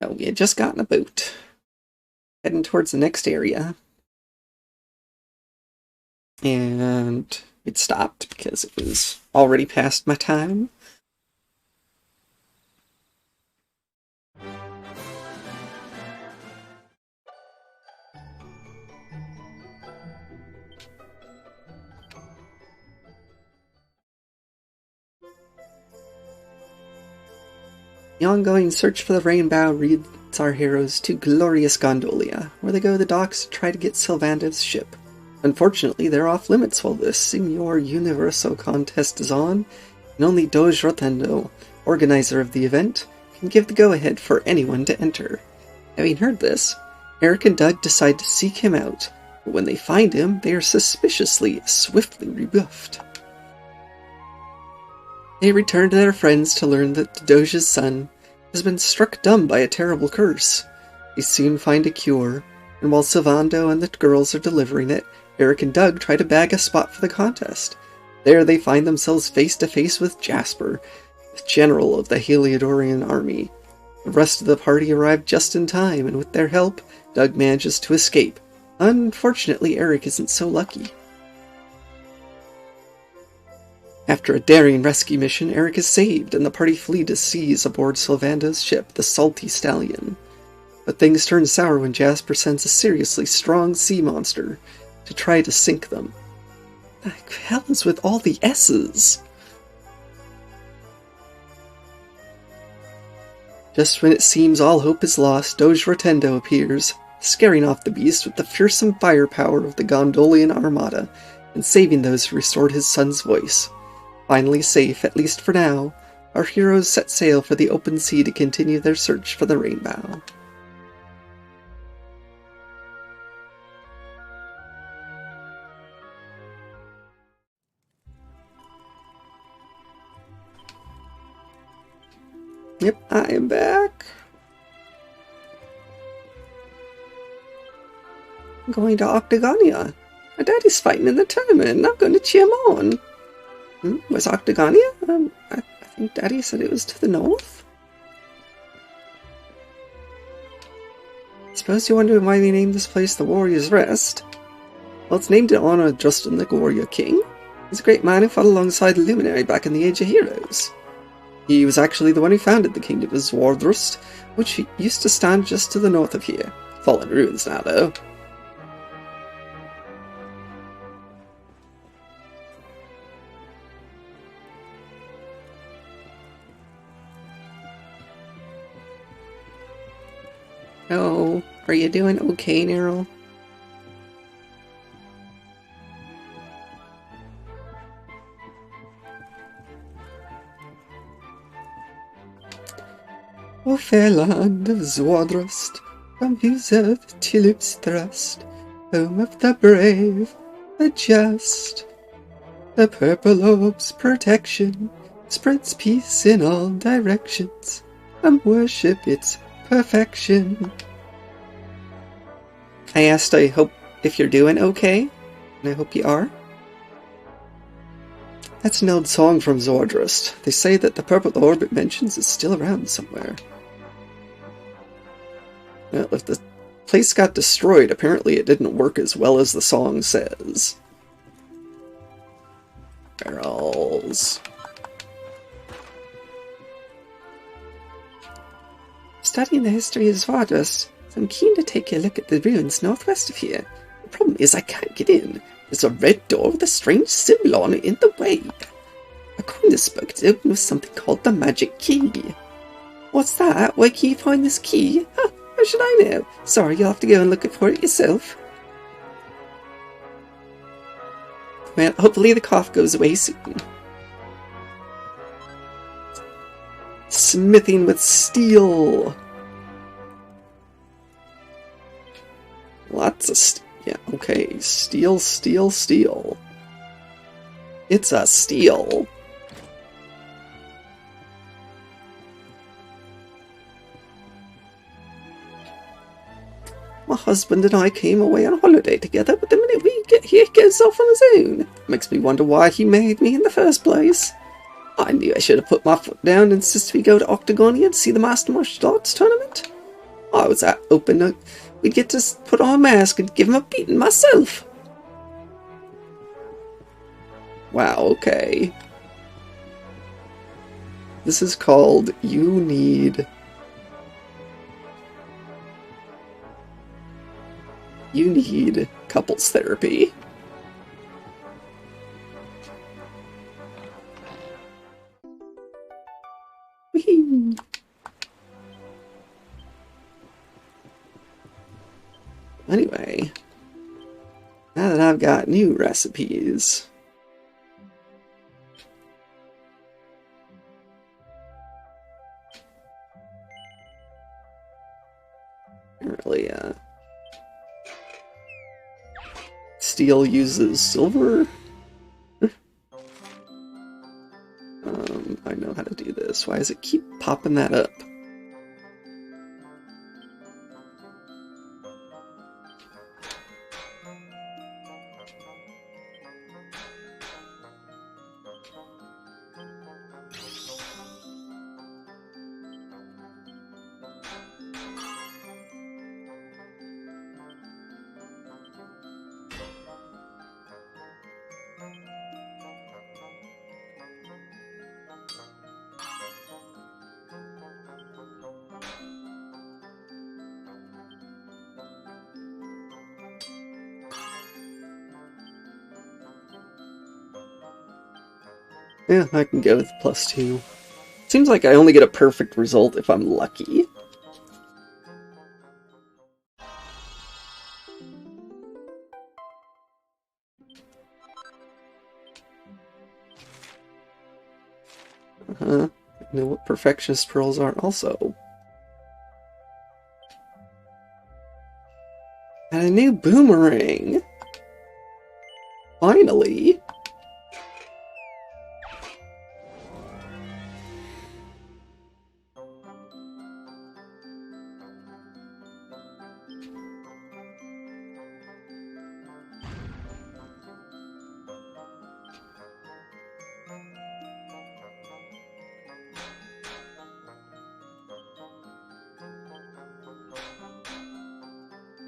Oh, we had just gotten a boat. Heading towards the next area. And it stopped because it was already past my time. The ongoing search for the Rainbough leads our heroes to glorious Gondolia, where they go to the docks to try to get Sylvanda's ship. Unfortunately, they're off limits while the Signor Universo contest is on, and only Doge Rotendo, organizer of the event, can give the go-ahead for anyone to enter. Having heard this, Eric and Doug decide to seek him out, but when they find him, they are swiftly rebuffed. They return to their friends to learn that the Doge's son has been struck dumb by a terrible curse. They soon find a cure, and while Sylvando and the girls are delivering it, Eric and Doug try to bag a spot for the contest. There they find themselves face to face with Jasper, the general of the Heliodorian army. The rest of the party arrive just in time, and with their help, Doug manages to escape. Unfortunately, Eric isn't so lucky. After a daring rescue mission, Eric is saved, and the party flee to seas aboard Sylvanda's ship, the Salty Stallion. But things turn sour when Jasper sends a seriously strong sea monster to try to sink them. The hell is with all the S's? Just when it seems all hope is lost, Doge Rotendo appears, scaring off the beast with the fearsome firepower of the Gondolian armada, and saving those who restored his son's voice. Finally safe, at least for now, our heroes set sail for the open sea to continue their search for the Rainbough. Yep, I am back. I'm going to Octagonia. My daddy's fighting in the tournament, and I'm going to cheer him on. Where's Octagonia? I think Daddy said it was to the north. Suppose you're wondering why they named this place the Warrior's Rest. Well, it's named in honor of Justin the Warrior King. He's a great man who fought alongside the Luminary back in the Age of Heroes. He was actually the one who founded the Kingdom of Zwardrust, which used to stand just to the north of here. Fallen ruins now, though. Oh, are you doing okay, Neryl? O fair land of Zwardrust, from whose earth tulips thrust, home of the brave, the just. The purple orb's protection spreads peace in all directions, and worship its perfection. I asked, I hope if you're doing okay, and I hope you are. That's an old song from Zwardrust. They say that the purple orb it mentions is still around somewhere. Well, if the place got destroyed, apparently it didn't work as well as the song says. Barrels. Studying the history of Zwardrust, so I'm keen to take a look at the ruins northwest of here. The problem is I can't get in. There's a red door with a strange symbol on it in the way. According to this book, it's opened with something called the magic key. What's that? Where can you find this key? Huh, how should I know? Sorry, you'll have to go and look for it yourself. Well, hopefully the cough goes away soon. Smithing with steel. Lots of yeah, okay. Steel, steel, steel. It's a steal. My husband and I came away on holiday together, but the minute we get here, he goes off on his own. Makes me wonder why he married me in the first place. I knew I should have put my foot down and insisted we go to Octagonia and see the Master Martial Arts tournament. I was open. We'd get to put on a mask and give him a beating myself. Wow, okay. This is called You Need Couples Therapy. Whee! Anyway, now that I've got new recipes, apparently, steel uses silver. I know how to do this. Why does it keep popping that up? Yeah, I can go with +2. Seems like I only get a perfect result if I'm lucky. I know what perfectionist pearls are also. And a new boomerang! Finally!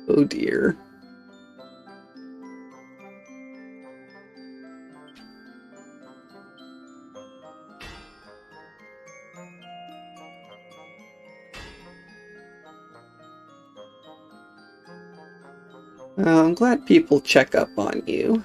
Oh dear. I'm glad people check up on you.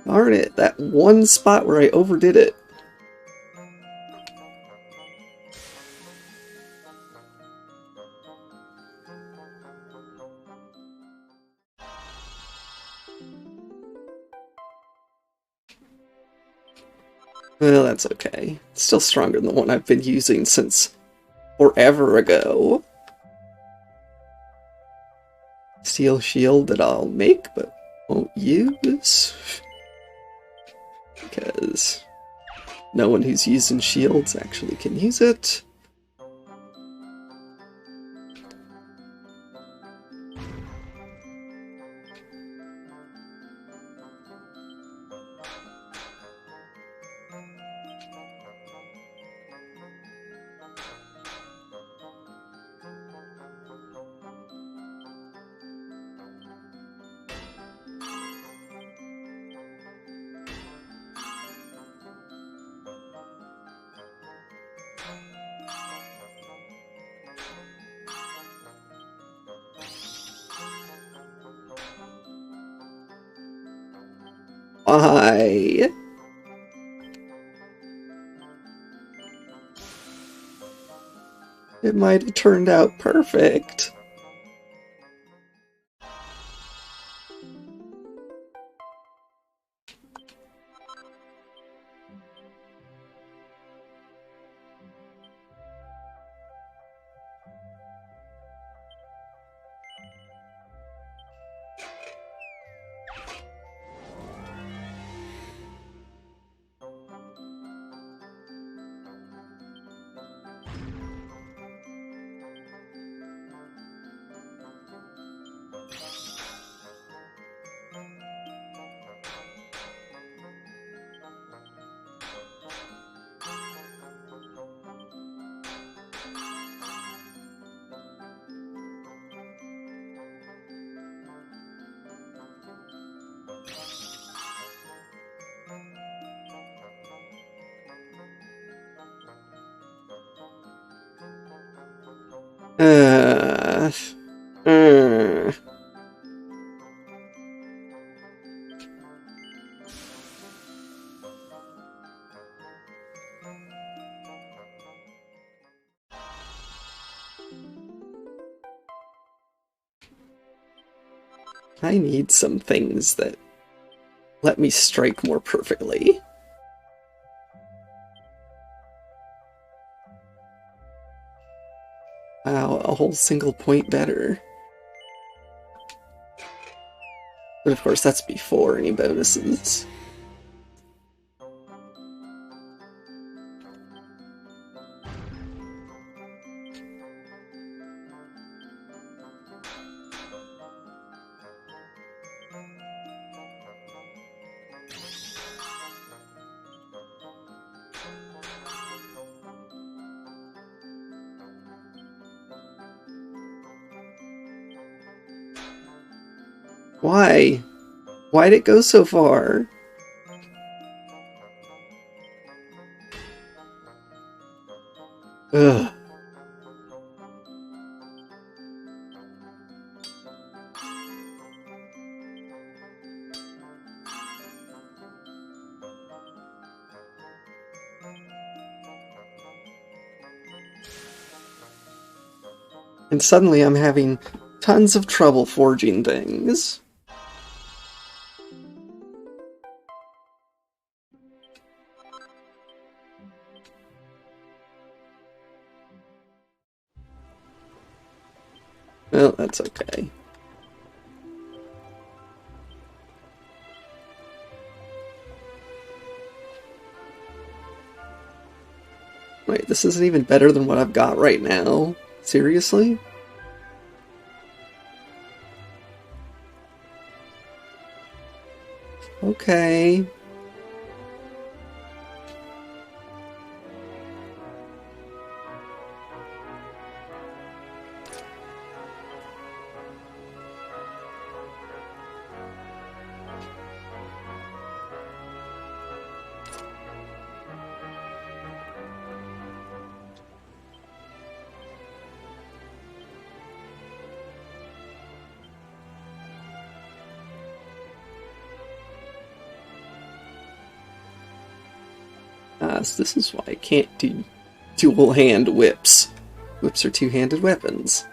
Darn it, that one spot where I overdid it. Well, that's okay. It's still stronger than the one I've been using since forever ago. Steel shield that I'll make, but won't use. Because no one who's using shields actually can use it. Why? It might have turned out perfect. I need some things that let me strike more perfectly. Wow, a whole single point better. But of course, that's before any bonuses. Why? Why'd it go so far? Ugh. And suddenly I'm having tons of trouble forging things. Well, that's okay. Wait, this isn't even better than what I've got right now? Seriously? Okay. So this is why I can't do dual-hand whips. Whips are two-handed weapons.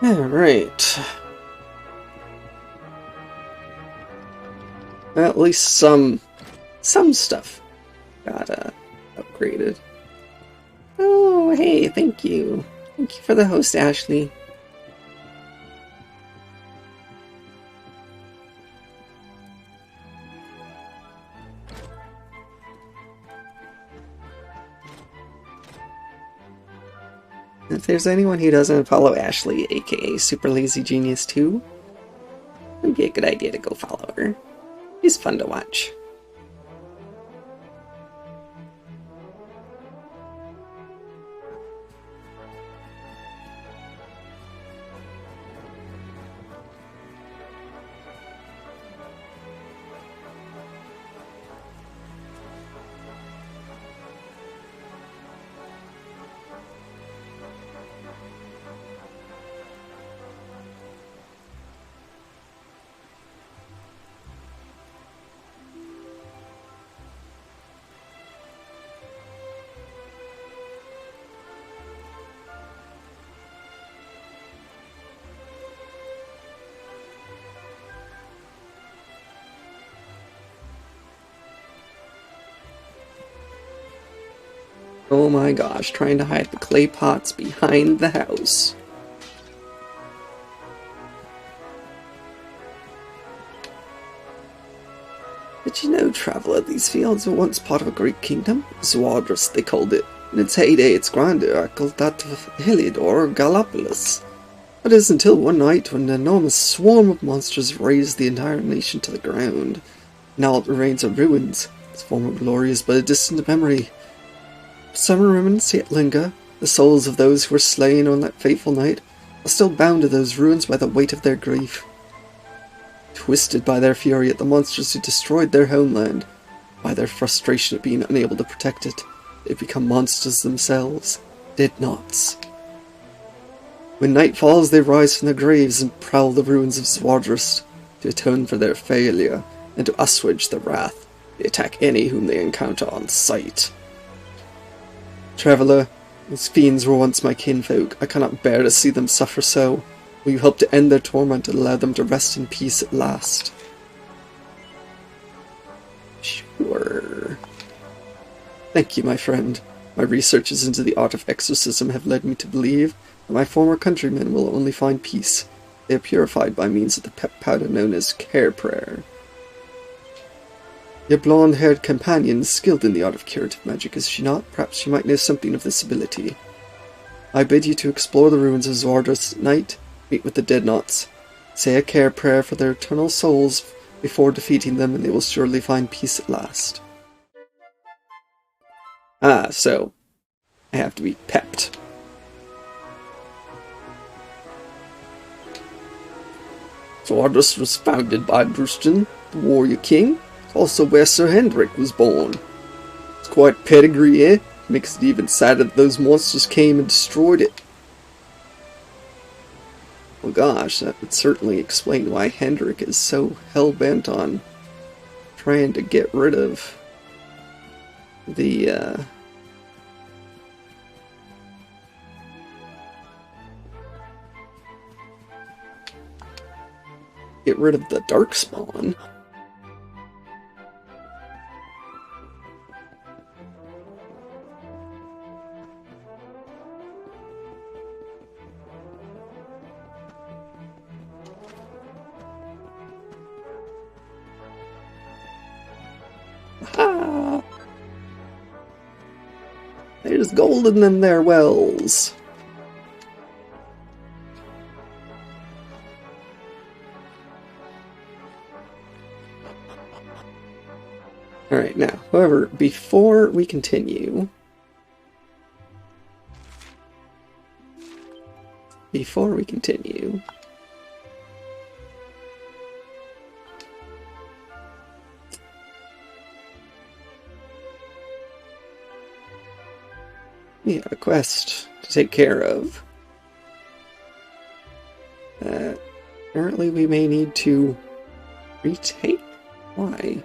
Alright. At least some stuff got upgraded. Oh, hey, thank you. Thank you for the host, Ashley. If there's anyone who doesn't follow Ashley, aka Super Lazy Genius 2, it'd be a good idea to go follow her. She's fun to watch. Oh my gosh, trying to hide the clay pots behind the house. Did you know, traveller, these fields were once part of a Greek kingdom? Zwadris, they called it. In its heyday, its grandeur echoed that of Heliod or Gallipolis. It is until one night when an enormous swarm of monsters razed the entire nation to the ground. Now it remains in ruins. Its former glory is but a distant memory. Some remnants yet linger. The souls of those who were slain on that fateful night are still bound to those ruins by the weight of their grief. Twisted by their fury at the monsters who destroyed their homeland, by their frustration at being unable to protect it, they become monsters themselves, dead knots. When night falls, they rise from their graves and prowl the ruins of Zwadris to atone for their failure and to assuage their wrath. They attack any whom they encounter on sight. Traveller, these fiends were once my kinfolk. I cannot bear to see them suffer so. Will you help to end their torment and allow them to rest in peace at last? Sure. Thank you, my friend. My researches into the art of exorcism have led me to believe that my former countrymen will only find peace. They are purified by means of the pep powder known as care prayer. Your blonde-haired companion is skilled in the art of curative magic, is she not? Perhaps she might know something of this ability. I bid you to explore the ruins of Zwadris at night. Meet with the dead knots. Say a care prayer for their eternal souls before defeating them, and they will surely find peace at last. Ah, so I have to be pepped. Zwadris was founded by Drustin, the warrior king. It's also where Sir Hendrik was born. It's quite pedigree, eh? Makes it even sadder that those monsters came and destroyed it. Well gosh, that would certainly explain why Hendrik is so hell-bent on trying to get rid of the, get rid of the Darkspawn. Ha! There's gold in them there wells. Alright, now, however, before we continue... we have a quest to take care of. Apparently we may need to retake? Why?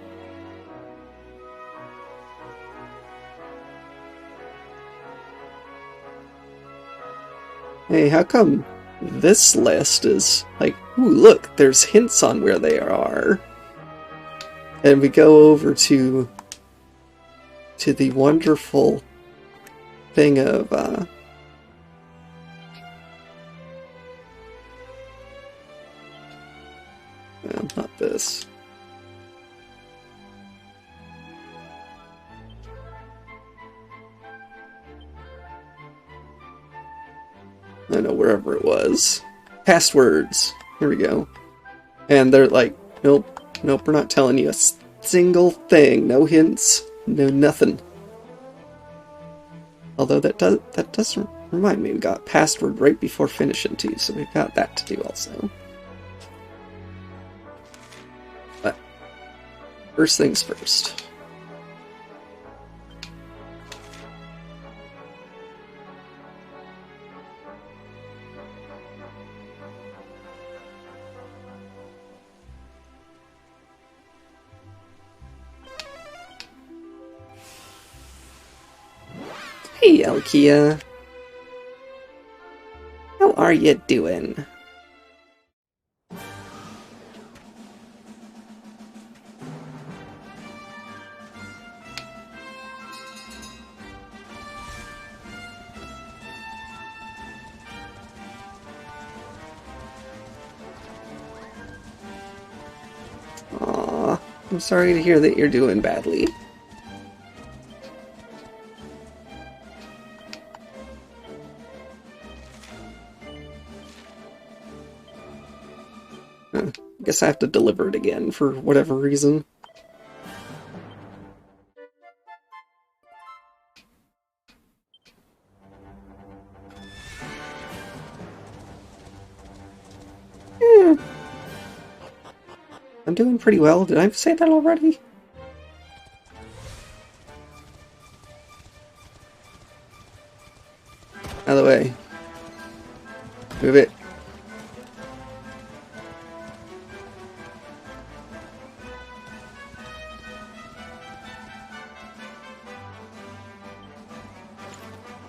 Hey, how come this list is like, ooh, look, there's hints on where they are. And we go over to the wonderful thing of, well, not this. I don't know, wherever it was. Passwords. Here we go. And they're like, nope, nope, we're not telling you a single thing. No hints, no nothing. Although that does remind me, we got password right before finishing too, so we've got that to do also. But first things first. Hey, Elkia. How are you doing? I'm sorry to hear that you're doing badly. I guess I have to deliver it again for whatever reason. Yeah. I'm doing pretty well. Did I say that already? Out of the way. Move it.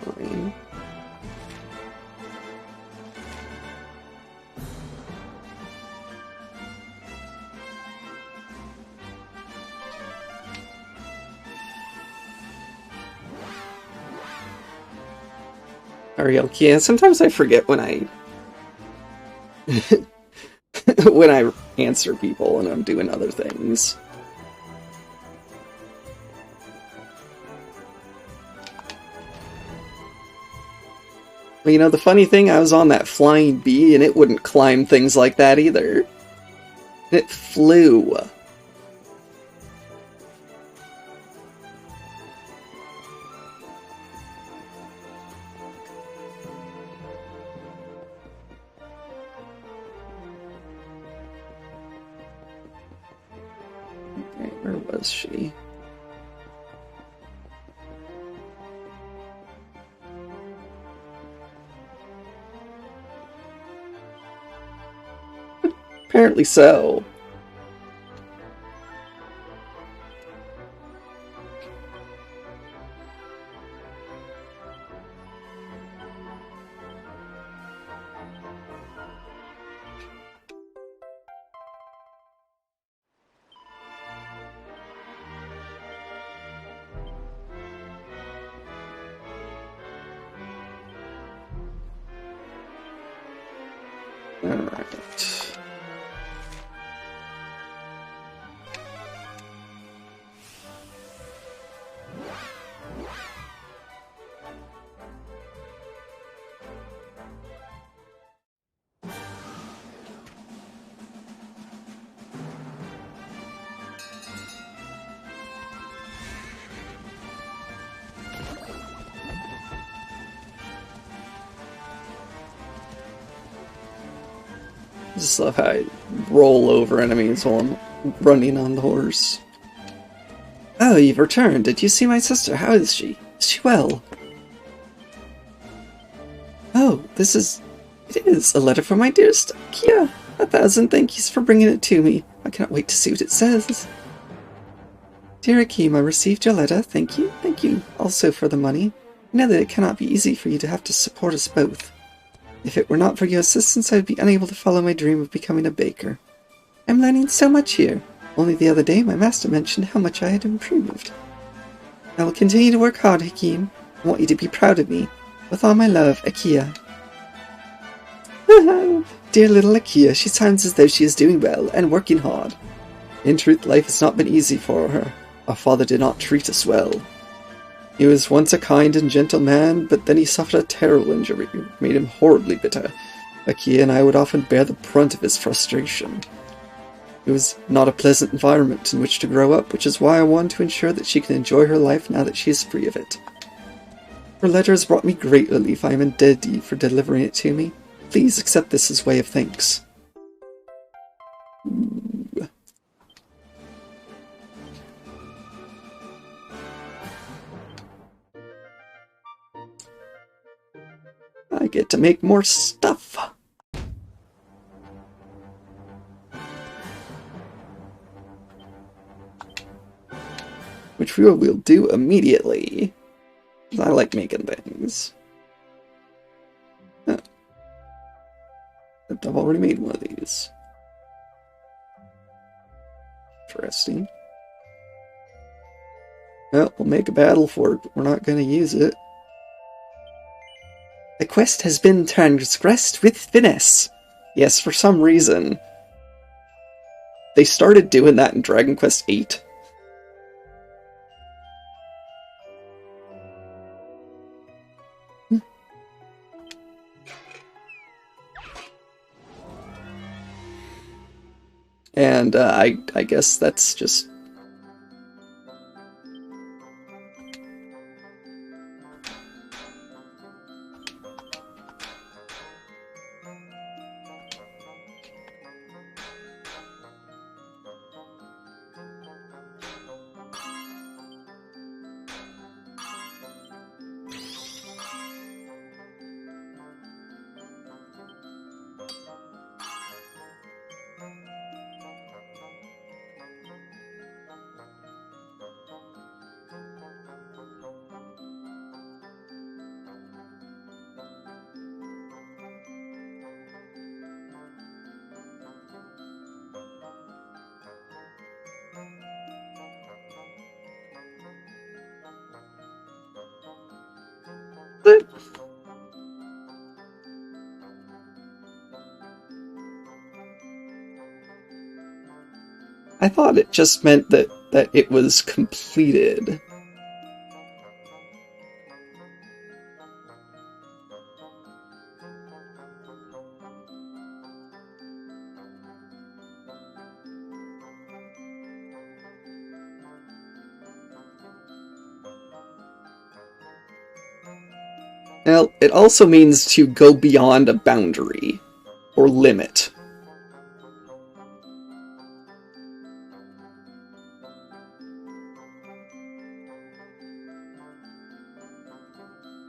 Fine. Karaoke. Yeah, sometimes I forget when I when I answer people and I'm doing other things. Well, you know, the funny thing, I was on that flying bee and it wouldn't climb things like that either. It flew. Okay, where was she? Apparently so. Alright. I just love how I roll over enemies while I'm running on the horse. Oh, you've returned. Did you see my sister? How is she? Is she well? Oh, it is a letter from my dearest Kia. 1,000 thank yous for bringing it to me. I cannot wait to see what it says. Dear Akeem, I received your letter. Thank you. Thank you also for the money. I know that it cannot be easy for you to have to support us both. If it were not for your assistance, I would be unable to follow my dream of becoming a baker. I'm learning so much here. Only the other day, my master mentioned how much I had improved. I will continue to work hard, Hakeem. I want you to be proud of me. With all my love, Akia. Dear little Akia, she sounds as though she is doing well and working hard. In truth, life has not been easy for her. Our father did not treat us well. He was once a kind and gentle man, but then he suffered a terrible injury which made him horribly bitter. Akia and I would often bear the brunt of his frustration. It was not a pleasant environment in which to grow up, which is why I want to ensure that she can enjoy her life now that she is free of it. Her letter has brought me great relief. I am indebted to you for delivering it to me. Please accept this as way of thanks. Ooh. I get to make more stuff. Which we will do immediately. I like making things. Oh. I've already made one of these. Interesting. Well, we'll make a battle for it, but we're not going to use it. The quest has been transgressed with finesse. Yes, for some reason. they started doing that in Dragon Quest VIII. And I guess that's just... I thought it just meant that it was completed. Well, it also means to go beyond a boundary or limit.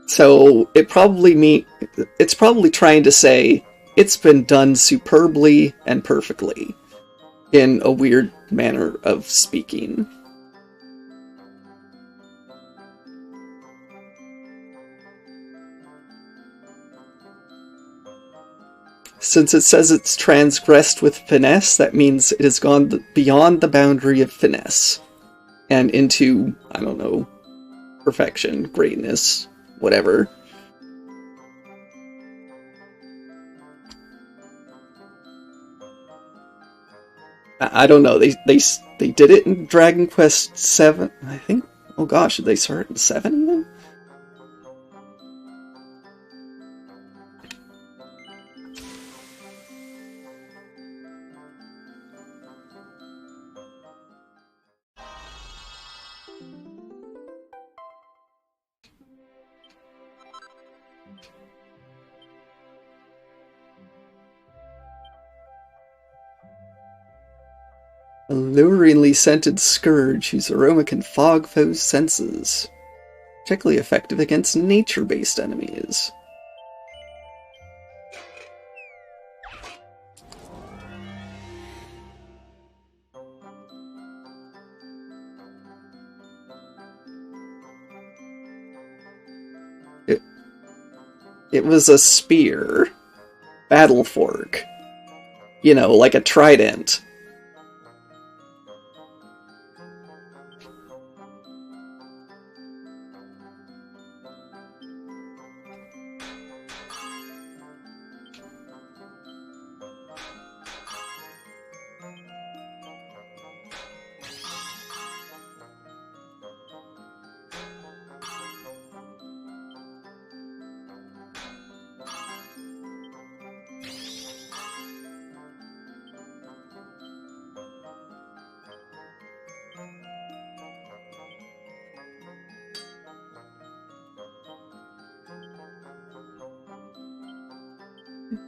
So it's probably trying to say it's been done superbly and perfectly, in a weird manner of speaking. Since it says it's transgressed with finesse, that means it has gone beyond the boundary of finesse and into, I don't know, perfection, greatness, whatever. I don't know. They did it in Dragon Quest VII, I think. Oh gosh, did they start in 7 even? Alluringly scented scourge whose aroma can fog foes' senses. Particularly effective against nature-based enemies. It was a spear. Battle fork. You know, like a trident.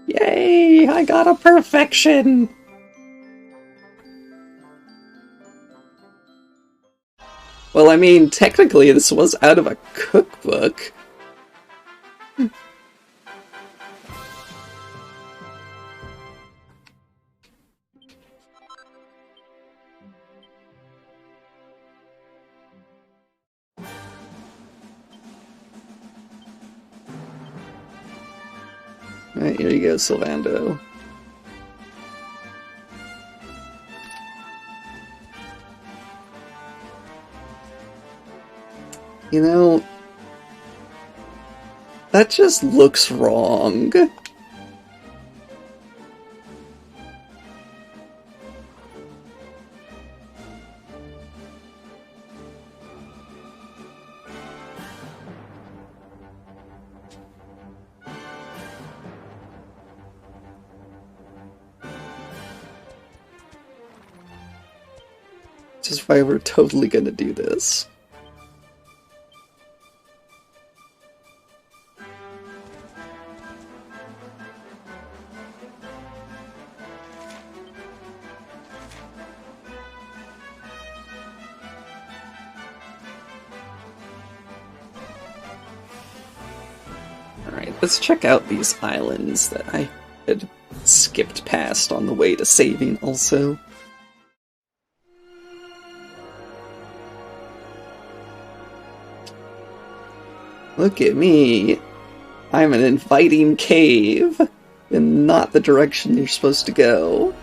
Yay! I got a perfection! Well, I mean, technically this was out of a cookbook. Alright, here you go, Sylvando. You know, that just looks wrong. Which is why we're totally gonna do this. Alright, let's check out these islands that I had skipped past on the way to saving also. Look at me! I'm an inviting cave, and not the direction you're supposed to go.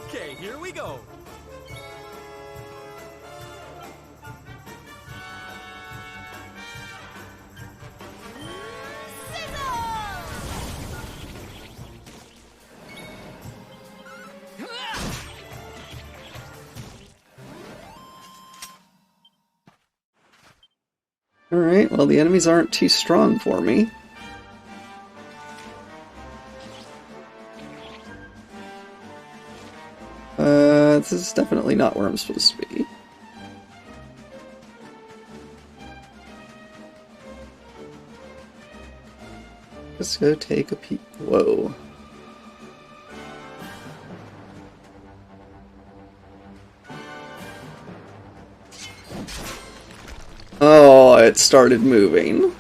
Okay, here we go. Alright, well the enemies aren't too strong for me. This is definitely not where I'm supposed to be. Let's go take a peek. Whoa. Oh, it started moving.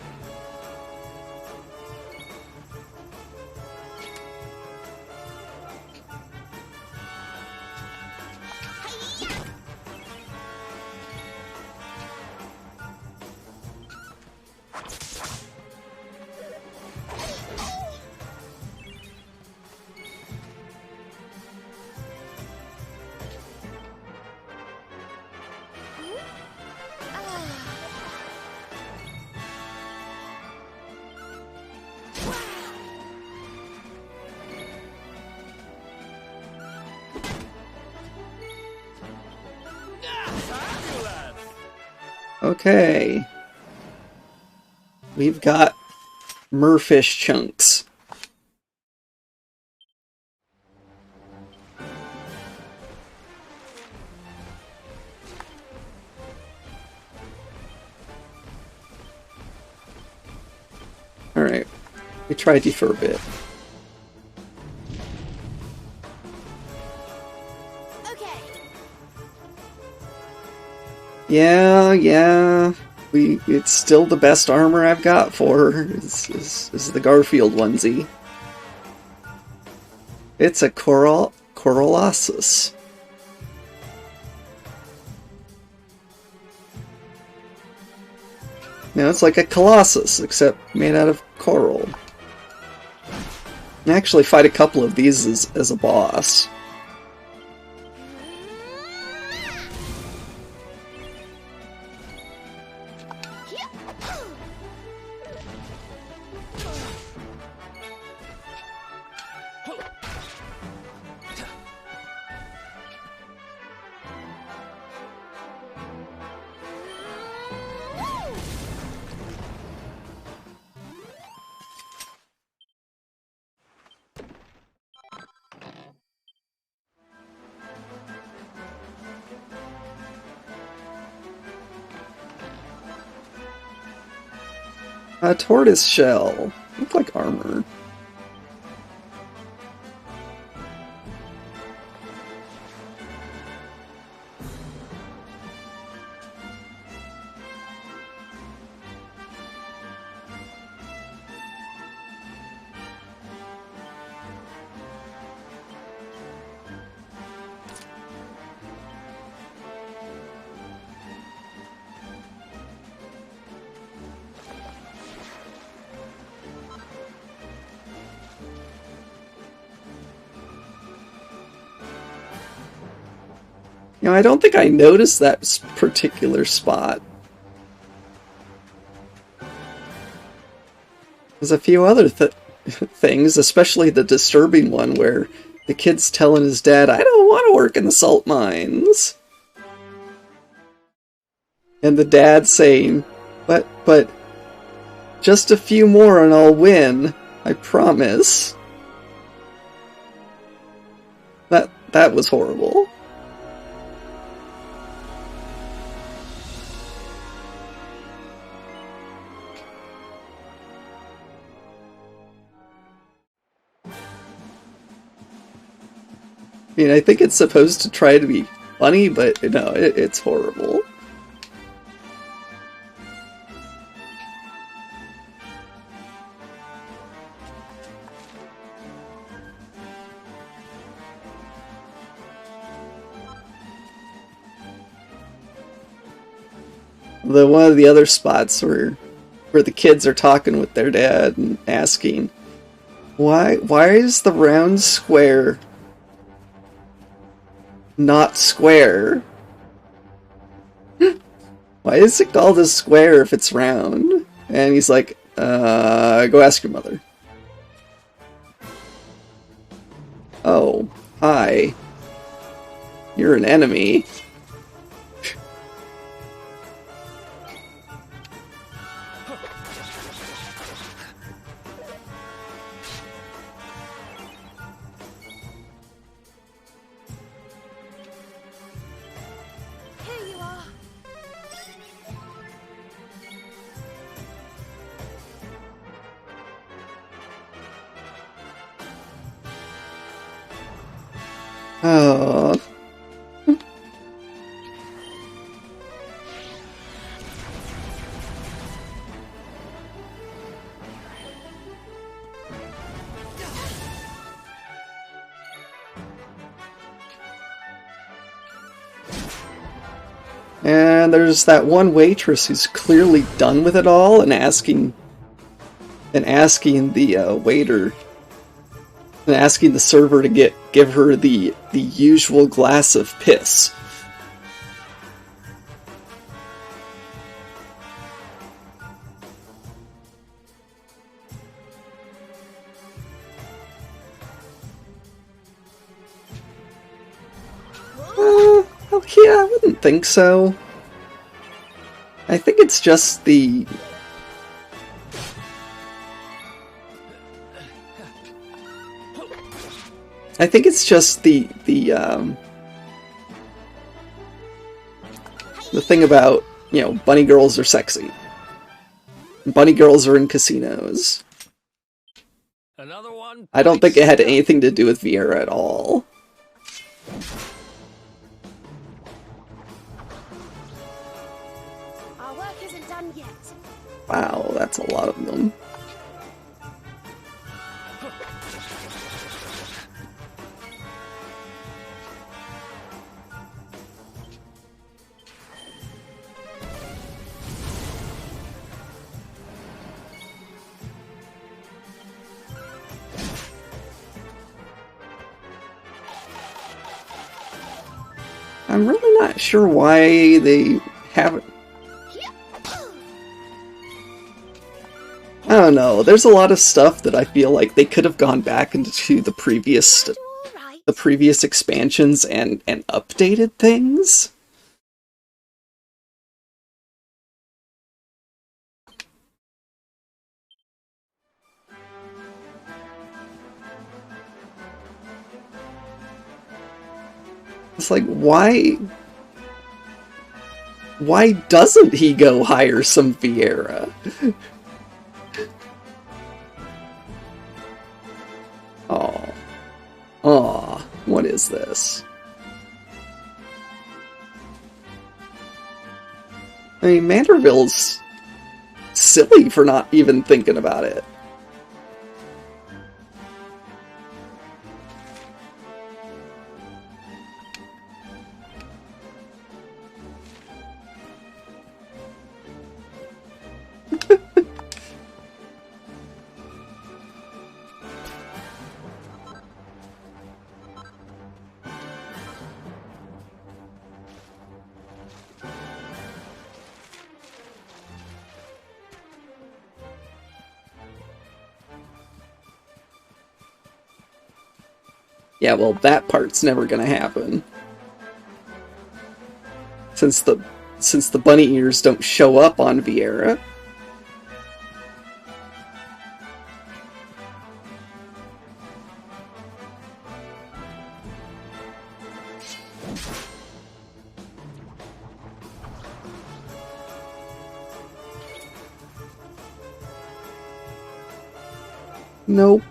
Okay. We've got merfish chunks. Alright. We tried you for a bit. Yeah. It's still the best armor I've got for her, is the Garfield onesie. It's a Corolossus. Now it's like a Colossus, except made out of coral. I actually fight a couple of these as a boss. A tortoise shell. Look like armor. You know, I don't think I noticed that particular spot. There's a few other things, especially the disturbing one where the kid's telling his dad, I don't want to work in the salt mines. And the dad saying, but, just a few more and I'll win. I promise. That was horrible. I mean, I think it's supposed to try to be funny, but no, it's horrible. One of the other spots where the kids are talking with their dad and asking, why is the round square not square? Why is it called a square if it's round? And he's like, go ask your mother. Oh, hi. You're an enemy. Oh. And there's that one waitress who's clearly done with it all and asking the waiter and asking the server to give her the usual glass of piss. Yeah, I wouldn't think so. I think it's just the... the thing about, you know, bunny girls are sexy. Bunny girls are in casinos. Another one? I don't think it had anything to do with Vieira at all. Our work isn't done yet. Wow, that's a lot of them. I'm really not sure why they haven't... I don't know, there's a lot of stuff that I feel like they could have gone back into the previous expansions and updated things. It's like, why doesn't he go hire some Vieira? Aw, what is this? I mean, Manderville's silly for not even thinking about it. Yeah, well, that part's never gonna happen. Since the bunny ears don't show up on Vieira. Nope.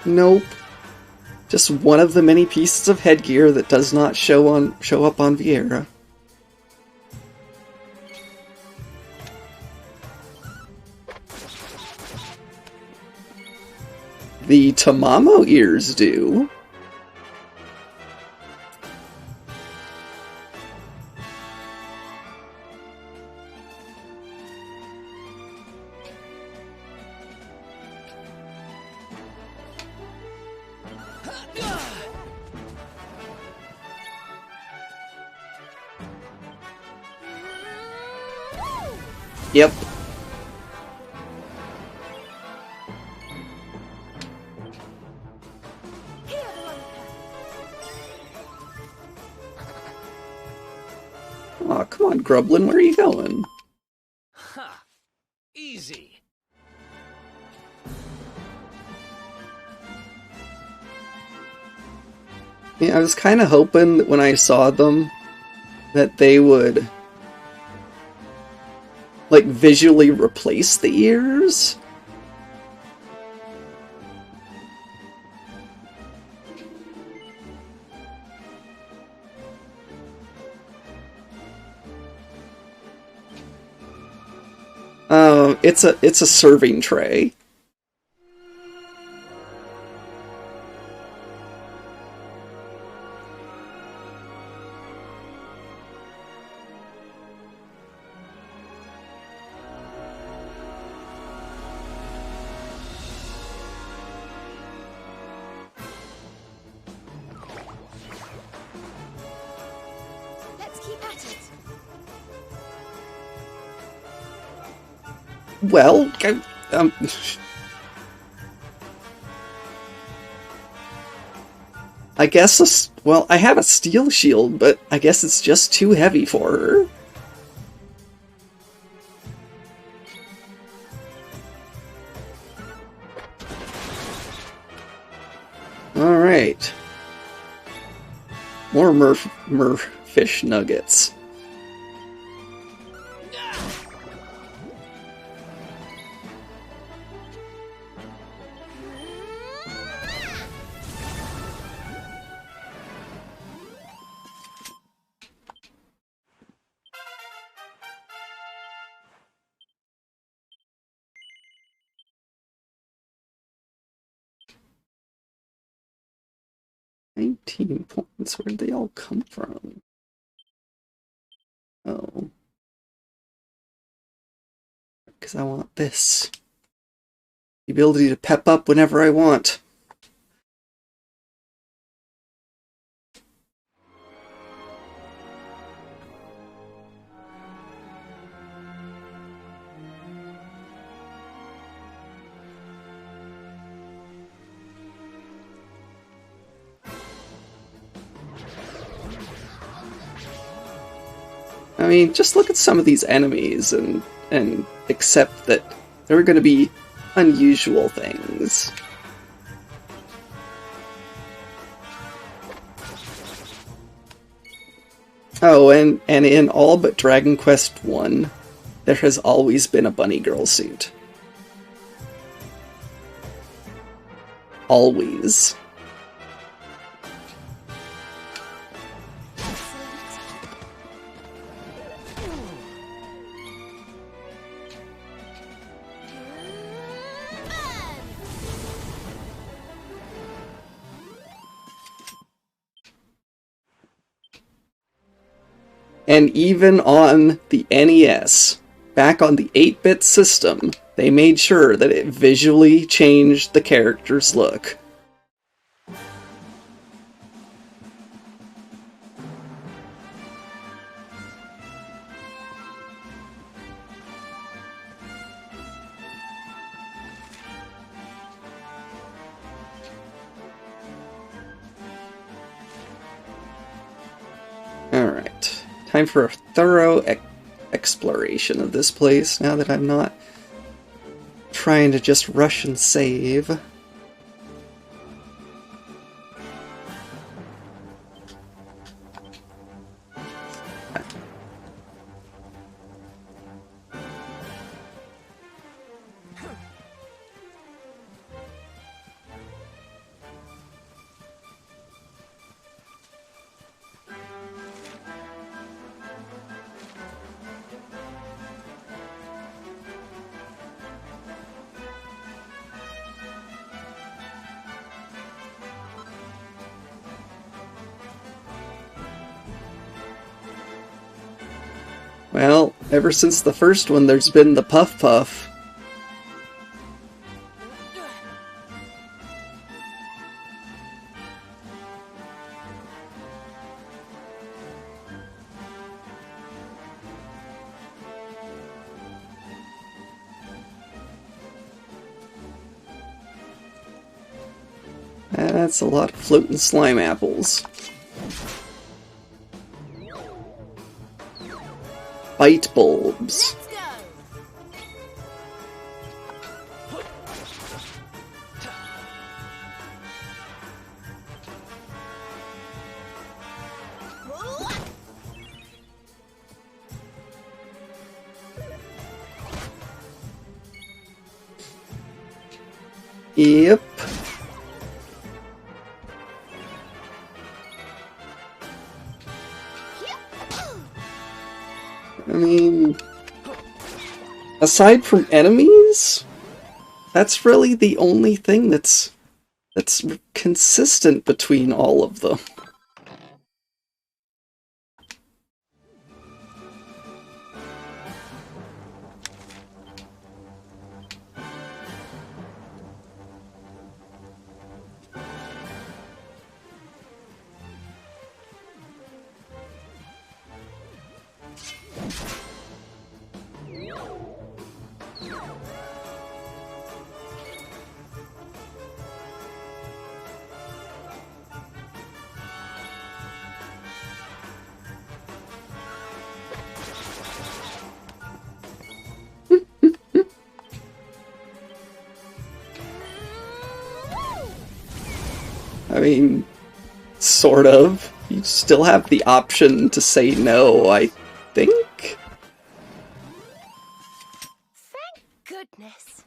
Nope. Just one of the many pieces of headgear that does not show up on Vieira. The Tamamo ears do. Yep. Aw, come on, Grublin, where are you going? Ha! Easy. Yeah, I was kind of hoping that when I saw them that they would like visually replace the ears. It's a serving tray. Let's keep at it. Well, I guess, well, I have a steel shield, but I guess it's just too heavy for her. Alright. More merfish nuggets. $19 Where'd they all come from? Oh. Because I want this. The ability to pep up whenever I want. I mean, just look at some of these enemies and accept that there are going to be unusual things. Oh, and in all but Dragon Quest 1, there has always been a bunny girl suit. Always. And even on the NES, back on the 8-bit system, they made sure that it visually changed the character's look. Time for a thorough exploration of this place, now that I'm not trying to just rush and save. Well, ever since the first one, there's been the Puff Puff. That's a lot of floating slime apples. Bite bulbs. Let's go. Yep. I mean, aside from enemies, that's really the only thing that's consistent between all of them. I mean, sort of. You still have the option to say no, I think? Thank goodness.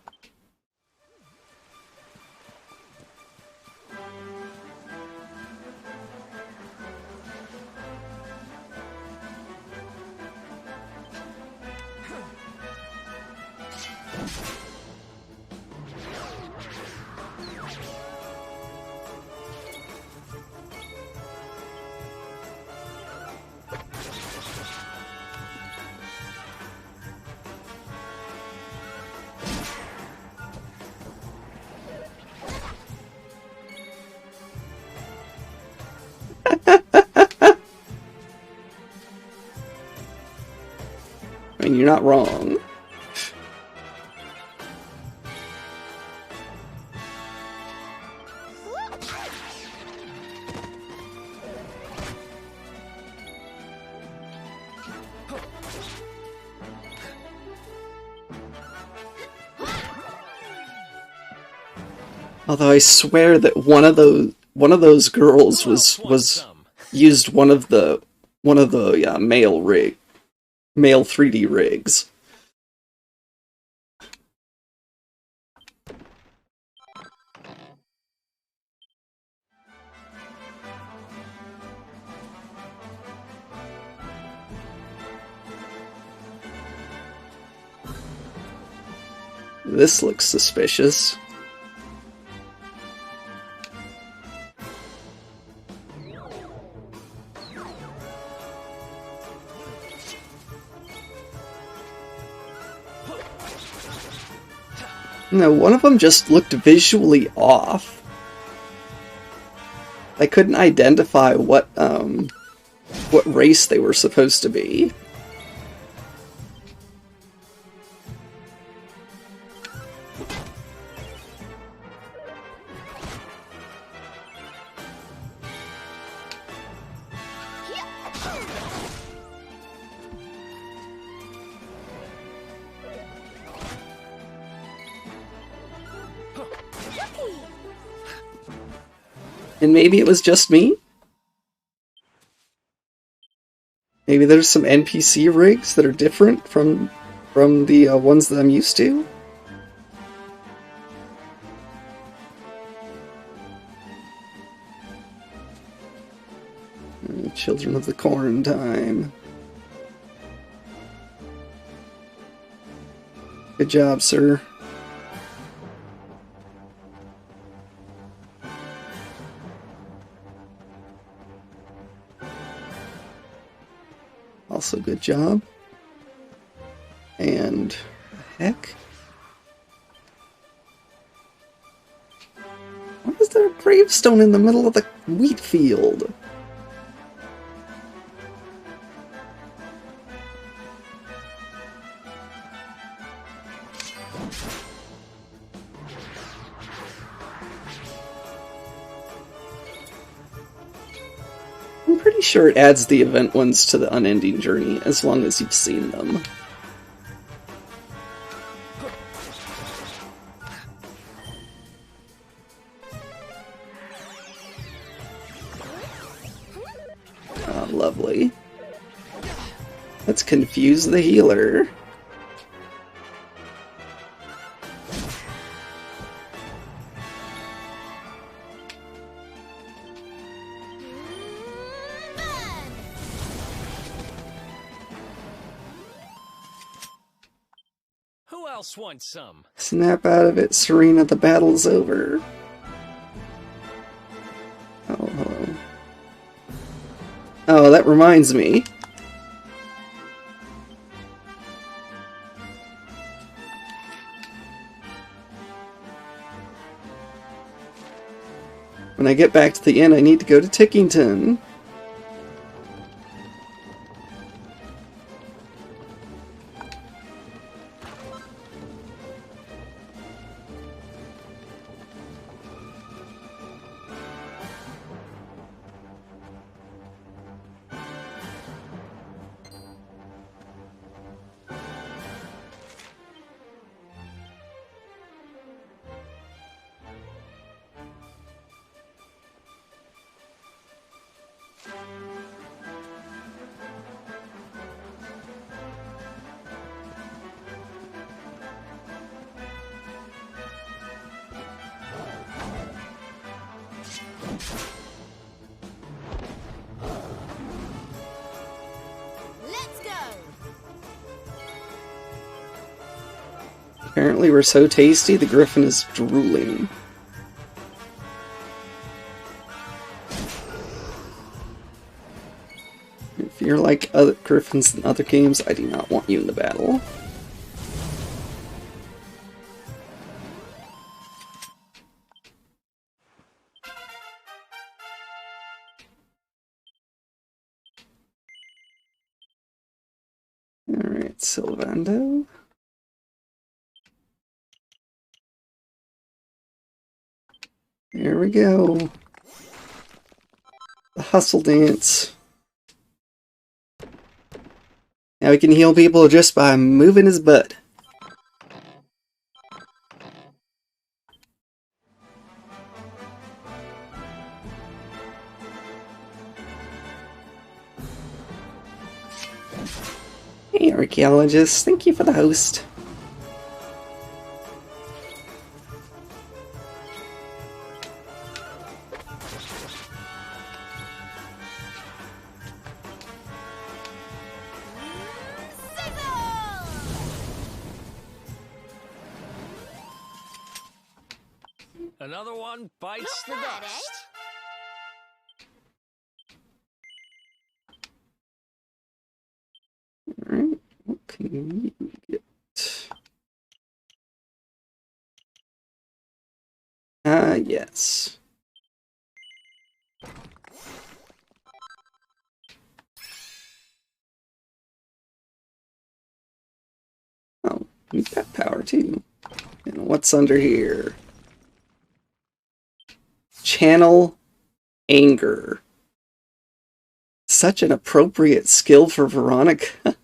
I mean, you're not wrong. Although I swear that one of those girls was used one of the male 3D rigs. This looks suspicious. No, one of them just looked visually off. I couldn't identify what race they were supposed to be. And maybe it was just me? Maybe there's some NPC rigs that are different from the ones that I'm used to? Children of the Corn time. Good job, sir. Also good job. And heck? Why is there a gravestone in the middle of the wheat field? I'm pretty sure it adds the event ones to the Unending Journey, as long as you've seen them. Oh, lovely. Let's confuse the healer. Who else wants some? Snap out of it, Serena, the battle's over. Oh, hello. Oh, that reminds me. When I get back to the inn, I need to go to Tickington. Let's go. Apparently we're so tasty, the griffin is drooling. If you're like other griffins in other games, I do not want you in the battle. Alright, Sylvando. There we go. The hustle dance. Now we can heal people just by moving his butt. Hey, archaeologist. Thank you for the host. Another one bites the Not bad, dust. Alright, what can we get? Yes. Oh, we've got power too. And what's under here? Channel anger. Such an appropriate skill for Veronica.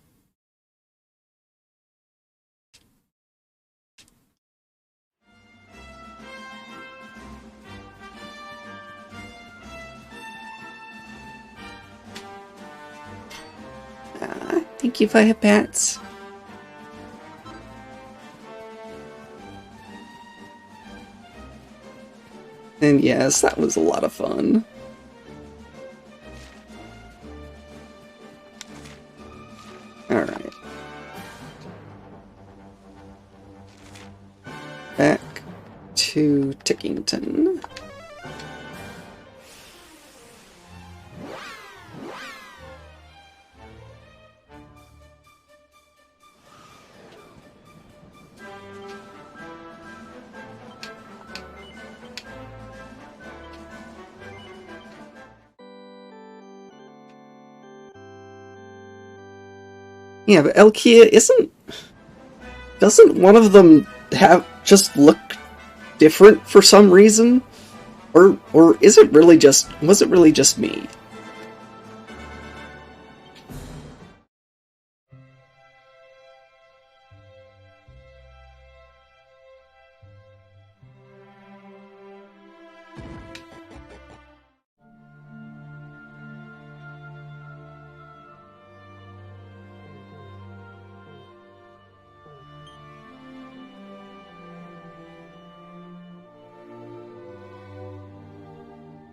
Thank you for your pets. And yes, that was a lot of fun. Alright. Back to Tickington. Yeah, but Elkia doesn't one of them just look different for some reason? Or was it really just me?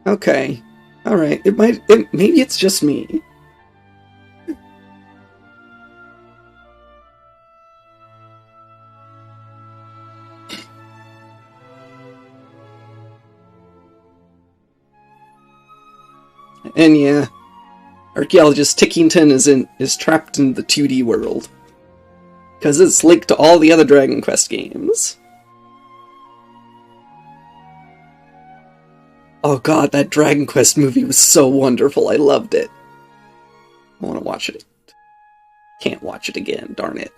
Okay. Alright, maybe it's just me. And yeah, archaeologist Tickington is trapped in the 2D world. Because it's linked to all the other Dragon Quest games. Oh god, that Dragon Quest movie was so wonderful, I loved it. I want to watch it. Can't watch it again, darn it.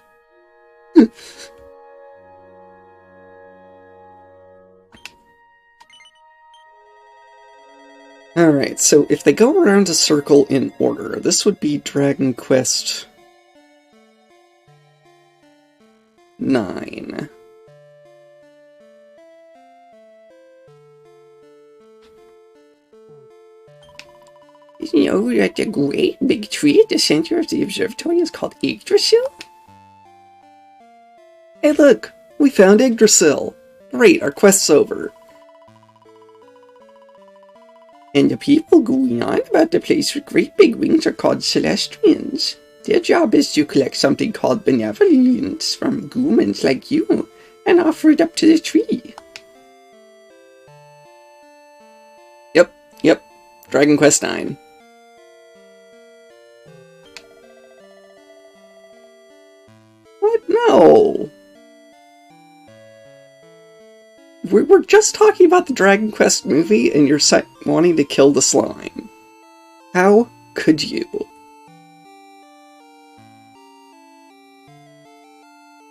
Alright, so if they go around a circle in order, this would be Dragon Quest 9. Did you know that the great big tree at the center of the observatory is called Yggdrasil? Hey look! We found Yggdrasil! Great, our quest's over. And the people going on about the place with great big wings are called Celestrians. Their job is to collect something called benevolence from humans like you, and offer it up to the tree. Yep. Dragon Quest 9. What? No! We're just talking about the Dragon Quest movie, and you're wanting to kill the slime. How could you?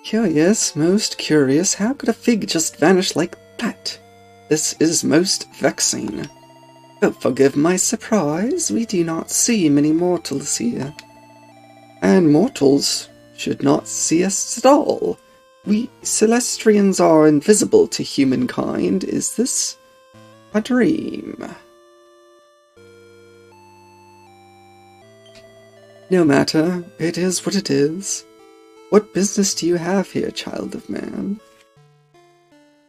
Curious, most curious, how could a fig just vanish like that? This is most vexing. But forgive my surprise, we do not see many mortals here. And mortals should not see us at all. We Celestrians are invisible to humankind. Is this a dream? No matter, it is what it is. What business do you have here, child of man?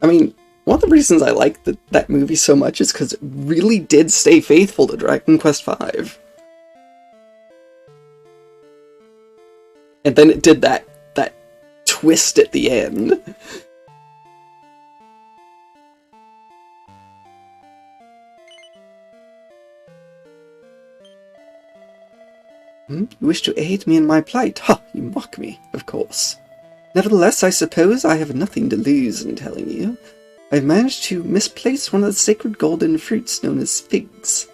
I mean, one of the reasons I like that movie so much is because it really did stay faithful to Dragon Quest V. And then it did that twist at the end. You wish to aid me in my plight? Ha! You mock me, of course. Nevertheless, I suppose I have nothing to lose in telling you. I've managed to misplace one of the sacred golden fruits known as figs.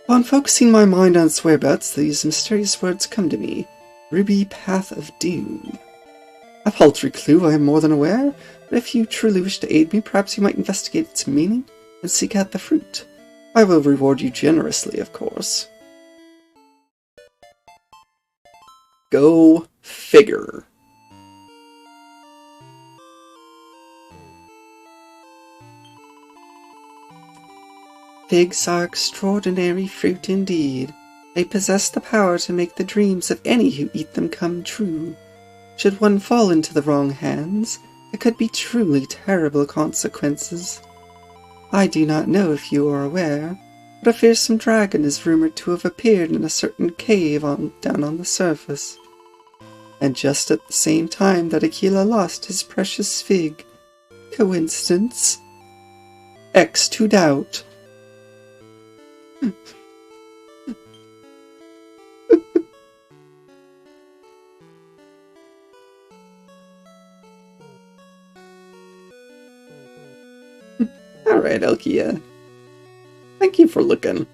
Upon focusing my mind on its whereabouts, these mysterious words come to me. Ruby Path of Doom. A paltry clue, I am more than aware, but if you truly wish to aid me, perhaps you might investigate its meaning and seek out the fruit. I will reward you generously, of course. Go figure. Figs are extraordinary fruit indeed. They possess the power to make the dreams of any who eat them come true. Should one fall into the wrong hands, there could be truly terrible consequences. I do not know if you are aware, but a fearsome dragon is rumored to have appeared in a certain cave down on the surface. And just at the same time that Aquila lost his precious fig. Coincidence? X to doubt. Alright, Elkia. Thank you for looking.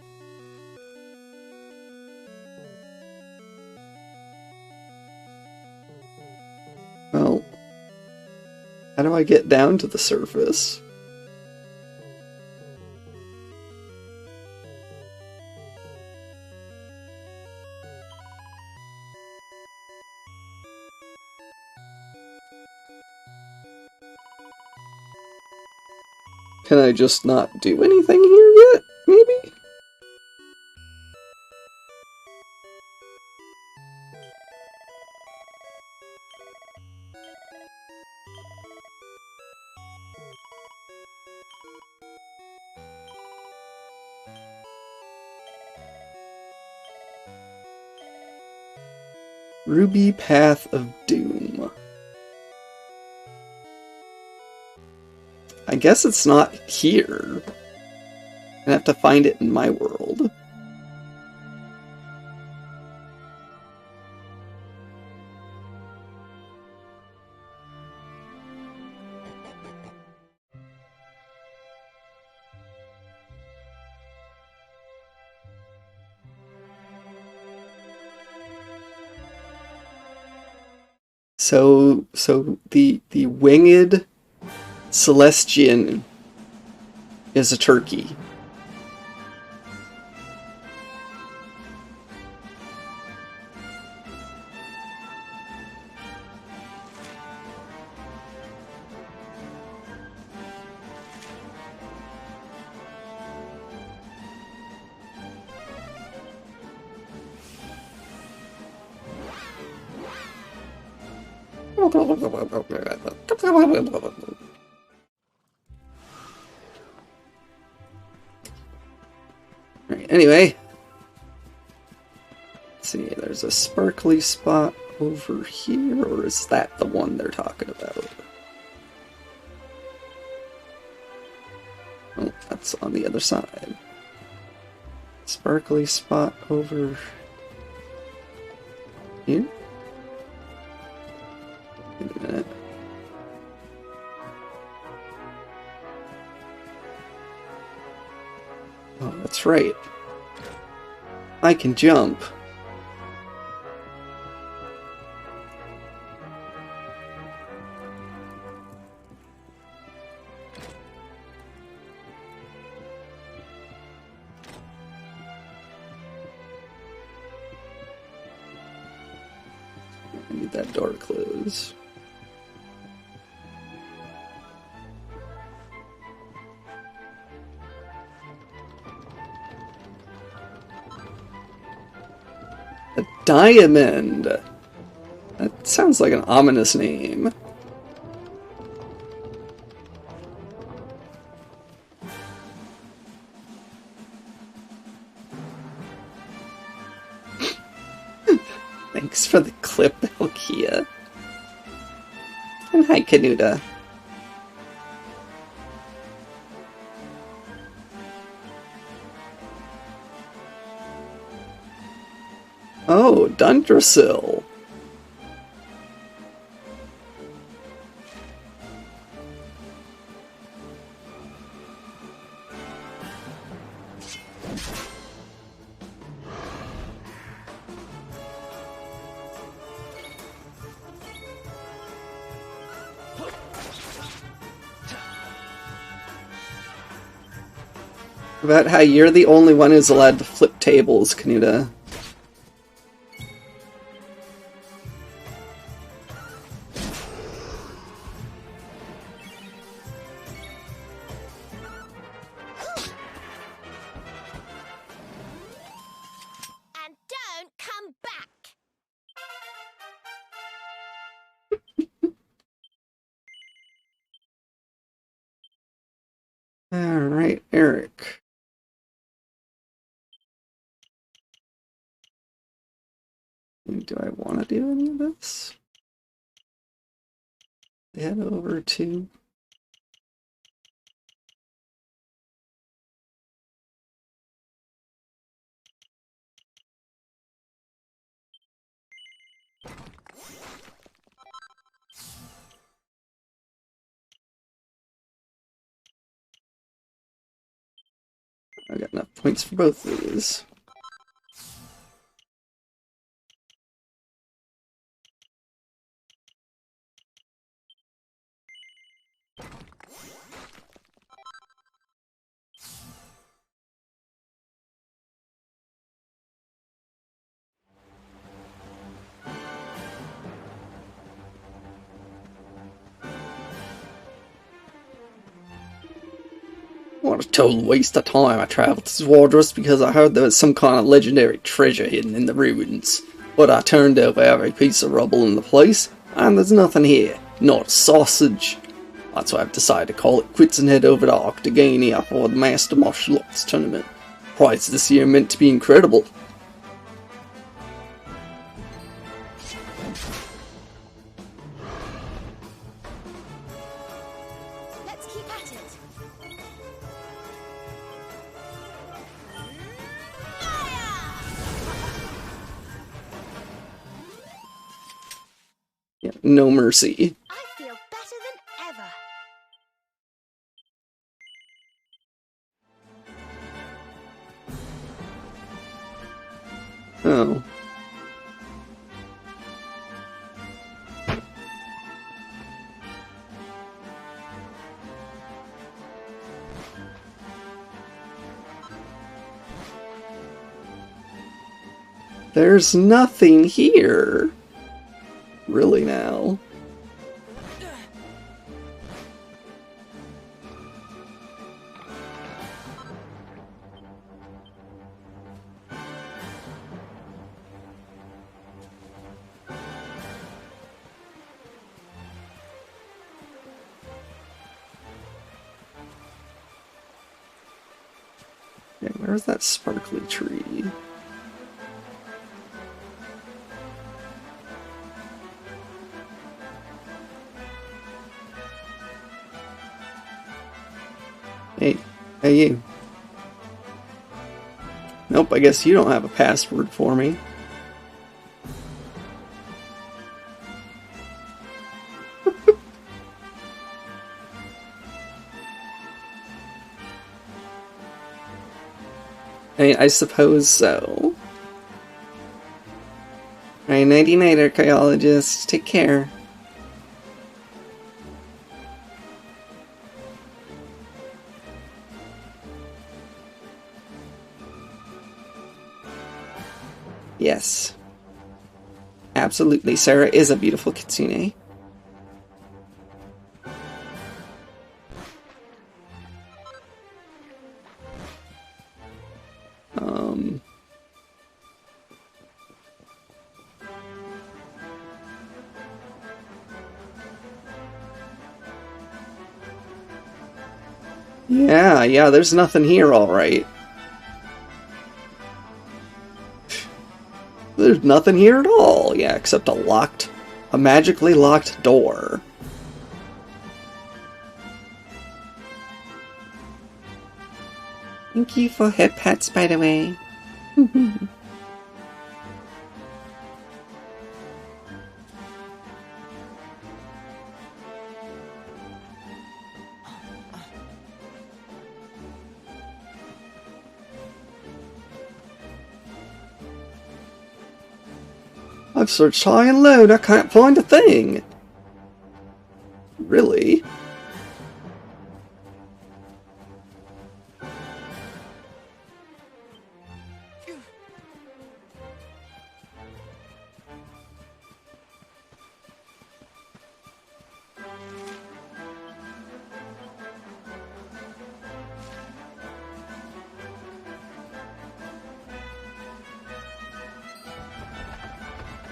Well, how do I get down to the surface? Can I just not do anything here yet? Maybe? Ruby Path of Doom. I guess it's not here. I have to find it in my world. So the winged Celestian is a turkey. Alright, anyway. Let's see, there's a sparkly spot over here, or is that the one they're talking about? Oh, that's on the other side. Sparkly spot over here? Wait a minute. Oh, that's right. I can jump. I need that door closed. A diamond! That sounds like an ominous name. Thanks for the clip, Elkia. And hi, Canuta. Oh, Dundrasil. About how you're the only one who's allowed to flip tables, Canuta. And Alright, Eric. Do I want to do any of this? Head over to... I got enough points for both of these. What a total waste of time I traveled to Zwardrus because I heard there was some kind of legendary treasure hidden in the ruins. But I turned over every piece of rubble in the place, and there's nothing here. Not a sausage. That's why I've decided to call it quits and head over to Octagania for the Master Martial Arts Tournament. Prize this year meant to be incredible. Let's keep at it. Yeah, no mercy. I feel better than ever. Oh. There's nothing here. Really now. Okay, where's that sparkly tree? Hey you. Nope, I guess you don't have a password for me. I mean, I suppose so. Alright, nighty-night, archaeologists. Take care. Yes. Absolutely, Sarah is a beautiful kitsune. Yeah, there's nothing here, alright. There's nothing here at all, yeah, except a magically locked door. Thank you for hip pets, by the way. I've searched high and low and I can't find a thing. Really?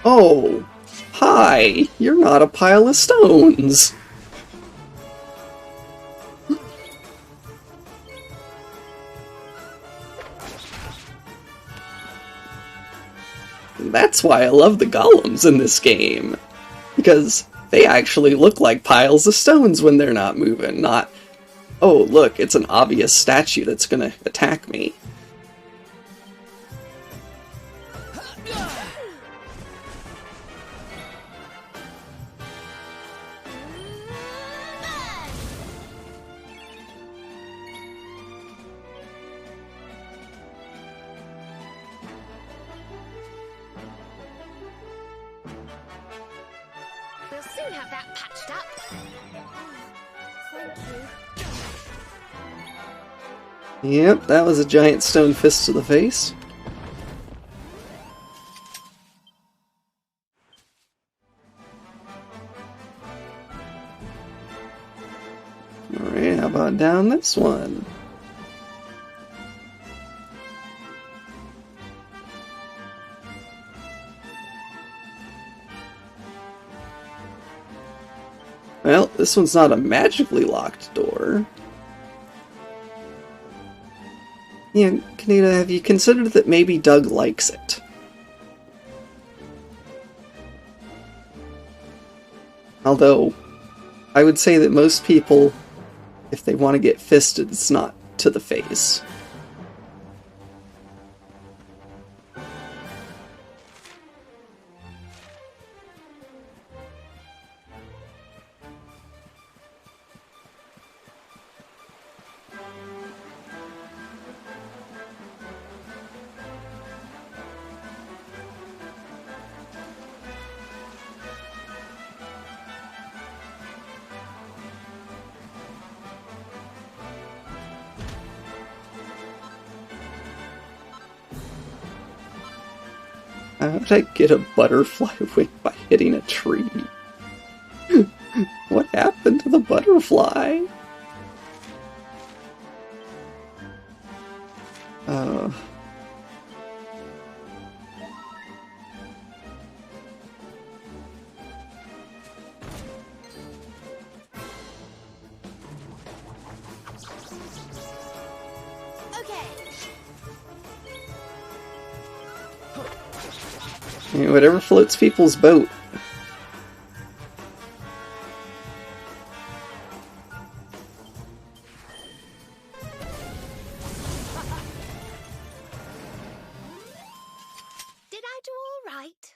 Oh, hi! You're not a pile of stones! That's why I love the golems in this game. Because they actually look like piles of stones when they're not moving, not, oh, look, it's an obvious statue that's gonna attack me. We'll soon have that patched up. Thank you. Yep, that was a giant stone fist to the face. Alright, how about down this one? Well, this one's not a magically locked door. Yeah, Kaneda, have you considered that maybe Doug likes it? Although, I would say that most people, if they want to get fisted, it's not to the face. How did I get a butterfly wing by hitting a tree? What happened to the butterfly? Okay. Whatever floats people's boat. Did I do all right?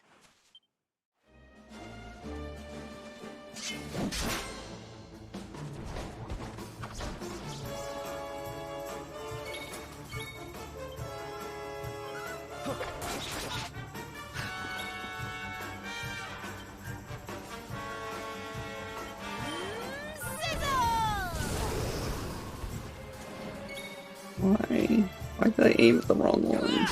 Why? Why did I aim at the wrong one?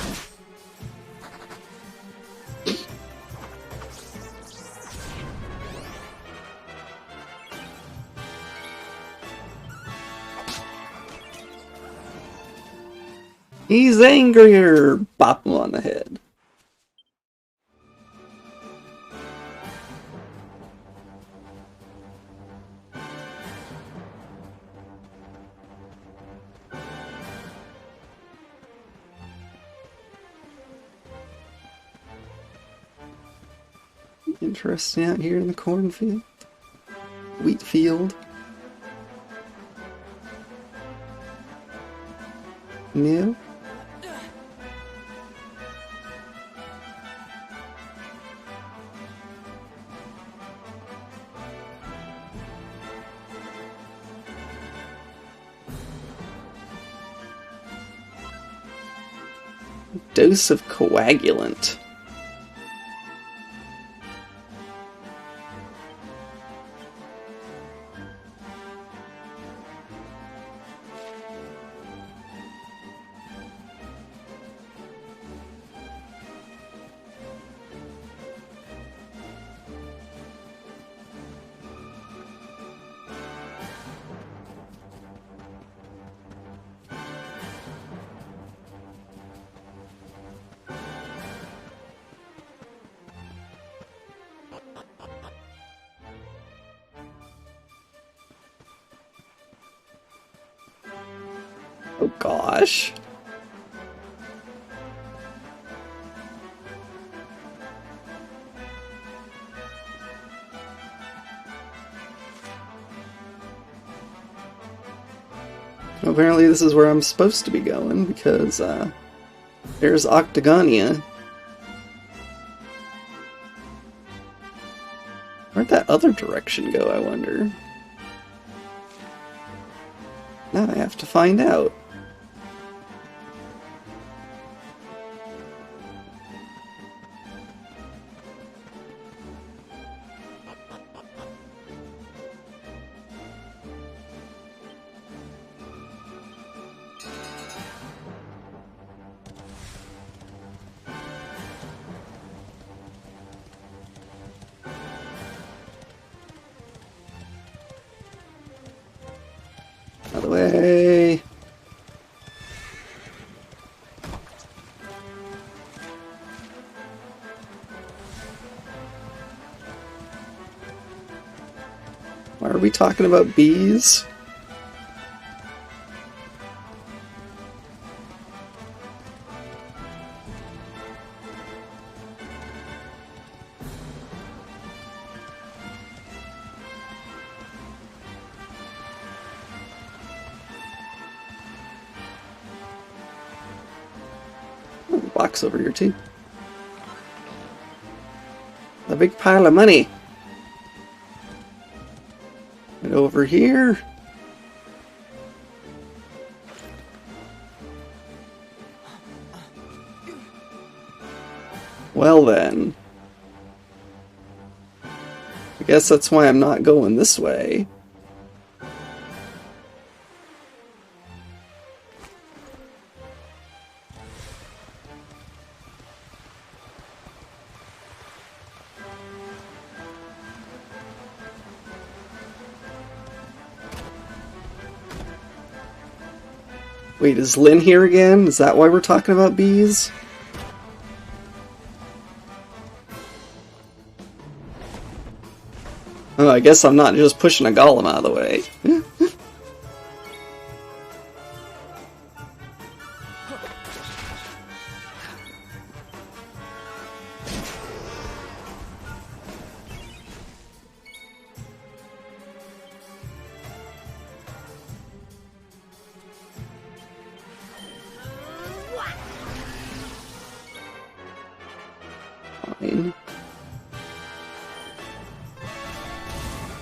He's angrier! Bop him on the head. Interesting out here in the cornfield. Wheat field. Yeah. Dose of coagulant. Oh gosh. Apparently this is where I'm supposed to be going, because, there's Octagonia. Where'd that other direction go, I wonder? Now I have to find out. Out of the way. Why are we talking about bees? Oh, the box over here too. A big pile of money. And over here. Well then. I guess that's why I'm not going this way. Wait, is Lynn here again? Is that why we're talking about bees? Oh, I guess I'm not just pushing a golem out of the way. Fine.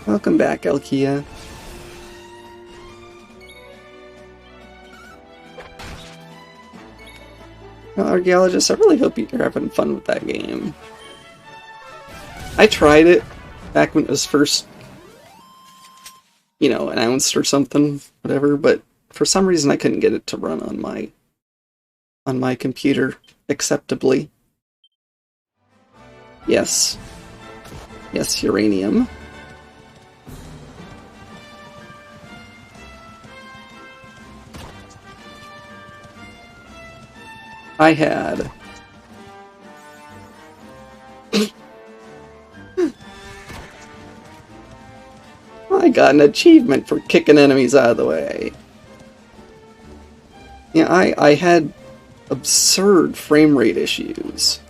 Welcome back, Elkia. Well, Archaeologist, I really hope you're having fun with that game. I tried it back when it was first, announced or something, whatever, but for some reason I couldn't get it to run on my computer acceptably. Yes. Yes, uranium. I had I got an achievement for kicking enemies out of the way. Yeah, I had absurd frame rate issues.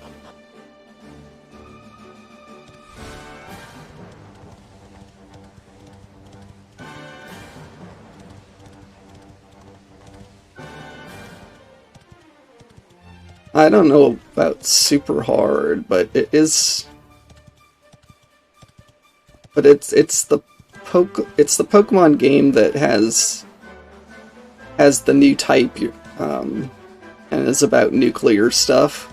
I don't know about super hard, but it is. But it's the Pokemon game that has the new type, and is about nuclear stuff.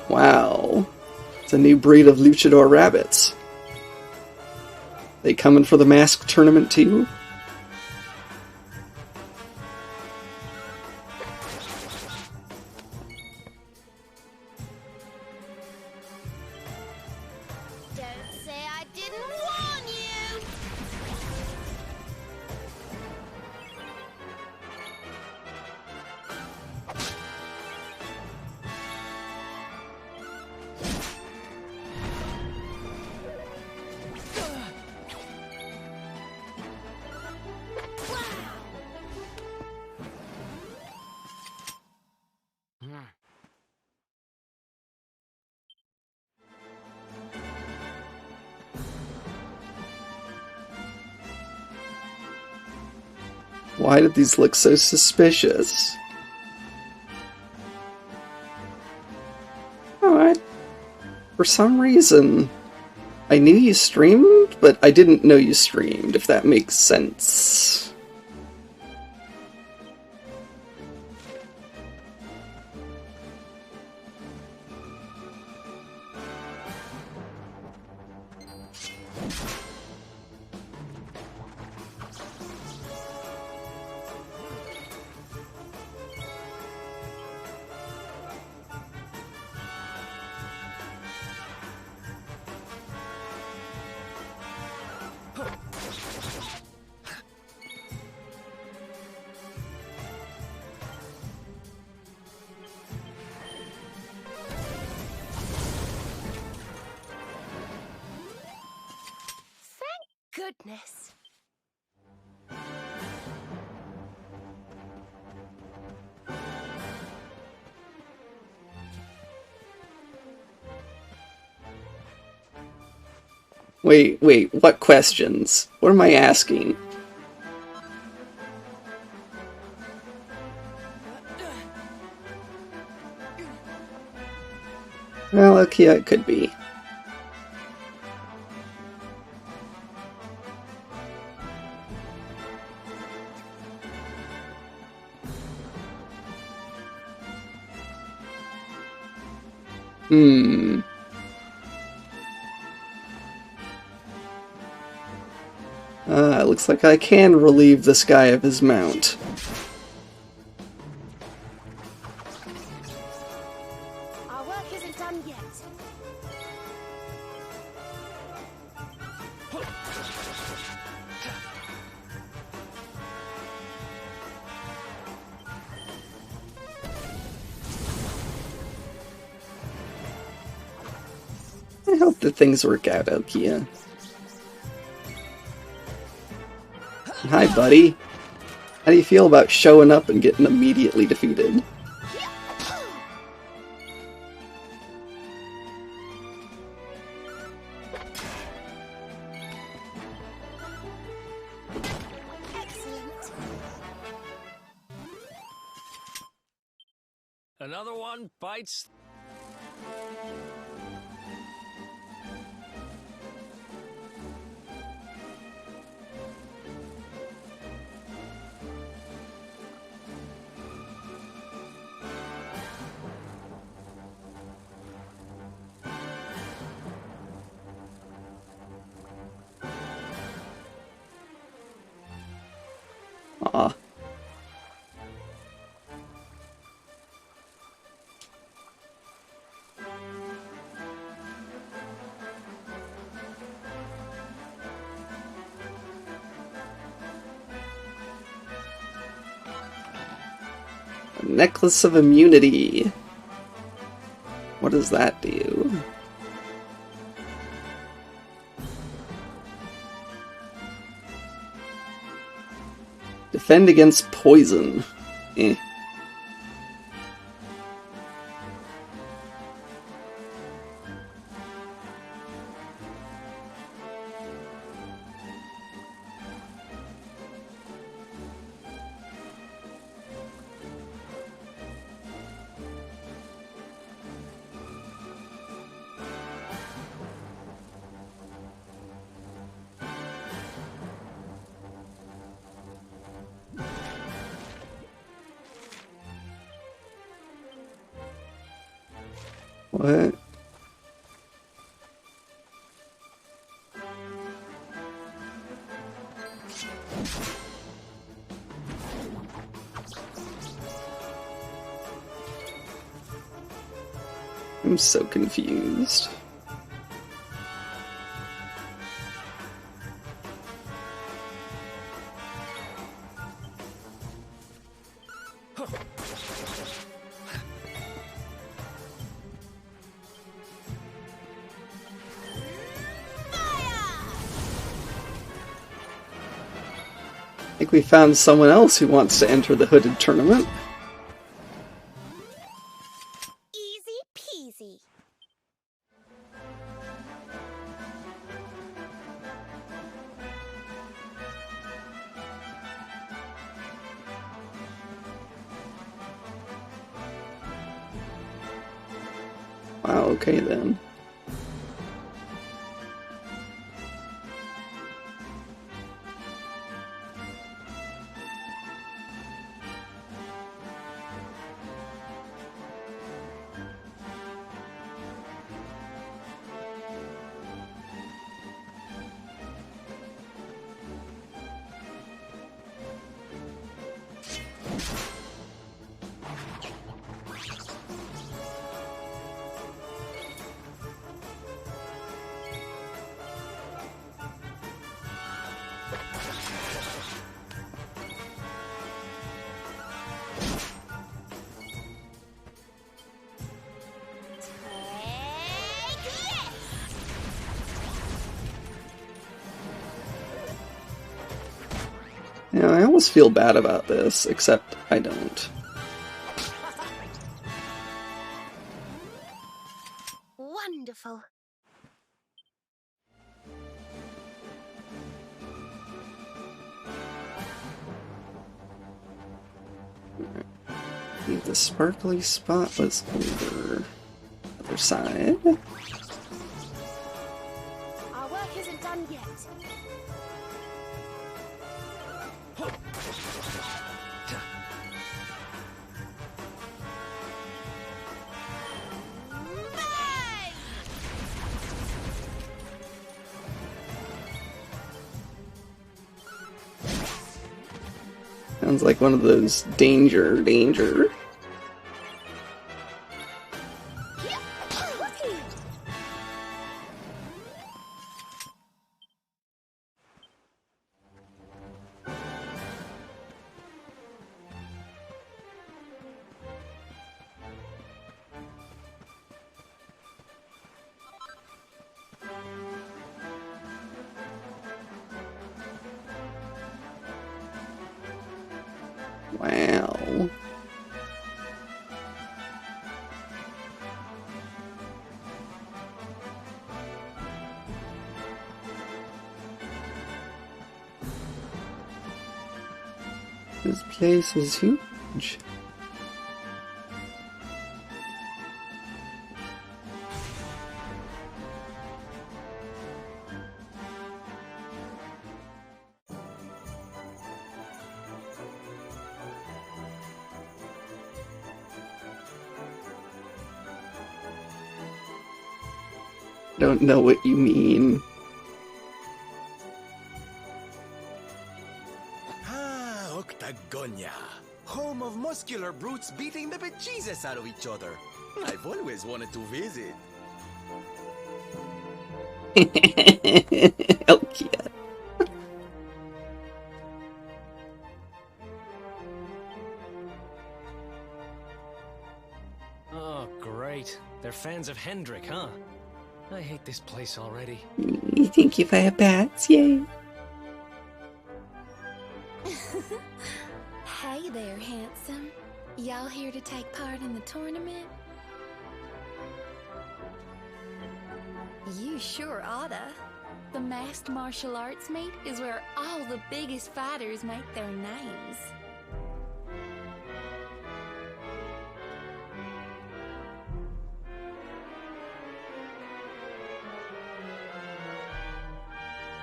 Wow. A new breed of luchador rabbits. They coming for the mask tournament too? Don't say I didn't warn you! Why did these look so suspicious? Alright. For some reason, I knew you streamed, but I didn't know you streamed, if that makes sense. Goodness. Wait, what questions? What am I asking? Well, okay, it could be. Looks like I can relieve this guy of his mount. Our work isn't done yet. I hope that things work out, Elkia. Hi, buddy. How do you feel about showing up and getting immediately defeated? Excellent. Another one bites. Aw. A necklace of immunity. What does that do? Defend against poison. Eh. What? I'm so confused. I think we found someone else who wants to enter the hooded tournament. Easy peasy. Wow, okay then. Yeah, I almost feel bad about this, except I don't. Wonderful. I think the sparkly spot was over the other side. Our work isn't done yet. Bang! Sounds like one of those danger. Wow. This place is huge. Don't know what you mean. Ah, Octagonia. Home of muscular brutes beating the bejesus out of each other. I've always wanted to visit. Hell yeah. Oh, great. They're fans of Hendrik, huh? I hate this place already. You think if I have bats? Yay. Hey there, handsome. Y'all here to take part in the tournament? You sure oughta. The masked martial arts meet is where all the biggest fighters make their names.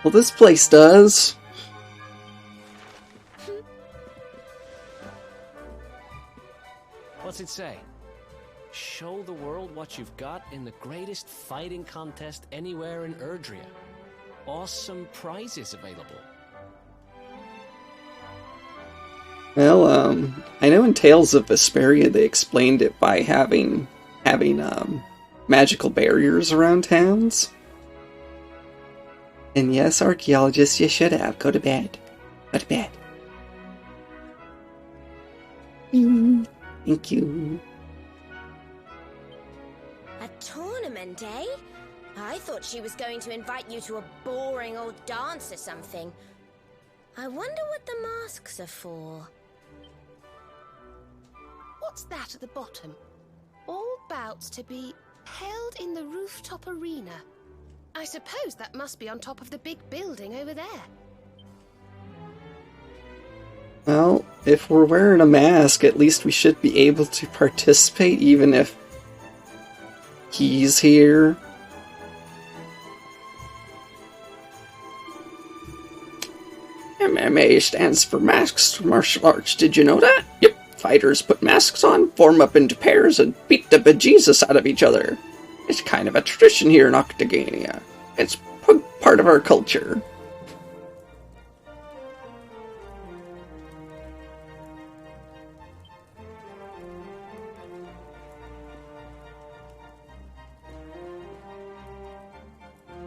Well, this place does. What's it say? Show the world what you've got in the greatest fighting contest anywhere in Erdrea. Awesome prizes available. Well, I know in Tales of Vesperia they explained it by having magical barriers around towns. And yes, archaeologists, you should have. Go to bed. Go to bed. Thank you. A tournament, eh? I thought she was going to invite you to a boring old dance or something. I wonder what the masks are for. What's that at the bottom? All bouts to be held in the rooftop arena. I suppose that must be on top of the big building over there. Well, if we're wearing a mask, at least we should be able to participate, even if keys here. MMA stands for Masked Martial Arts. Did you know that? Yep. Fighters put masks on, form up into pairs, and beat the bejesus out of each other. It's kind of a tradition here in Octagania. It's part of our culture.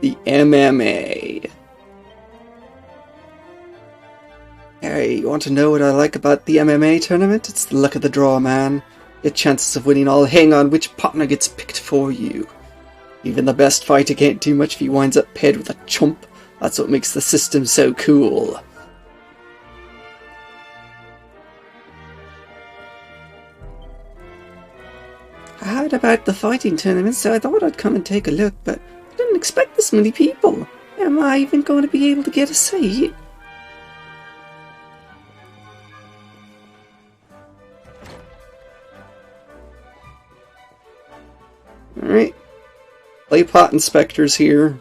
The MMA. Hey, you want to know what I like about the MMA tournament? It's the luck of the draw, man. Your chances of winning all hang on which partner gets picked for you. Even the best fighter can't do much if he winds up paired with a chump. That's what makes the system so cool. I heard about the fighting tournament, so I thought I'd come and take a look, but I didn't expect this many people. Am I even going to be able to get a seat? Alright. Playpot inspectors here.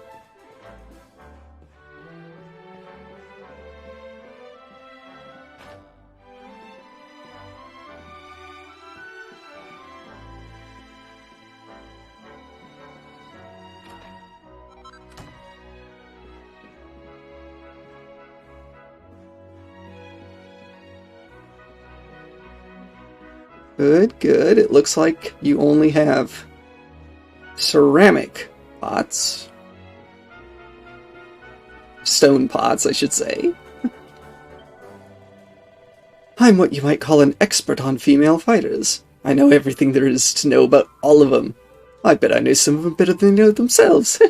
Good, good. It looks like you only have ceramic pots. Stone pots, I should say. I'm what you might call an expert on female fighters. I know everything there is to know about all of them. I bet I know some of them better than they know themselves.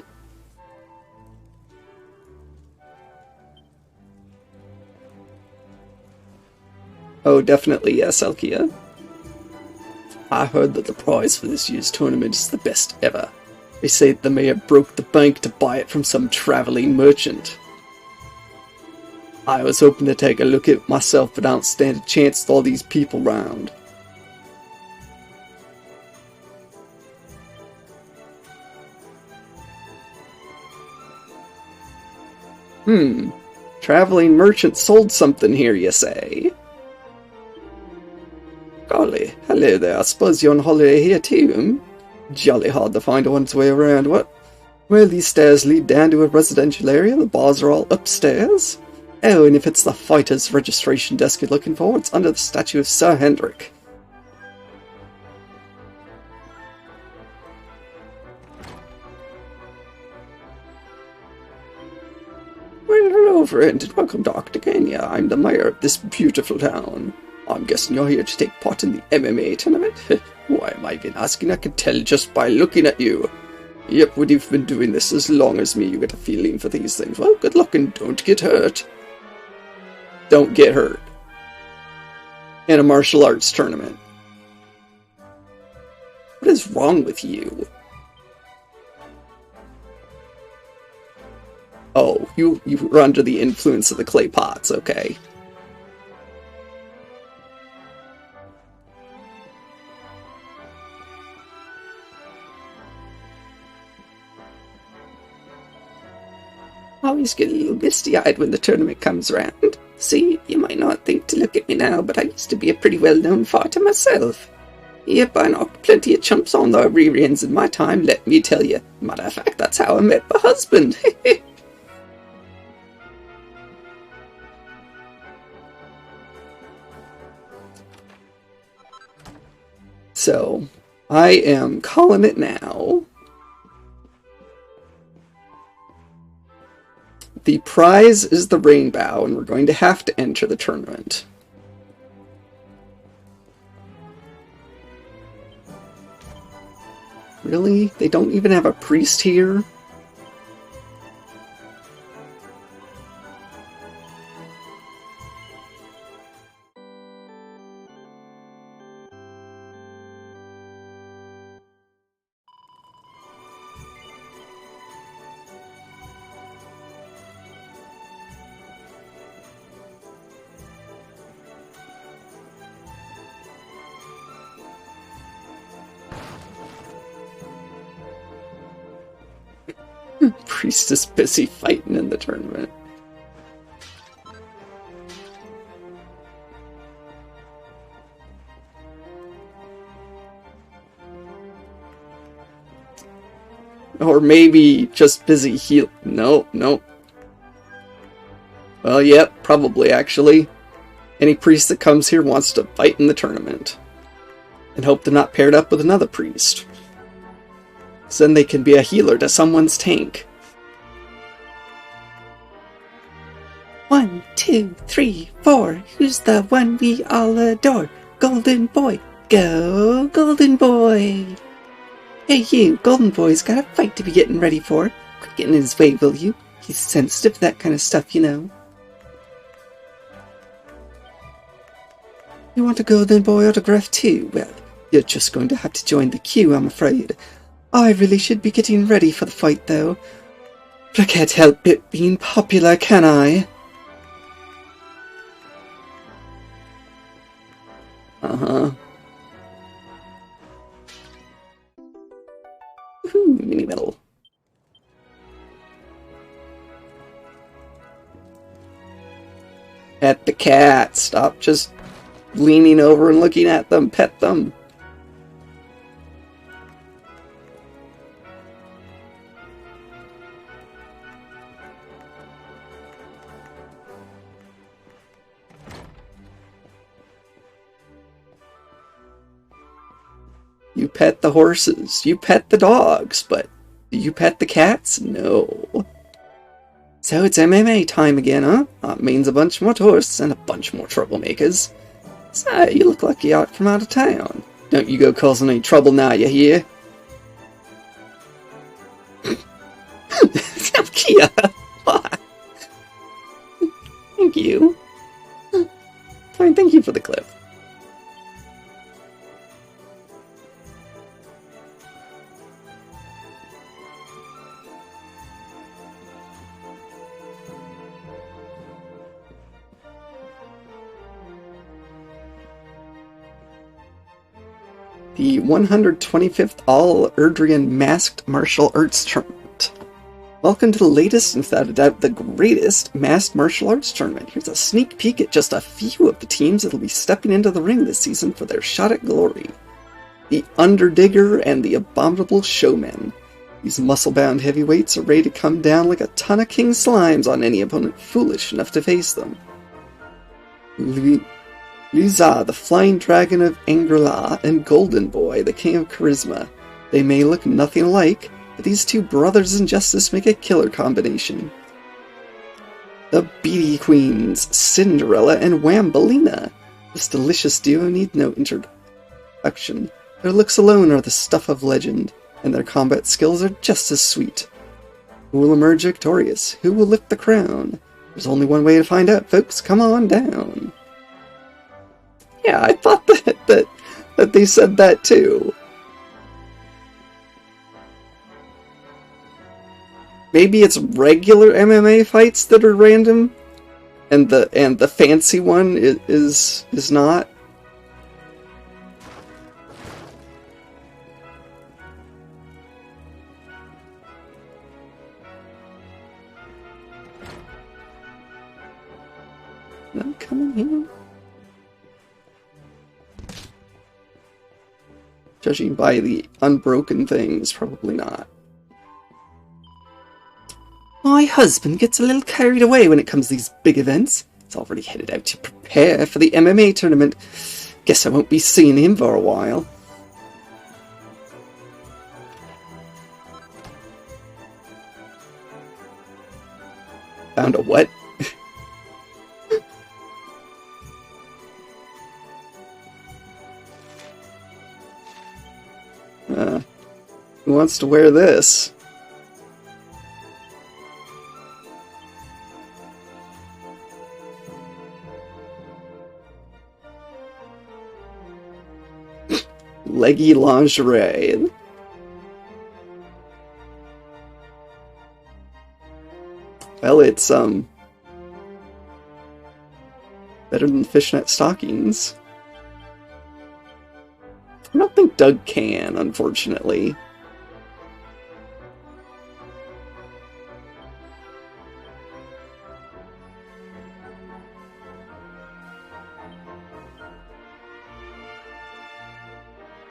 Oh, definitely yes, Elkia. I heard that the prize for this year's tournament is the best ever. They say the mayor broke the bank to buy it from some travelling merchant. I was hoping to take a look at it myself, but I don't stand a chance with all these people round. Travelling merchant sold something here, you say? Golly, hello there, I suppose you're on holiday here too, Jolly hard to find one's way around, what? Well, these stairs lead down to a residential area, the bars are all upstairs. Oh, and if it's the fighter's registration desk you're looking for, it's under the statue of Sir Hendrik. Well, hello friend, and welcome to Octagania. I'm the mayor of this beautiful town. I'm guessing you're here to take part in the MMA tournament? Why am I even asking? I can tell just by looking at you. Yep, when you've been doing this as long as me, you get a feeling for these things. Well, good luck and don't get hurt. Don't get hurt. In a martial arts tournament. What is wrong with you? Oh, you were under the influence of the clay pots, okay. I always get a little misty-eyed when the tournament comes around. See, you might not think to look at me now, but I used to be a pretty well-known fighter myself. Yep, I knocked plenty of chumps on the rear ends in my time, let me tell you. Matter of fact, that's how I met my husband. So, I am calling it now. The prize is the Rainbough, and we're going to have to enter the tournament. Really? They don't even have a priest here? Priest is busy fighting in the tournament. Or maybe just busy heal. No. Well, yep, probably actually. Any priest that comes here wants to fight in the tournament. And hope they're not paired up with another priest. So then they can be a healer to someone's tank. 1, 2, 3, 4. Who's the one we all adore? Golden Boy. Go, Golden Boy. Hey you, Golden Boy's got a fight to be getting ready for. Quit getting in his way, will you? He's sensitive to that kind of stuff, you know. You want a Golden Boy autograph too? Well, you're just going to have to join the queue, I'm afraid. I really should be getting ready for the fight, though. But I can't help it being popular, can I? Uh-huh. Woohoo, mini medal. Pet the cat. Stop just leaning over and looking at them. Pet them. You pet the horses, you pet the dogs, but do you pet the cats? No. So it's MMA time again, huh? That means a bunch more tourists and a bunch more troublemakers. So, you look like you're out from out of town. Don't you go causing any trouble now, you hear? Kia! Why? Thank you. Fine, thank you for the clip. The 125th All-Erdrian Masked Martial Arts Tournament. Welcome to the latest and without a doubt the greatest Masked Martial Arts Tournament. Here's a sneak peek at just a few of the teams that will be stepping into the ring this season for their shot at glory. The Underdigger and the Abominable Showmen. These muscle-bound heavyweights are ready to come down like a ton of king slimes on any opponent foolish enough to face them. Liza, the Flying Dragon of Angrela, and Golden Boy, the King of Charisma. They may look nothing alike, but these two brothers in justice make a killer combination. The Beady Queens, Cinderella and Wambolina. This delicious duo need no introduction. Their looks alone are the stuff of legend, and their combat skills are just as sweet. Who will emerge victorious? Who will lift the crown? There's only one way to find out, folks. Come on down. Yeah, I thought that they said that too. Maybe it's regular MMA fights that are random, and the fancy one is not. Not coming here. Judging by the unbroken things, probably not. My husband gets a little carried away when it comes to these big events. He's already headed out to prepare for the MMA tournament. Guess I won't be seeing him for a while. Found a what? Who wants to wear this? Leggy lingerie. Well, it's better than fishnet stockings. I don't think Doug can, unfortunately.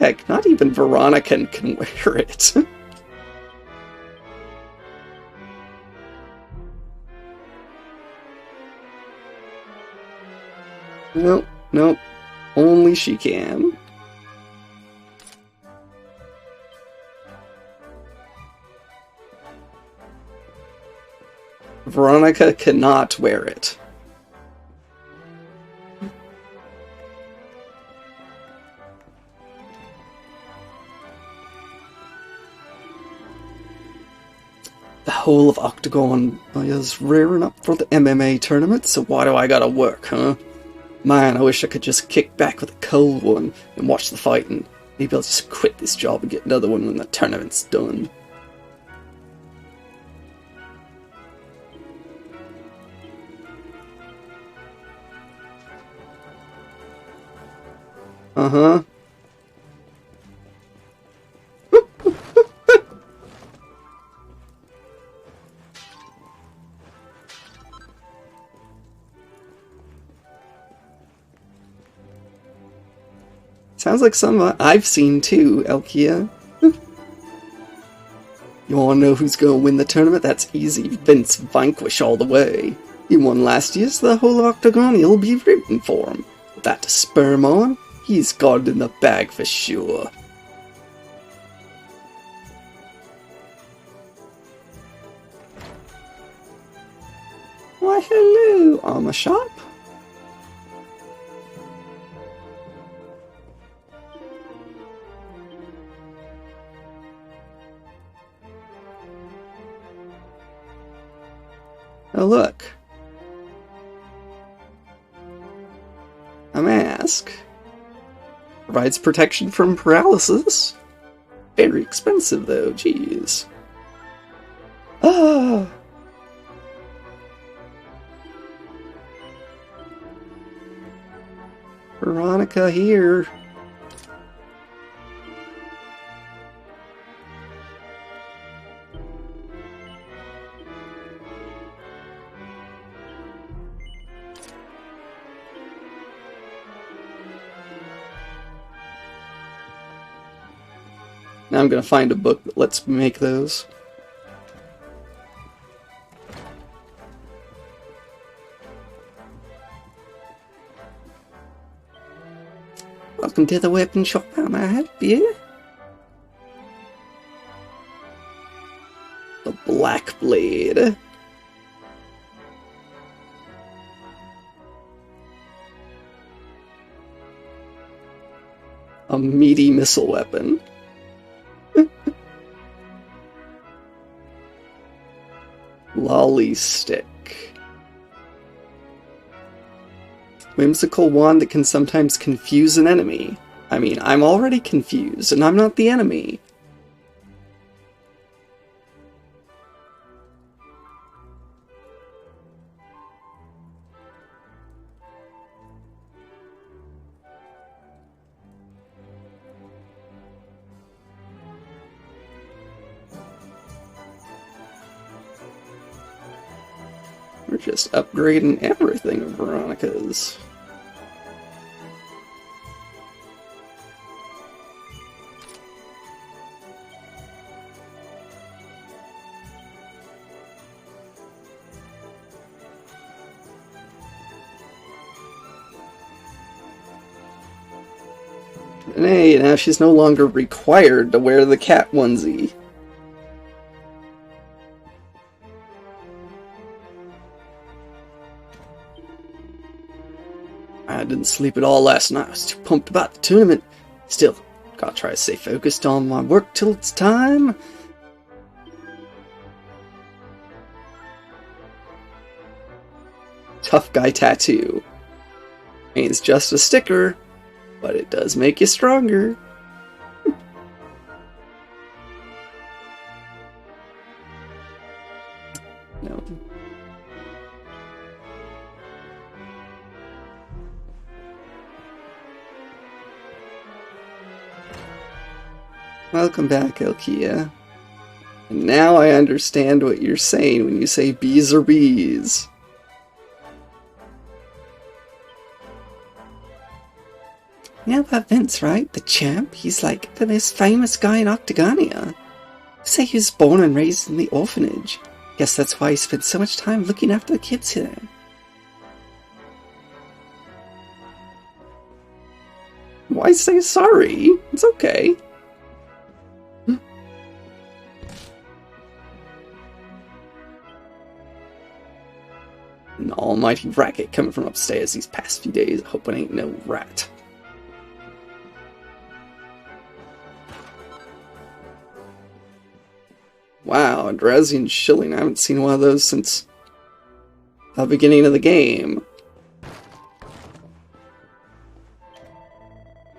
Heck, not even Veronica can wear it. Nope, nope. Only she can. Veronica cannot wear it. The whole of Octagon is rearing up for the MMA tournament, so why do I gotta work, huh? Man, I wish I could just kick back with a cold one and watch the fighting. Maybe I'll just quit this job and get another one when the tournament's done. Uh-huh. Sounds like some I've seen too, Elkia. You wanna know who's gonna win the tournament? That's easy. Vince Vanquish all the way. He won last year, so the whole of Octagon will be rooting for him. With that to spur him on, he's got it in the bag for sure. Why hello, armor shop. Oh look. A mask. Provides protection from paralysis. Very expensive though, jeez. Ah! Veronica here. Now I'm gonna find a book that lets me make those. Welcome to the weapon shop, how may I help you? The Black Blade. A meaty missile weapon. Lolly stick. Whimsical wand that can sometimes confuse an enemy. I mean, I'm already confused, and I'm not the enemy. We're just upgrading everything of Veronica's. And hey, now she's no longer required to wear the cat onesie. I didn't sleep at all last night. I was too pumped about the tournament. Still, gotta try to stay focused on my work till it's time. Tough guy tattoo. I mean, it's just a sticker, but it does make you stronger. No. Welcome back, Elkia. And now I understand what you're saying when you say bees are bees. You know about Vince, right? The champ? He's like the most famous guy in Octagonia. Say he was born and raised in the orphanage. Guess that's why he spent so much time looking after the kids here. Why say sorry? It's okay. An almighty racket coming from upstairs these past few days. I hope it ain't no rat. Wow, a Drazian shilling. I haven't seen one of those since the beginning of the game.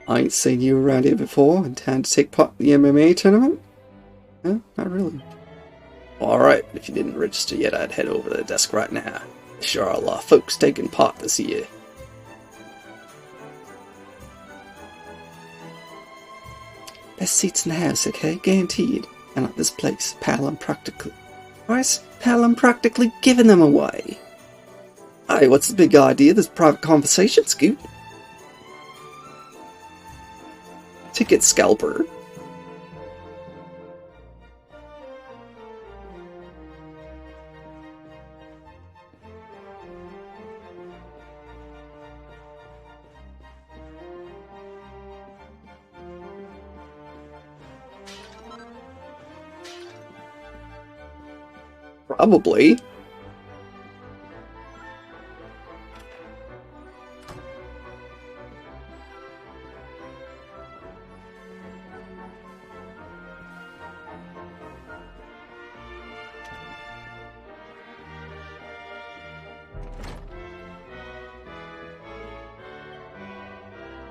I ain't seen you around here before. Intend to take part in the MMA tournament? No, not really. Alright, if you didn't register yet, I'd head over to the desk right now. Sure are a lot of folks taking part this year. Best seats in the house, okay? Guaranteed. And at this place, pal, I'm practically... Why's pal, I'm practically giving them away? Hey, what's the big idea? This private conversation, Scoot? Ticket scalper. Probably.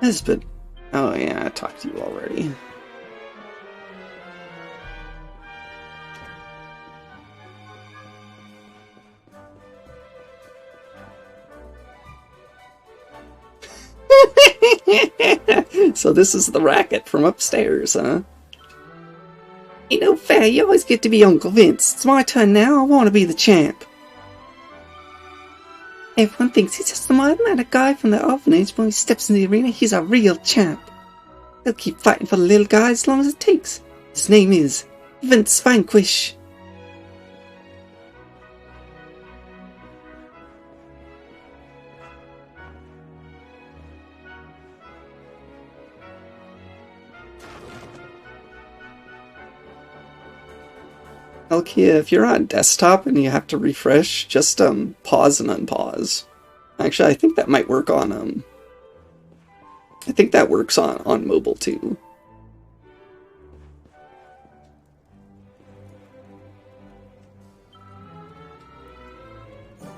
Husband. Oh yeah, I talked to you already. So this is the racket from upstairs, huh? Ain't no fair, you always get to be Uncle Vince. It's my turn now, I want to be the champ. Everyone thinks he's just a mild-mannered guy from the orphanage, but when he steps in the arena, he's a real champ. He'll keep fighting for the little guy as long as it takes. His name is Vince Vanquish. Okay, if you're on desktop and you have to refresh, just pause and unpause. Actually, I think that might work on I think that works on mobile too.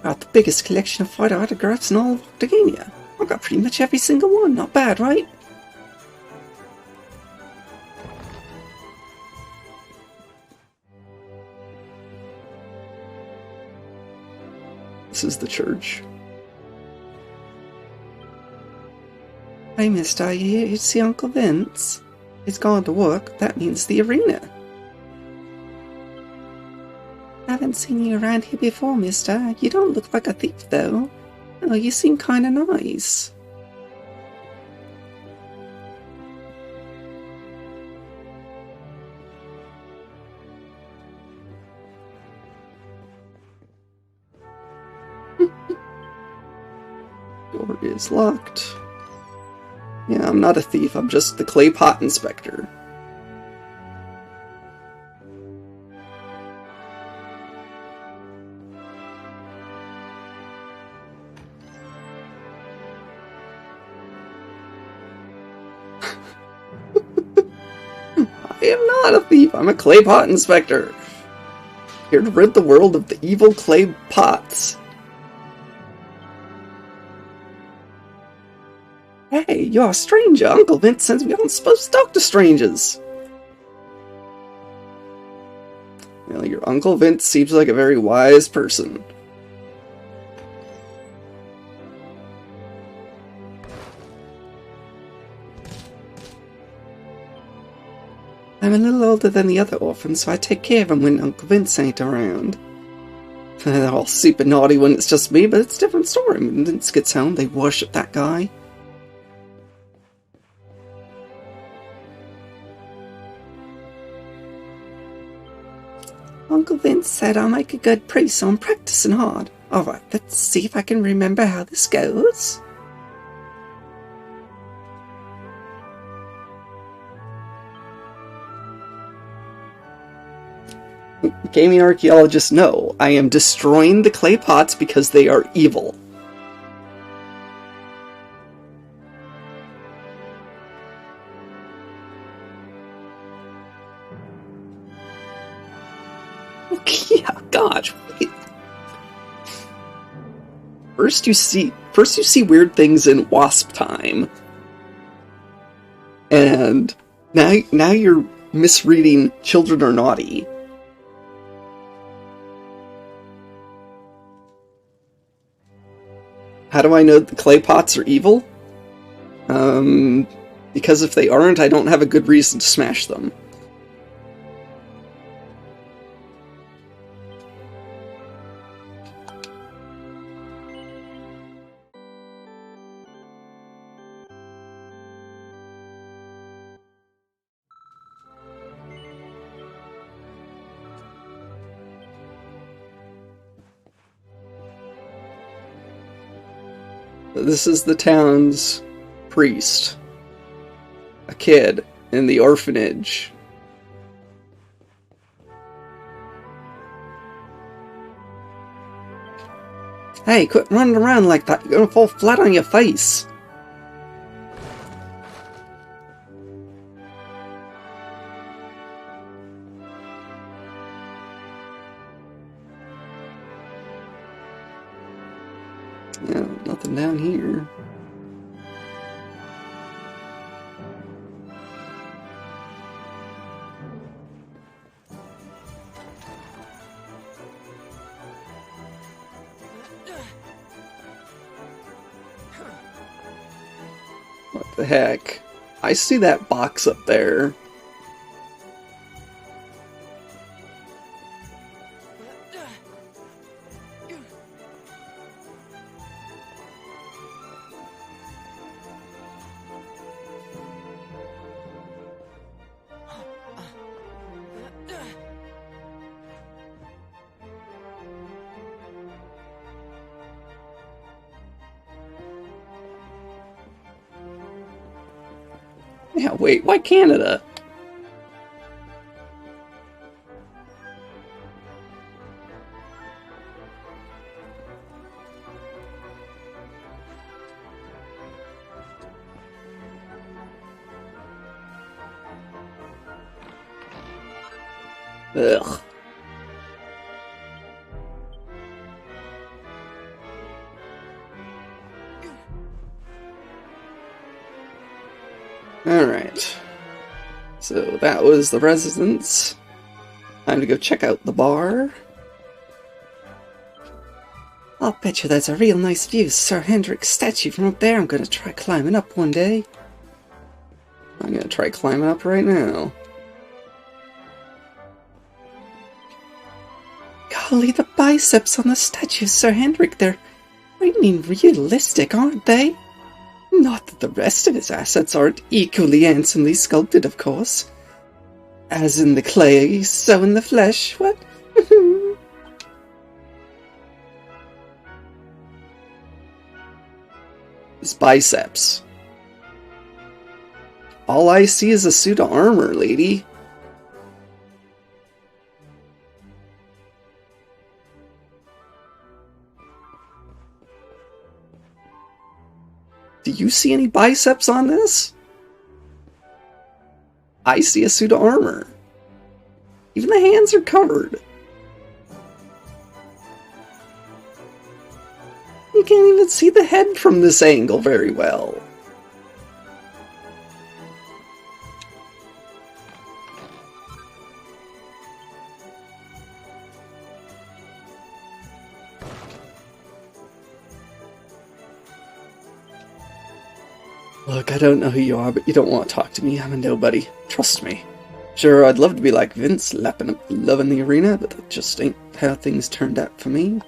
Got the biggest collection of fighter autographs in all of Octagonia. I've got pretty much every single one. Not bad, right? This is the church. Hey, mister, are you here to see Uncle Vince? He's gone to work. That means the arena. Haven't seen you around here before, mister. You don't look like a thief, though. Oh, you seem kinda nice. Door is locked. Yeah, I'm not a thief, I'm just the clay pot inspector. I am not a thief, I'm a clay pot inspector. Here to rid the world of the evil clay pots. Hey, you're a stranger. Uncle Vince says we aren't supposed to talk to strangers. Well, your Uncle Vince seems like a very wise person. I'm a little older than the other orphans, so I take care of them when Uncle Vince ain't around. They're all super naughty when it's just me, but it's a different story. When Vince gets home, they worship that guy. Uncle Vince said I'll make a good priest, so I'm practicing hard. Alright, let's see if I can remember how this goes. Gaming archaeologists know I am destroying the clay pots because they are evil. Yeah, gosh. First you see weird things in Wasp time. And now you're misreading Children Are Naughty. How do I know the clay pots are evil? Because if they aren't, I don't have a good reason to smash them. This is the town's priest. A kid in the orphanage. Hey, quit running around like that. You're gonna fall flat on your face. Yeah, nothing down here. What the heck? I see that box up there. Yeah, wait, why Canada? Ugh. Alright. So that was the residence. Time to go check out the bar. I'll bet you there's a real nice view of Sir Hendrik's statue from up there. I'm gonna try climbing up one day. I'm gonna try climbing up right now. Golly, the biceps on the statue of Sir Hendrik, they're frightening realistic, aren't they? Not that the rest of his assets aren't equally handsomely sculpted, of course. As in the clay, so in the flesh. What? His biceps. All I see is a suit of armor, lady. Do you see any biceps on this? I see a suit of armor. Even the hands are covered. You can't even see the head from this angle very well. Look, I don't know who you are, but you don't want to talk to me. I'm a nobody. Trust me. Sure, I'd love to be like Vince, lapping up love in the arena, but that just ain't how things turned out for me.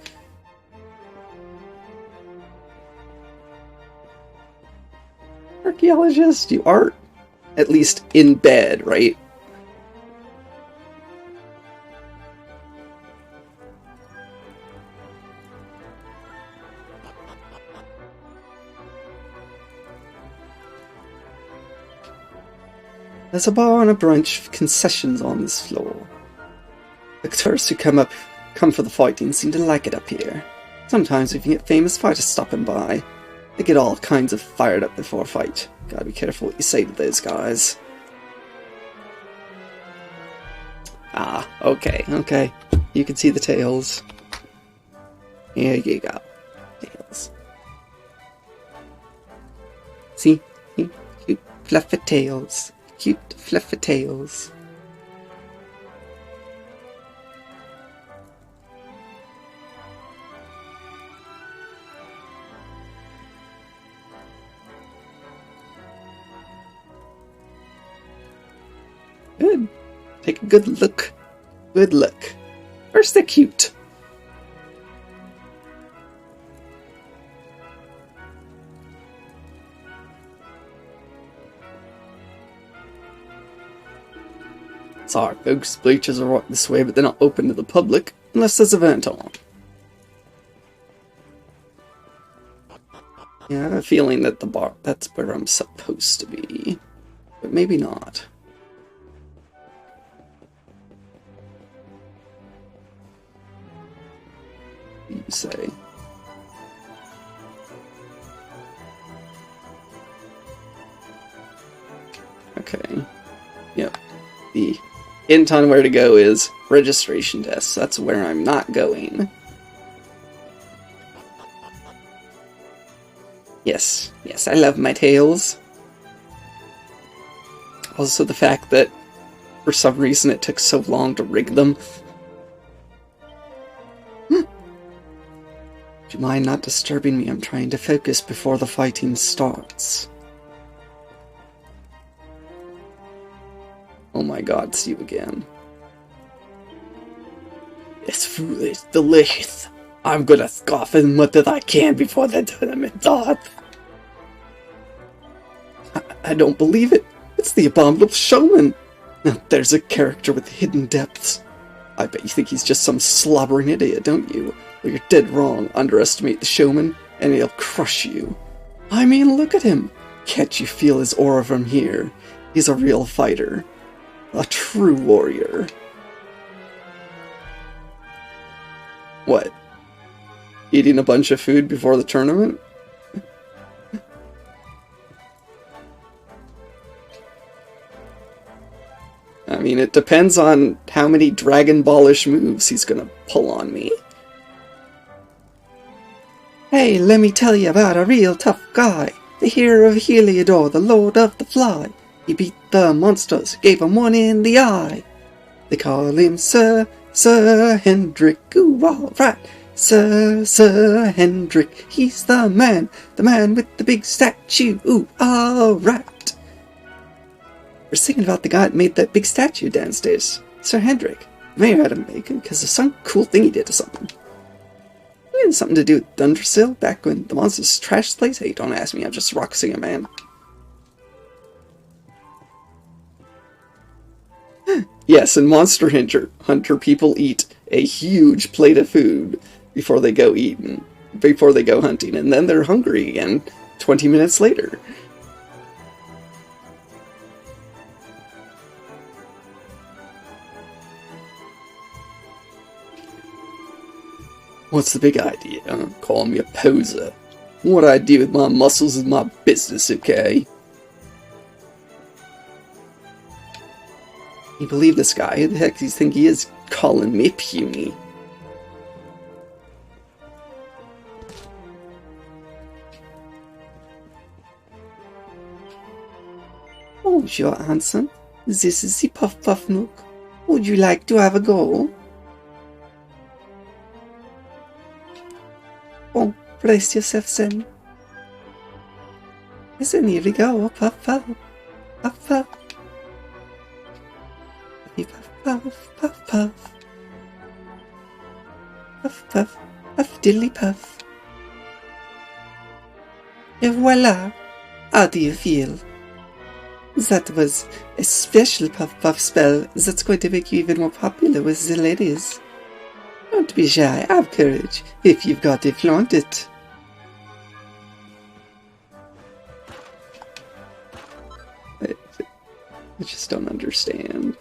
Archaeologist, you are at least in bed, right? There's a bar and a brunch of concessions on this floor. The tourists who come for the fighting seem to like it up here. Sometimes we can get famous fighters stopping by. They get all kinds of fired up before a fight. Gotta be careful what you say to those guys. Ah, okay. You can see the tails. Here you go. Tails. See? Cute fluffy tails. Cute fluffy tails. Good. Take a good look. Good look. First, they're cute. Sorry, folks. Bleachers are right this way, but they're not open to the public unless there's an event on. Yeah, I have a feeling that the bar, that's where I'm supposed to be. But maybe not. You say. Okay. Yep. The hint on where to go is registration desk. That's where I'm not going. Yes, I love my tails. Also the fact that for some reason it took so long to rig them. Would you mind not disturbing me? I'm trying to focus before the fighting starts. Oh my god, it's you again. This food is delicious. I'm gonna scoff as much as I can before the tournament starts. I don't believe it. It's the abominable showman. Now there's a character with hidden depths. I bet you think he's just some slobbering idiot, don't you? Well, you're dead wrong. Underestimate the showman, and he'll crush you. I mean, look at him. Can't you feel his aura from here? He's a real fighter. A true warrior. What? Eating a bunch of food before the tournament? I mean, it depends on how many Dragon Ballish moves he's gonna pull on me. Hey, let me tell you about a real tough guy. The hero of Heliodor, the Lord of the Fly. He beat the monsters, gave 'em one in the eye. They call him Sir Hendrik. Ooh, alright. Sir Hendrik. He's the man with the big statue. Ooh, alright. We're singing about the guy that made that big statue downstairs. Sir Hendrik. The mayor had him make it because of some cool thing he did or something. It had something to do with Dundersill back when the monsters trashed the place. Hey, don't ask me, I'm just a rock singer, man. Yes, in Monster Hunter, people eat a huge plate of food before they go hunting, and then they're hungry again 20 minutes later. What's the big idea? Calling me a poser. What I do with my muscles is my business, okay? You believe this guy? Who the heck do you think he is calling me puny? Oh, sure, handsome. This is the Puff Puff Nook. Would you like to have a go? Oh, brace yourself, son. Yes, and here we go. Puff Puff. Puff Puff. Puff, puff, puff, puff. Puff, puff, puff, diddly puff. Et voila! How do you feel? That was a special puff puff spell that's going to make you even more popular with the ladies. Don't be shy, have courage. If you've got it, flaunt it. just don't understand.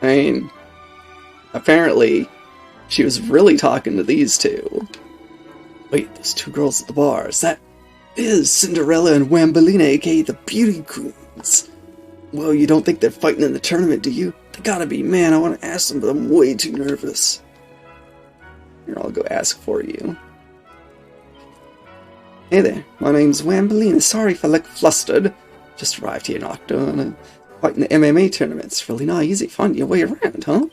I mean, apparently, she was really talking to these two. Wait, those two girls at the bars. That is Cinderella and Wambolina, aka the Beauty Queens. Well, you don't think they're fighting in the tournament, do you? They gotta be. Man, I want to ask them, but I'm way too nervous. Here, I'll go ask for you. Hey there, my name's Wambolina. Sorry if I look flustered. Just arrived here in Octo and fighting the MMA tournament. It's really not easy finding your way around, huh?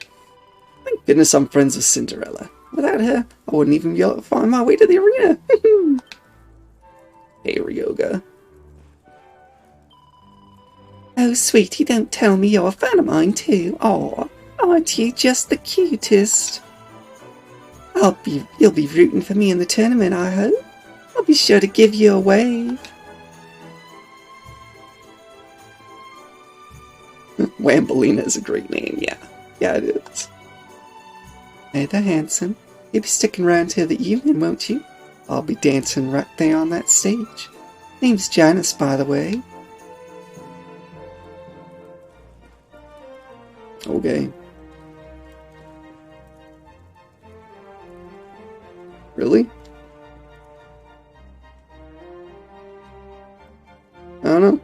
Thank goodness I'm friends with Cinderella. Without her, I wouldn't even be able to find my way to the arena. Hey, Ryoga. Oh, sweetie, don't tell me you're a fan of mine, too. Aw, aren't you just the cutest? You'll be rooting for me in the tournament, I hope. I'll be sure to give you a wave. Wambolina is a great name, yeah. Yeah, it is. Hey there, handsome. You'll be sticking around till the evening, won't you? I'll be dancing right there on that stage. Name's Janice, by the way. Okay. Really? I don't know.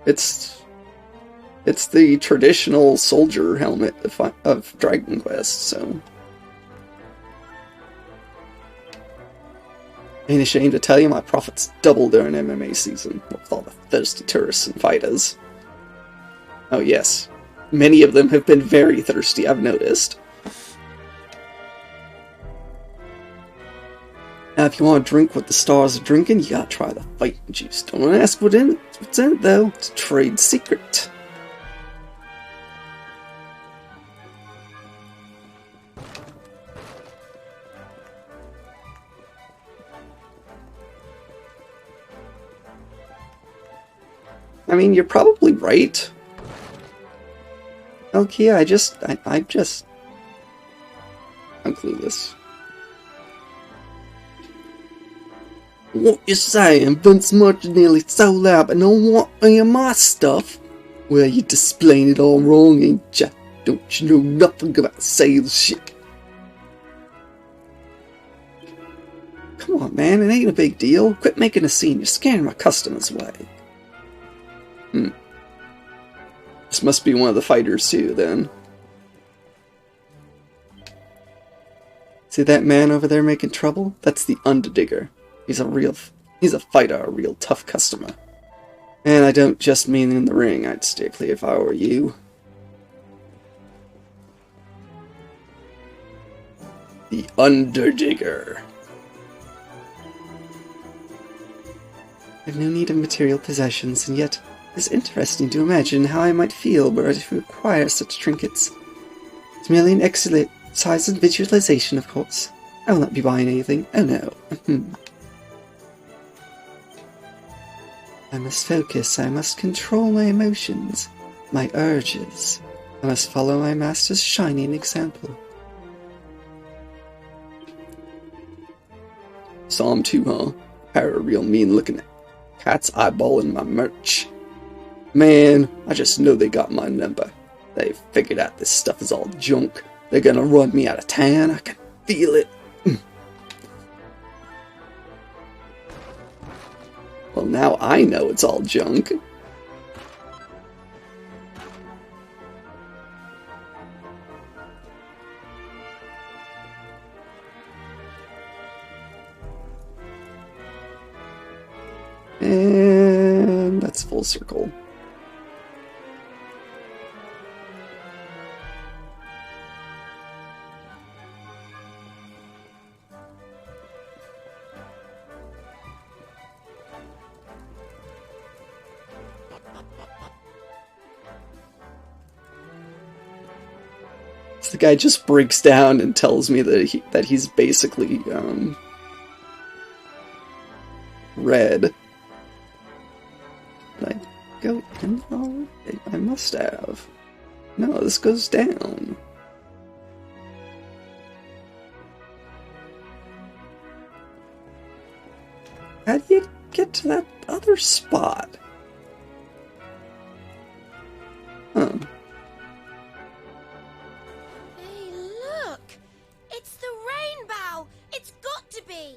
It's the traditional soldier helmet of Dragon Quest, so... Ain't ashamed to tell you my profits doubled during MMA season, with all the thirsty tourists and fighters. Oh yes, many of them have been very thirsty, I've noticed. Now if you want to drink what the stars are drinking, you gotta try the fighting juice. Don't ask what's in it though, it's a trade secret. I mean, you're probably right. Okay, I'm clueless. What you saying? Vince Martin nearly sold out and don't want any of my stuff? Well, you're displaying it all wrong, ain't ya? Don't you know nothing about sales shit? Come on, man, it ain't a big deal. Quit making a scene, you're scaring my customers away. This must be one of the fighters too, then. See that man over there making trouble? That's the Underdigger. He's a fighter, a real tough customer. And I don't just mean in the ring, I'd stay clear if I were you. The Underdigger. I've no need of material possessions, and yet it's interesting to imagine how I might feel were I to acquire such trinkets. It's merely an exercise in visualization, of course. I will not be buying anything. Oh no. I must focus. I must control my emotions, my urges. I must follow my master's shining example. Psalm 2, huh? Pair of real mean-looking cats eyeballing my merch. Man, I just know they got my number. They figured out this stuff is all junk. They're gonna run me out of town. I can feel it. Well, now I know it's all junk. And that's full circle. So the guy just breaks down and tells me that he's basically red. Did I go in already? I must have. No, this goes down. How do you get to that other spot? Huh. Hey, look! It's the Rainbough! It's got to be!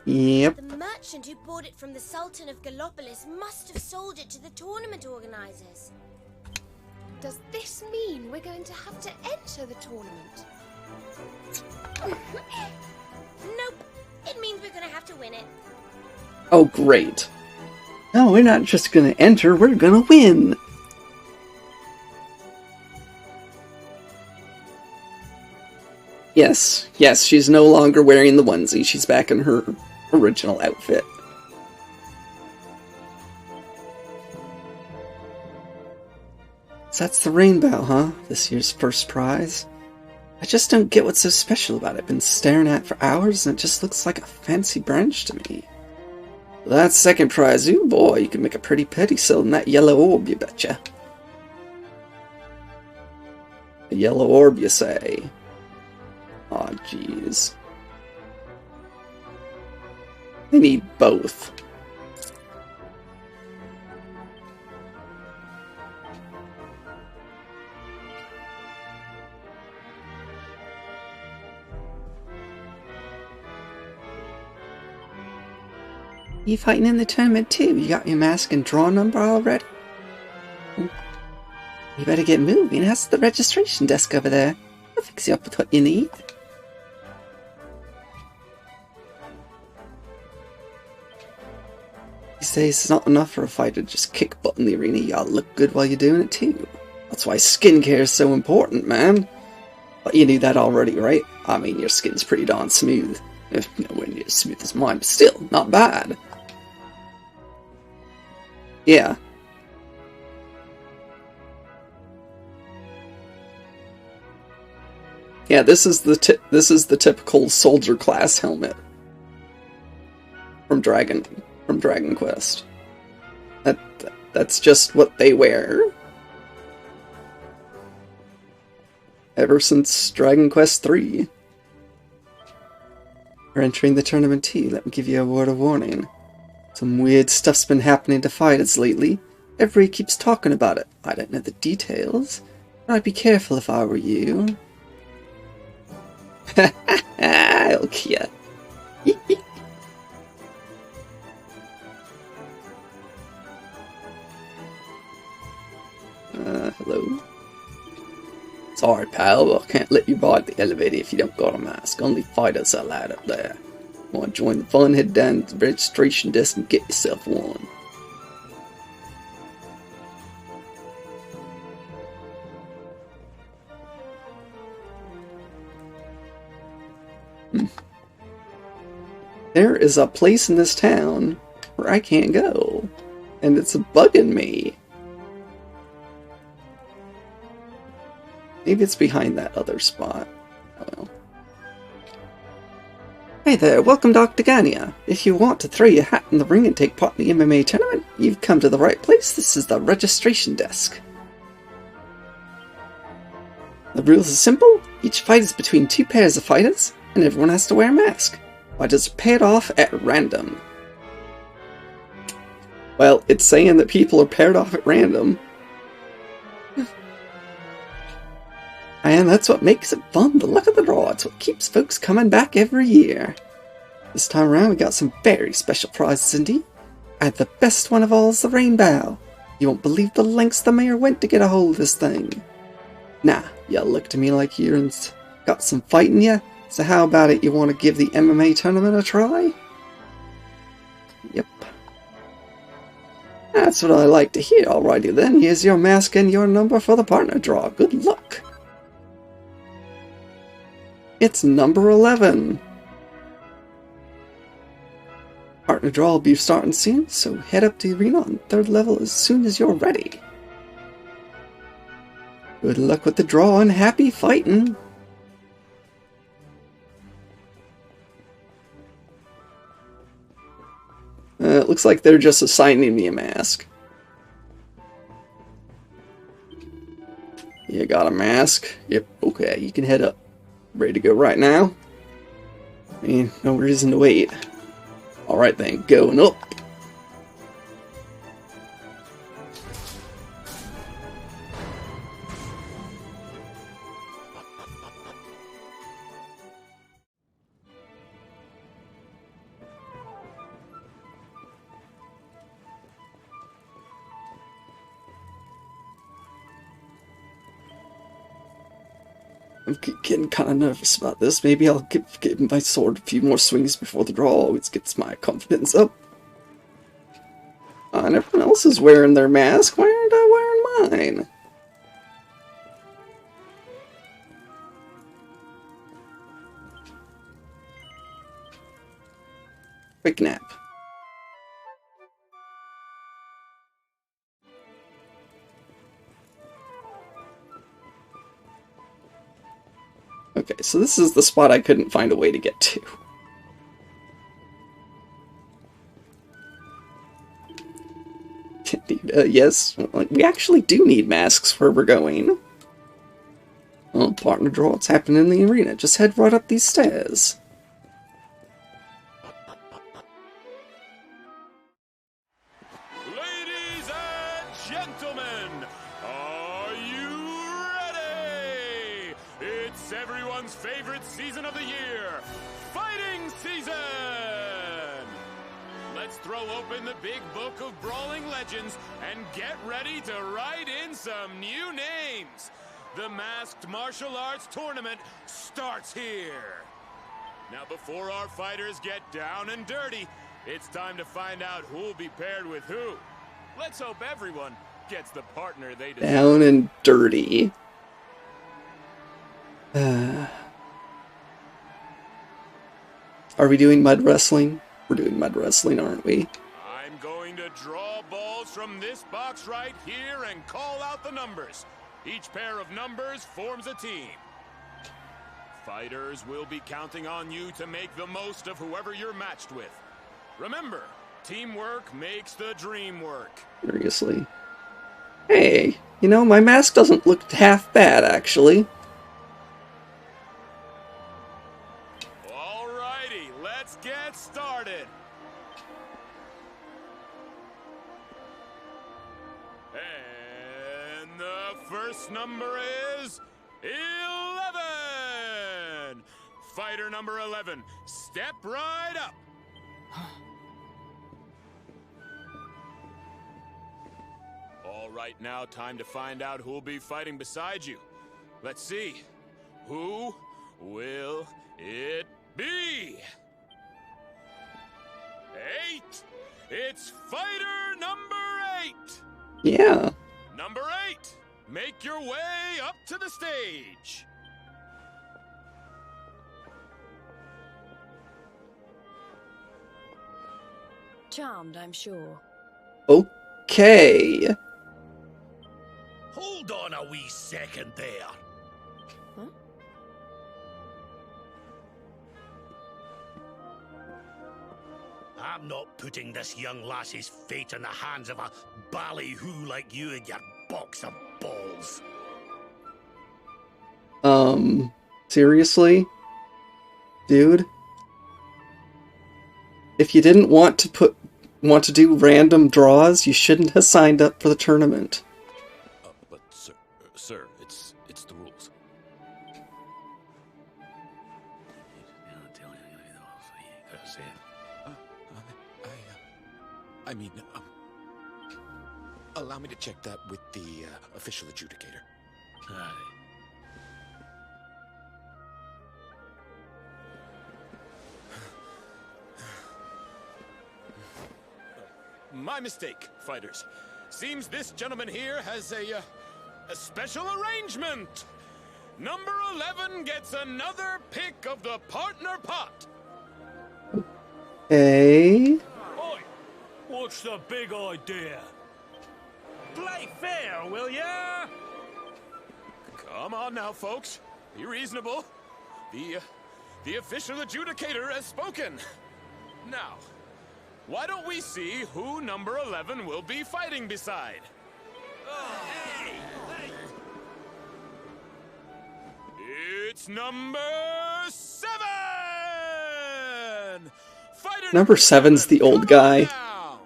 Yep. The merchant who bought it from the Sultan of Gallopolis must have sold it to the tournament organizers. Does this mean we're going to have to enter the tournament? Nope. It means we're gonna have to win it. Oh, great. No, we're not just gonna enter, we're gonna win! Yes, she's no longer wearing the onesie. She's back in her original outfit. So that's the Rainbough, huh? This year's first prize. I just don't get what's so special about it. I've been staring at it for hours and it just looks like a fancy branch to me. Well, that second prize, ooh boy, you can make a pretty penny selling that yellow orb, you betcha. A yellow orb, you say? Aw, jeez. I need both. You fighting in the tournament too? You got your mask and draw number already? You better get moving. That's the registration desk over there. I'll fix you up with what you need. These days, it's not enough for a fighter to just kick butt in the arena. You gotta look good while you're doing it too. That's why skincare is so important, man. But you knew that already, right? I mean, your skin's pretty darn smooth. If nowhere near as smooth as mine, but still, not bad. Yeah. Yeah, this is the typical soldier class helmet from Dragon Quest. That's just what they wear ever since Dragon Quest III. We're entering the tournament too. Let me give you a word of warning. Some weird stuff's been happening to fighters lately. Everybody keeps talking about it. I don't know the details, but I'd be careful if I were you. I'll kill you. Hello? Sorry, pal, but I can't let you ride the elevator if you don't got a mask. Only fighters are allowed up there. Want to join the fun, head down to the registration desk and get yourself one. There is a place in this town where I can't go, and it's bugging me. Maybe it's behind that other spot. Oh well. Hey there, welcome to Octagania. If you want to throw your hat in the ring and take part in the MMA tournament, you've come to the right place. This is the registration desk. The rules are simple. Each fight is between two pairs of fighters, and everyone has to wear a mask. Fighters are paired off at random. Well, it's saying that people are paired off at random. And that's what makes it fun, the luck of the draw. It's what keeps folks coming back every year. This time around we got some very special prizes indeed. And the best one of all is the Rainbough. You won't believe the lengths the mayor went to get a hold of this thing. Nah, you look to me like you're got some fight in you. So how about it, you want to give the MMA tournament a try? Yep. That's what I like to hear. Alrighty then, here's your mask and your number for the partner draw. Good luck. It's number 11. Partner draw will be starting soon, so head up to the arena on 3rd level as soon as you're ready. Good luck with the draw and happy fighting! It looks like they're just assigning me a mask. You got a mask? Yep, okay, you can head up. Ready to go right now? I mean, no reason to wait. Alright then, going up. I'm getting kind of nervous about this. Maybe I'll give my sword a few more swings before the draw. Always gets my confidence up. And everyone else is wearing their mask. Why aren't I wearing mine? Quick nap. Okay, so this is the spot I couldn't find a way to get to. Yes, we actually do need masks where we're going. Well, partner draw, what's happening in the arena? Just head right up these stairs. Ladies and gentlemen, are you ready? It's everyone's favorite season of the year, fighting season! Let's throw open the big book of brawling legends and get ready to write in some new names. The Masked Martial Arts Tournament starts here. Now, before our fighters get down and dirty, it's time to find out who'll be paired with who. Let's hope everyone gets the partner they deserve. Down and dirty. Are we doing mud wrestling? We're doing mud wrestling, aren't we? I'm going to draw balls from this box right here and call out the numbers. Each pair of numbers forms a team. Fighters will be counting on you to make the most of whoever you're matched with. Remember, teamwork makes the dream work. Seriously. Hey, you know, my mask doesn't look half bad, actually. Alrighty, let's get started. And the first number is 11. Fighter number 11, step right up. All right, now time to find out who'll be fighting beside you. Let's see. Who will it be? 8. It's fighter number 8. Yeah. Number 8, make your way up to the stage. Charmed, I'm sure. Okay. Hold on a wee second there. Huh? I'm not putting this young lassie's fate in the hands of a ballyhoo like you and your box of balls. Seriously? Dude? If you didn't want to do random draws, you shouldn't have signed up for the tournament. But sir, it's the rules. I mean, allow me to check that with the official adjudicator. My mistake, fighters. Seems this gentleman here has a special arrangement. Number 11 gets another pick of the partner pot. Hey. Oi! What's the big idea? Play fair, will ya? Come on now, folks. Be reasonable. The official adjudicator has spoken. Now, why don't we see who number 11 will be fighting beside? It's number 7! Fighter Number 7's the old guy. down.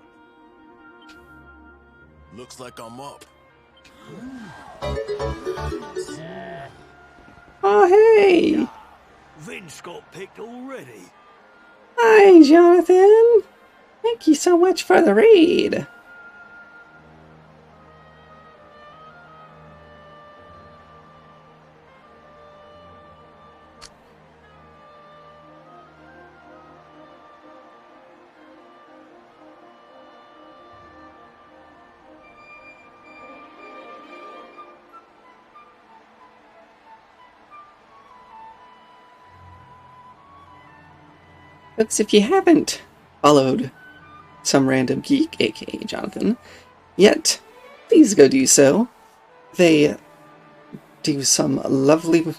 Looks like I'm up. Oh, hey! Vince got picked already. Hi, Jonathan! Thank you so much for the raid. But if you haven't followed some random geek, aka Jonathan, yet, please go do so. They do some lovely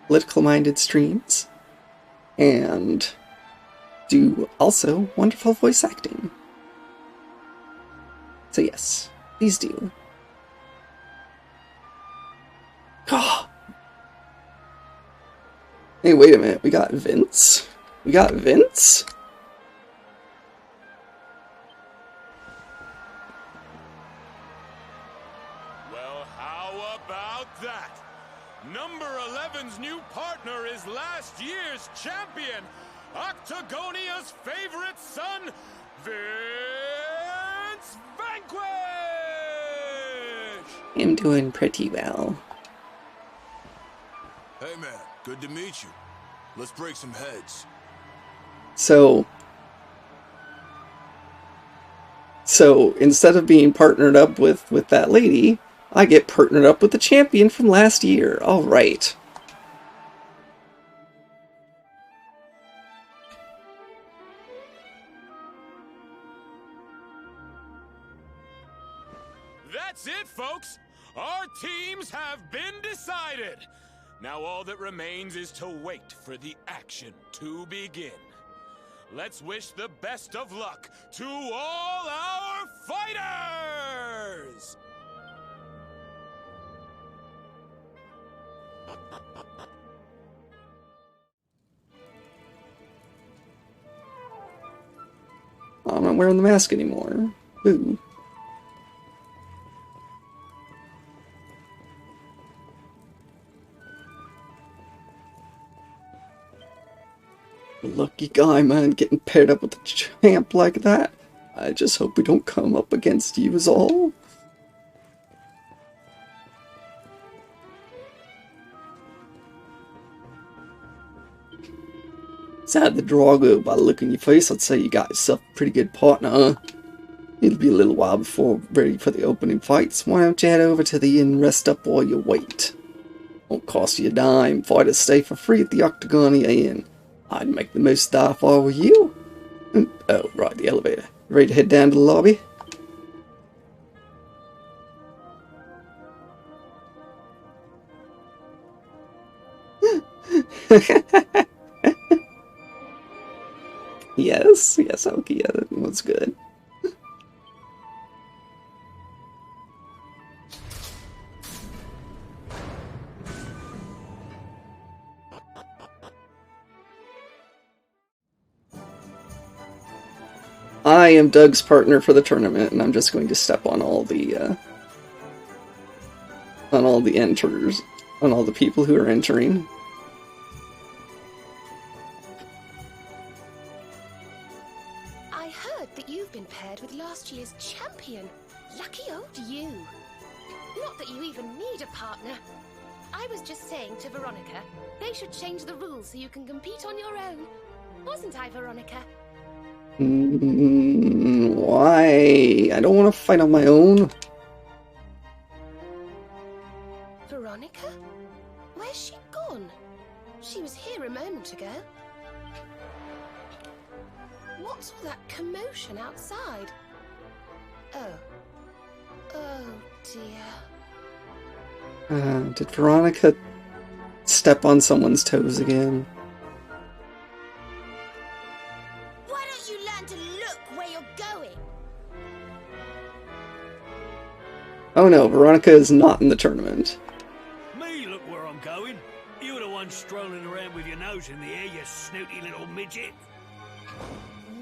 political-minded streams, and do also wonderful voice acting. So yes, please do. Oh. Hey, wait a minute, we got Vince? We got Vince? Well, how about that? Number 11's new partner is last year's champion, Octagonia's favorite son, Vince Vanquish! I'm doing pretty well. Hey man, good to meet you. Let's break some heads. So instead of being partnered up with that lady, I get partnered up with the champion from last year. All right. That's it, folks! Our teams have been decided! Now all that remains is to wait for the action to begin. Let's wish the best of luck to all our fighters! Oh, I'm not wearing the mask anymore. Boo. Lucky guy, man, getting paired up with a champ like that. I just hope we don't come up against you is all. Sad the Drago, by the look in your face, I'd say you got yourself a pretty good partner, huh? It'll be a little while before ready for the opening fights. Why don't you head over to the inn, rest up while you wait? Won't cost you a dime. Fighters stay for free at the Octagonia Inn. I'd make the most of that if I were you. Oh, right, the elevator. Ready to head down to the lobby? Yes, okay, yeah, that was good. I am Doug's partner for the tournament, and I'm just going to step on all the enterers, on all the people who are entering. I heard that you've been paired with last year's champion. Lucky old you. Not that you even need a partner. I was just saying to Veronica, they should change the rules so you can compete on your own. Wasn't I, Veronica? Why? I don't want to fight on my own. Veronica? Where's she gone? She was here a moment ago. What's all that commotion outside? Oh. Oh, dear. Did Veronica step on someone's toes again? Why don't you learn to look where you're going? Oh no, Veronica is not in the tournament. Me look where I'm going. You're the one one strolling around with your nose in the air, you snooty little midget?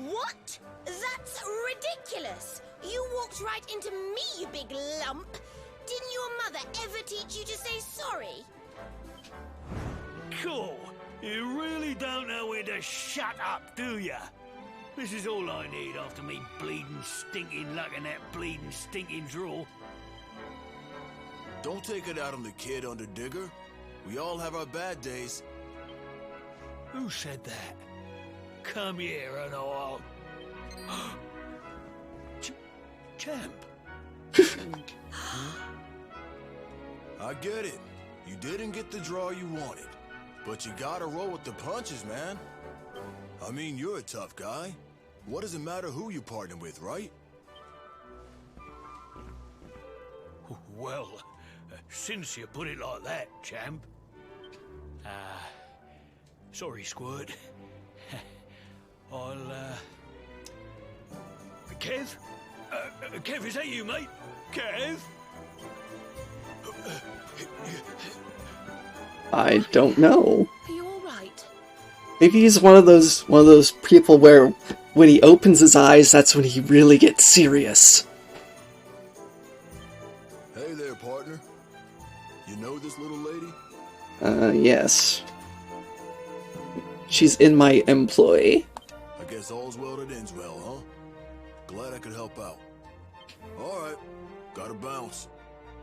What? That's ridiculous! You walked right into me, you big lump! Didn't your mother ever teach you to say sorry? Cool. You really don't know when to shut up, do ya? This is all I need after me bleeding, stinking luck in that bleeding, stinking draw. Don't take it out on the kid, Underdigger. We all have our bad days. Who said that? Come here and I'll... Champ. I get it. You didn't get the draw you wanted. But you gotta roll with the punches, man. I mean, you're a tough guy. What does it matter who you partner with, right? Well, since you put it like that, champ. Sorry, Squirt. I'll, Kev? Kev, is that you, mate? Kev? I don't know. Are you all right? Maybe he's one of those people where when he opens his eyes, that's when he really gets serious. Hey there, partner. You know this little lady? Yes. She's in my employ. I guess all's well that ends well, huh? Glad I could help out. Alright, gotta bounce.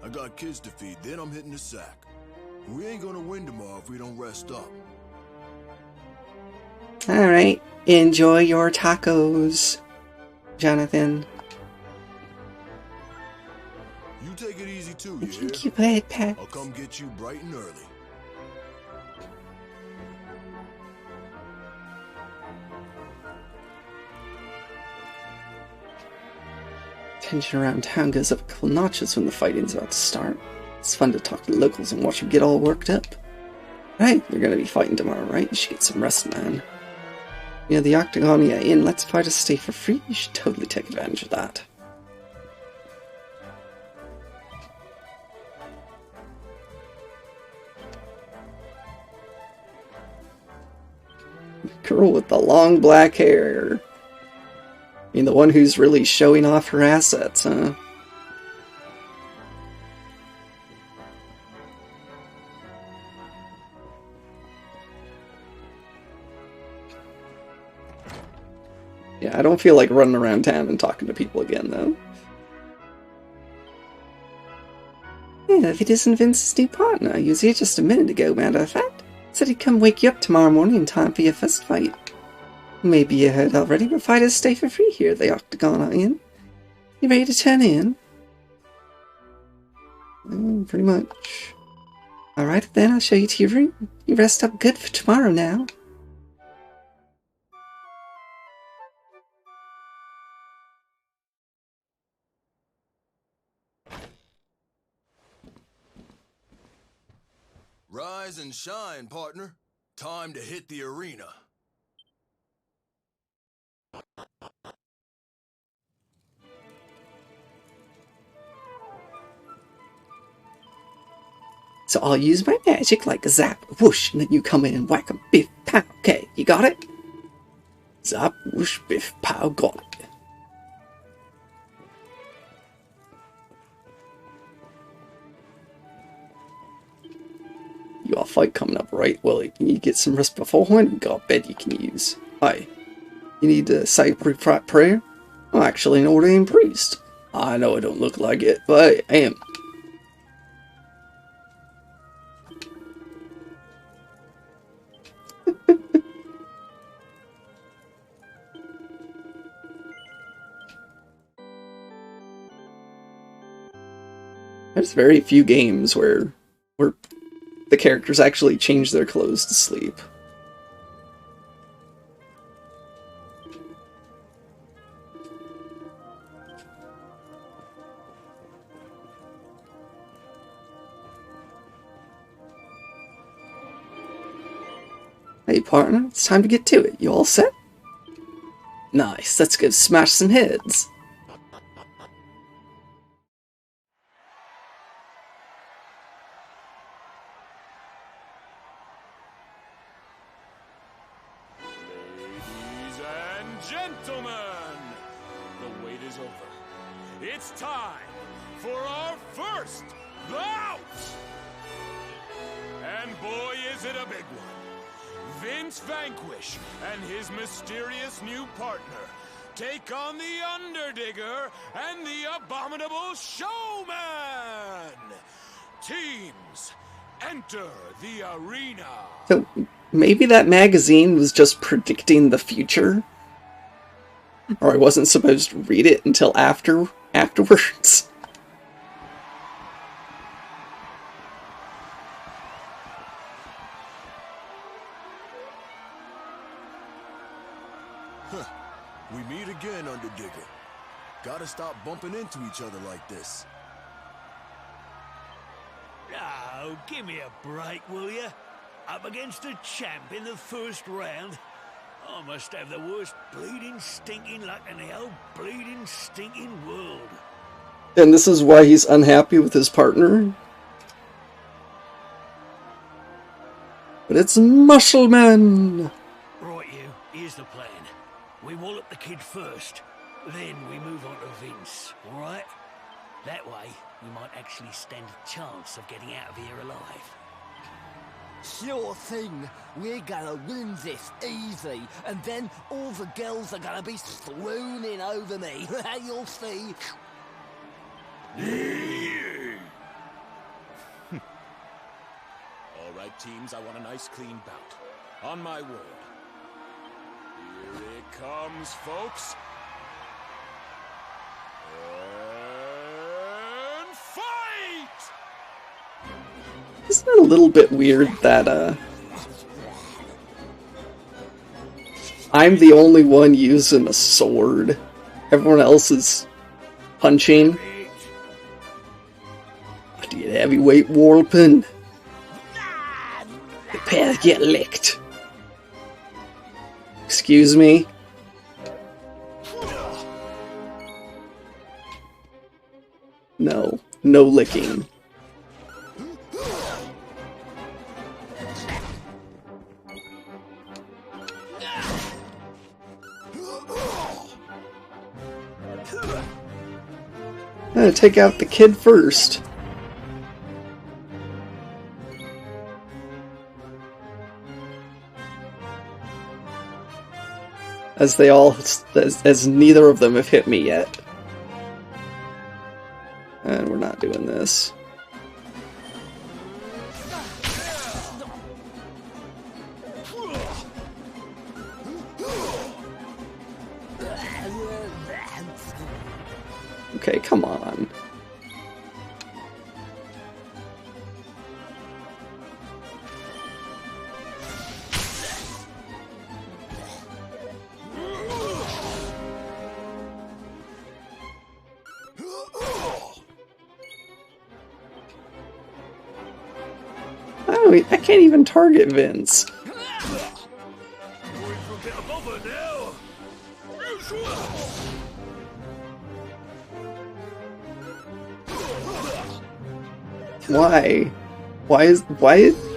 I got kids to feed, then I'm hitting the sack. We ain't gonna win tomorrow if we don't rest up. Alright, enjoy your tacos, Jonathan. You take it easy too, you hear? Thank you, Pet Pet. I'll come get you bright and early. Tension around town goes up a couple notches when the fighting's about to start. It's fun to talk to locals and watch them get all worked up. Right, you're gonna be fighting tomorrow, right? You should get some rest, man. You know, the Octagonia Inn lets fighters stay for free. You should totally take advantage of that. Girl with the long black hair. I mean, the one who's really showing off her assets, huh? Yeah, I don't feel like running around town and talking to people again, though. Yeah, if it isn't Vince's new partner, he was here just a minute ago, matter of fact. Said he'd come wake you up tomorrow morning in time for your first fight. Maybe you heard already, but fighters stay for free here at the Octagon Inn. You ready to turn in? Pretty much. Alright then, I'll show you to your room. You rest up good for tomorrow now. Rise and shine, partner. Time to hit the arena. So I'll use my magic like a zap, whoosh, and then you come in and whack 'em, biff, pow. Okay, you got it? Zap, whoosh, biff, pow, got it. You got a fight coming up, right? Well, you need to get some rest beforehand. We got a bed you can use. Aye. You need to say a prayer? I'm actually an ordained priest. I know I don't look like it, but I am. There's very few games where the characters actually change their clothes to sleep. Hey partner, it's time to get to it. You all set? Nice, let's go smash some heads. gentlemen, the wait is over. It's time for our first bout! And boy, is it a big one. Vince Vanquish and his mysterious new partner take on the Underdigger and the Abominable Showman! Teams, enter the arena! So, maybe that magazine was just predicting the future? Or I wasn't supposed to read it until afterwards? We meet again, Underdigger. Gotta stop bumping into each other like this. Oh, give me a break, will you? Up against a champ in the first round? I must have the worst bleeding stinking luck in the whole bleeding stinking world. And this is why he's unhappy with his partner? But it's Muscleman! Right, here's the plan. We wallop the kid first, then we move on to Vince, alright? That way, we might actually stand a chance of getting out of here alive. Sure thing. We're gonna win this easy, and then all the girls are gonna be swooning over me. You'll see. All right, teams, I want a nice clean bout. On my word. Here it comes, folks. And fight! Isn't it a little bit weird that, I'm the only one using a sword? Everyone else is punching? I did heavyweight walloping. Prepare to get licked. Excuse me? No. No licking. I'm gonna take out the kid first. As neither of them have hit me yet. And we're not doing this. Okay, come on. I can't even target Vince. Why? Why is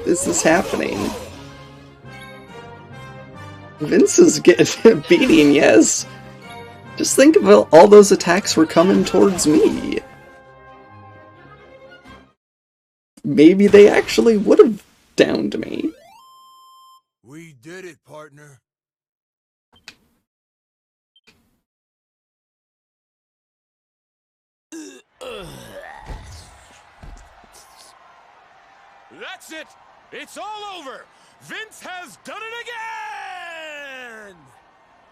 this happening? Vince is getting a beating, yes. Just think about all those attacks were coming towards me. Maybe they actually would have downed me. We did it, partner. That's it! It's all over! Vince has done it again!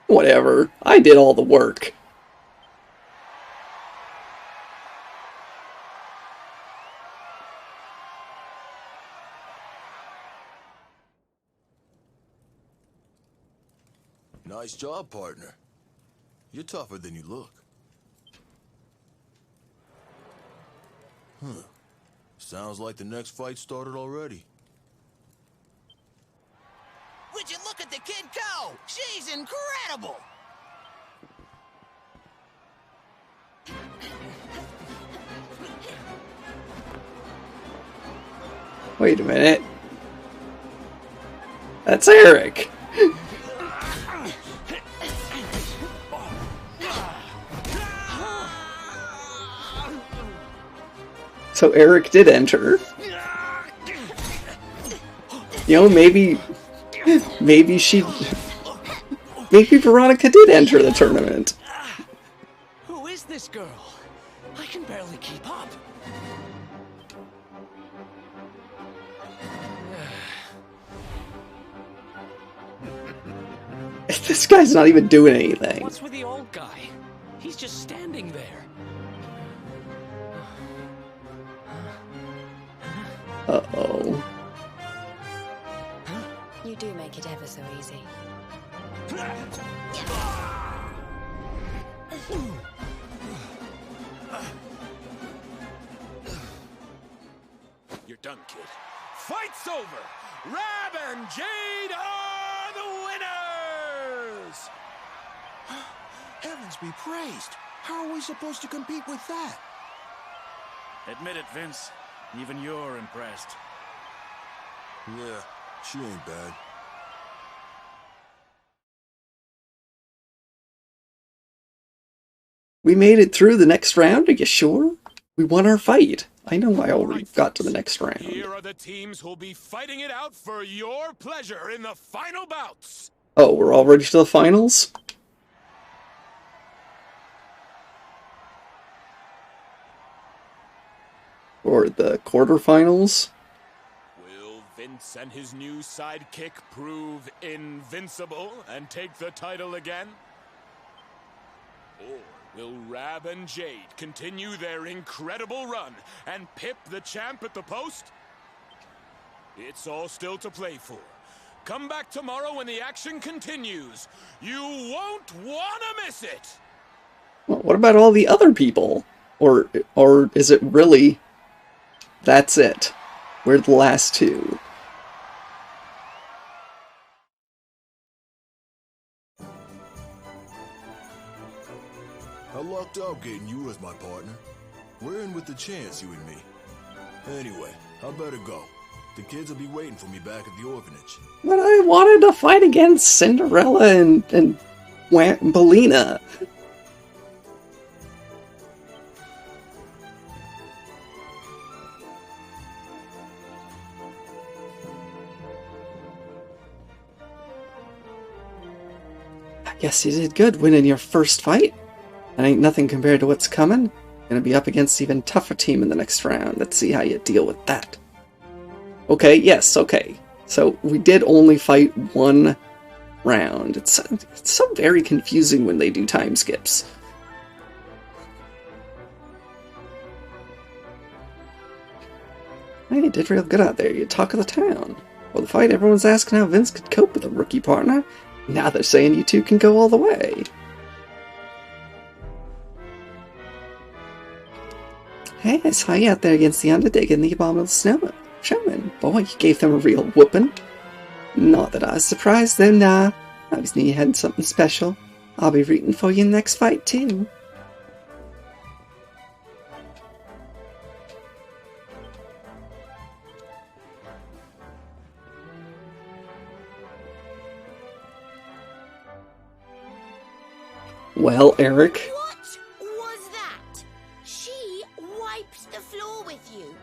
Whatever. I did all the work. Nice job, partner. You're tougher than you look. Sounds like the next fight started already. Would you look at the kid go? She's incredible! Wait a minute. That's Eric. So Eric did enter. You know, maybe Veronica did enter the tournament. Who is this girl? I can barely keep up. This guy's not even doing anything. What's with the old guy? He's just standing there. Uh-oh. You do make it ever so easy. You're done, kid. Fight's over! Rab and Jade are the winners! Heavens be praised. How are we supposed to compete with that? Admit it, Vince. Even you're impressed. Yeah, she ain't bad. We made it through the next round, are you sure? We won our fight. I know I already got to the next round. Here are the teams who'll be fighting it out for your pleasure in the final bouts. Oh, we're already to the finals? Or the quarterfinals? Will Vince and his new sidekick prove invincible and take the title again? Or will Rab and Jade continue their incredible run and pip the champ at the post? It's all still to play for. Come back tomorrow when the action continues. You won't want to miss it! Well, what about all the other people? Or is it really... That's it. We're the last two. I lucked out getting you as my partner. We're in with the chance, you and me. Anyway, I better go. The kids will be waiting for me back at the orphanage. But I wanted to fight against Cinderella and Bellina. I guess you did good winning your first fight. That ain't nothing compared to what's coming. Gonna be up against an even tougher team in the next round. Let's see how you deal with that. Okay, yes, okay. So we did only fight one round. It's so very confusing when they do time skips. Hey, you did real good out there. You're talk of the town. Well, the fight, everyone's asking how Vince could cope with a rookie partner. Now they're saying you two can go all the way. Hey, I saw you out there against the Undertaker and the Abominable Showman. Boy, you gave them a real whooping. Not that I was surprised, though, nah. I always knew you had something special. I'll be rooting for you in the next fight, too. Well, Eric. What was that? She wiped the floor with you.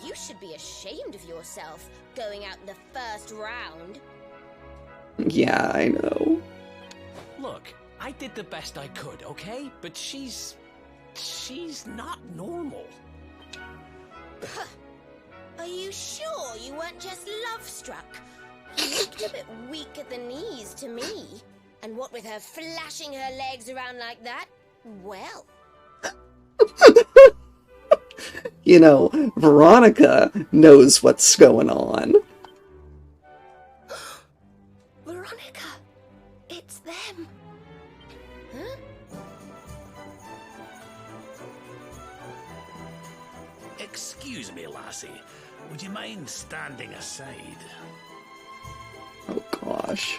You should be ashamed of yourself, going out in the first round. Yeah, I know. Look, I did the best I could, okay? But she's not normal. Are you sure you weren't just love-struck? You looked a bit weak at the knees to me. And what with her flashing her legs around like that? Well... You know, Veronica knows what's going on. Veronica, it's them. Huh? Excuse me, lassie. Would you mind standing aside? Oh, gosh.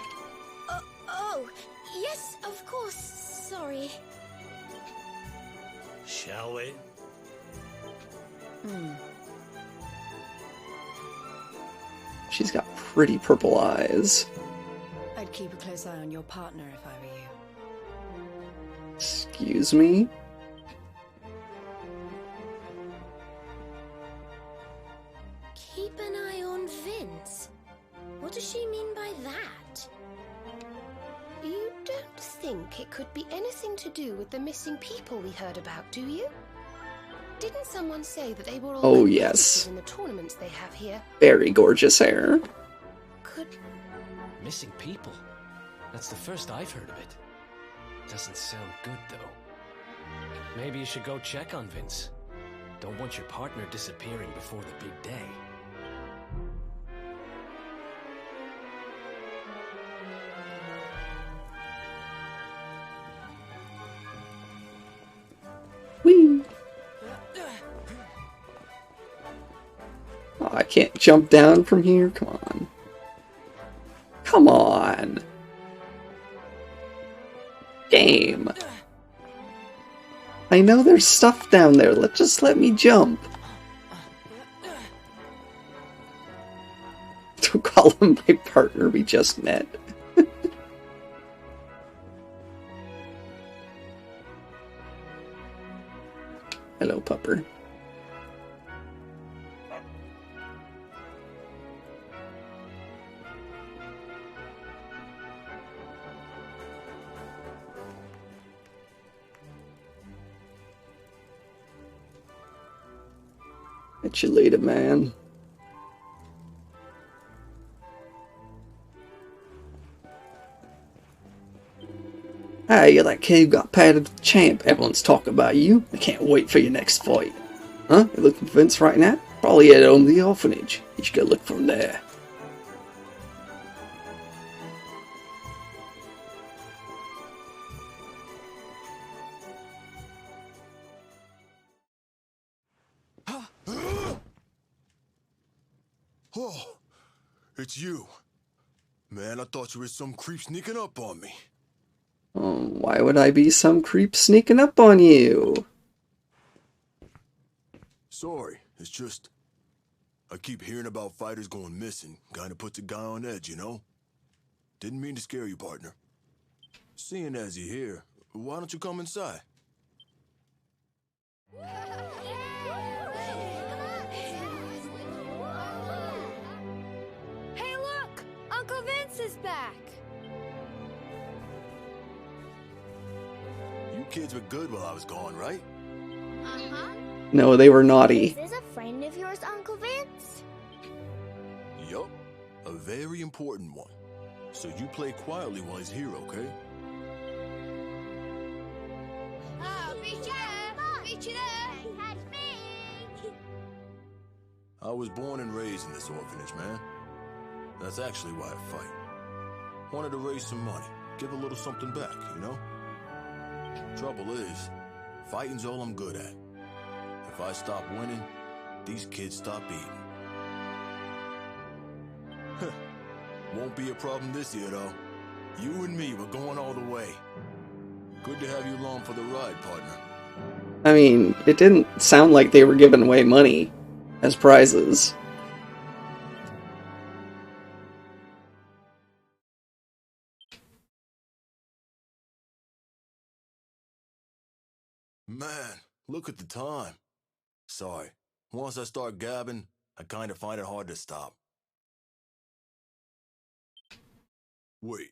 Oh, yes, of course. Sorry. Shall we? She's got pretty purple eyes. I'd keep a close eye on your partner if I were you. Excuse me? Keep an eye on Vince? What does she mean by that? You don't think it could be anything to do with the missing people we heard about, do you? Didn't someone say that they were all Oh, competitive yes. in the tournaments they have here? Very gorgeous hair. Could... Missing people? That's the first I've heard of it. Doesn't sound good, though. Maybe you should go check on Vince. Don't want your partner disappearing before the big day. Whee! Oh, I can't jump down from here? Come on. Come on! Game! I know there's stuff down there, just let me jump. Don't call him my partner, we just met. Hello, pupper. Catch you later, man. Hey, you're that kid who got paired with the champ. Everyone's talking about you. I can't wait for your next fight. Huh? You looking for Vince right now? Probably headed home to the orphanage. You should go look for him there. Oh, it's you. Man, I thought you were some creep sneaking up on me. Why would I be some creep sneaking up on you? Sorry, it's just... I keep hearing about fighters going missing. Kinda puts a guy on edge, you know? Didn't mean to scare you, partner. Seeing as you're here, why don't you come inside? Hey, look! Uncle Vince is back! You kids were good while I was gone, right? Uh-huh. No, they were naughty. Is this a friend of yours, Uncle Vince? Yup. A very important one. So you play quietly while he's here, okay? Oh, be sure! Be sure! Catch me! I was born and raised in this orphanage, man. That's actually why I fight. Wanted to raise some money. Give a little something back, you know? Trouble is, fighting's all I'm good at. If I stop winning, these kids stop eating. Won't be a problem this year, though. You and me, we're going all the way. Good to have you along for the ride, partner. I mean, it didn't sound like they were giving away money as prizes. Man, look at the time. Sorry. Once I start gabbing, I kind of find it hard to stop. Wait.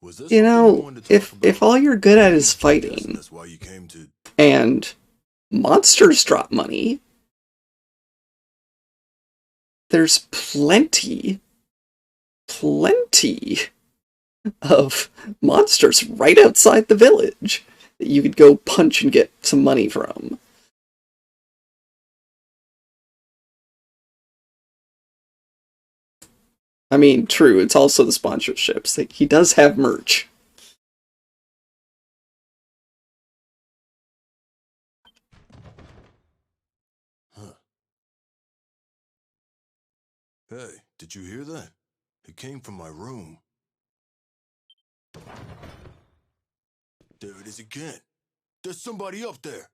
Was this You something know, wanted to talk about? if all you're good at is Guessing fighting, that's why you came to... and monsters drop money, there's plenty of monsters right outside the village that you could go punch and get some money from. I mean, true, it's also the sponsorships. Like, he does have merch. Huh. Hey, did you hear that? It came from my room. There it is again. There's somebody up there.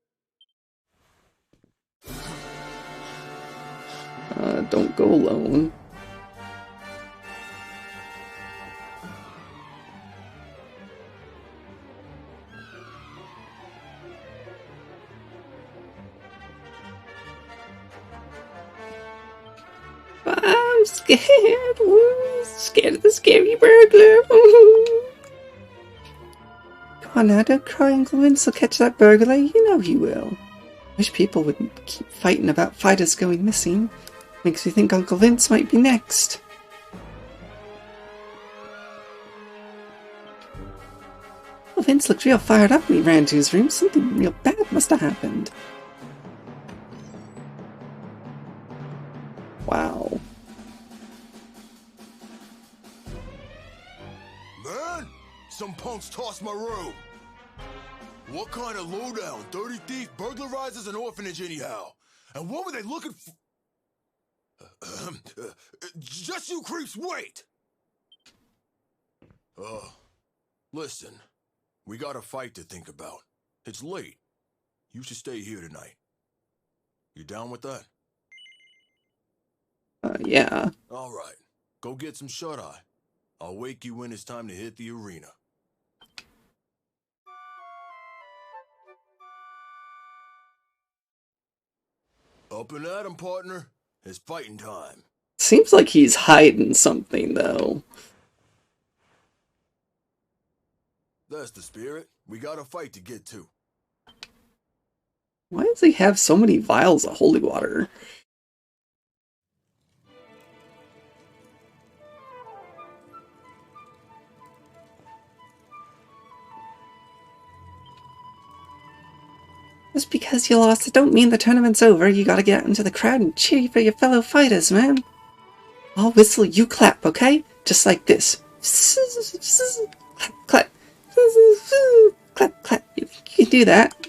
Don't go alone. I'm scared. Woo, scared of the scary burglar. Come on now, don't cry. Uncle Vince will catch that burglar. You know he will. Wish people wouldn't keep fighting about fighters going missing. Makes me think Uncle Vince might be next. Well, Vince looked real fired up when he ran to his room. Something real bad must have happened. Wow. Man, some punks tossed my room. What kind of lowdown, dirty thief burglarizes an orphanage anyhow? And what were they looking for? Just you creeps wait! Listen, we got a fight to think about. It's late. You should stay here tonight. You down with that? Yeah. All right. Go get some shut-eye. I'll wake you when it's time to hit the arena. Up and at 'em, partner. It's fighting time. Seems like he's hiding something, though. That's the spirit. We got a fight to get to. Why does he have so many vials of holy water? Just because you lost, it don't mean the tournament's over. You gotta get out into the crowd and cheer for your fellow fighters, man. I'll whistle, you clap, okay? Just like this. Clap, clap. Clap, clap. You can do that.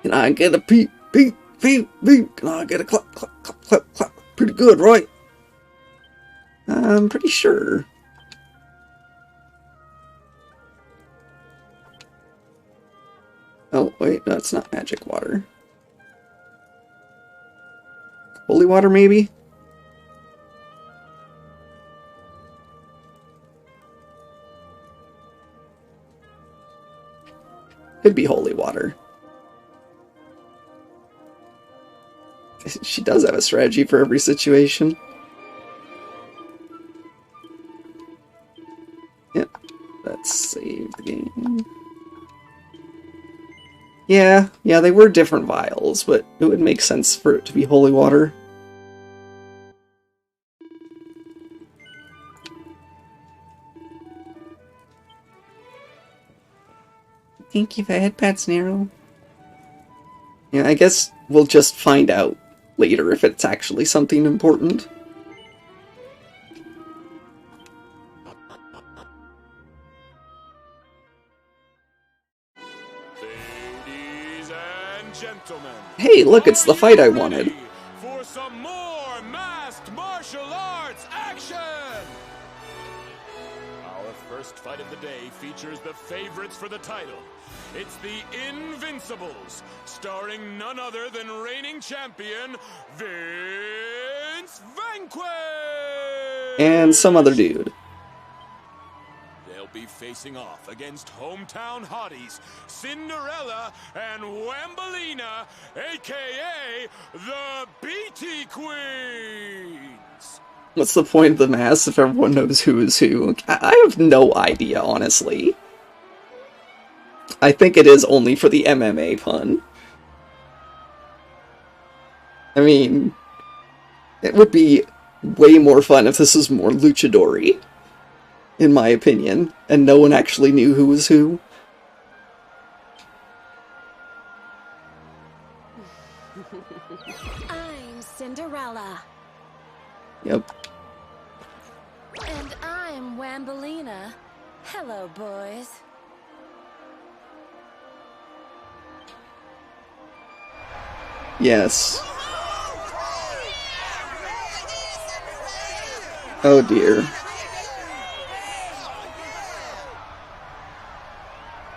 Can I get a beep, beep, beep, beep? Can I get a clap, clap, clap, clap, clap? Pretty good, right? I'm pretty sure. Oh, wait, no, it's not magic water. Holy water, maybe? Could be holy water. She does have a strategy for every situation. Yep, let's save the game. Yeah, they were different vials, but it would make sense for it to be holy water. Thank you for headpats, Nero. Yeah, I guess we'll just find out later if it's actually something important. Gentlemen, Hey, look, it's the fight I wanted. For some more masked martial arts action! Our first fight of the day features the favorites for the title. It's the Invincibles, starring none other than reigning champion Vince Vanquish! And some other dude. They'll be facing off against hometown hotties Cinderella and Wambolina, aka the BT Queens. What's the point of the mask if everyone knows who is who? I have no idea, honestly. I think it is only for the MMA pun. I mean, it would be way more fun if this was more luchador-y, in my opinion, and no one actually knew who was who. I'm Cinderella. Yep. And I'm Wambolina. Hello, boys. Yes. Oh dear.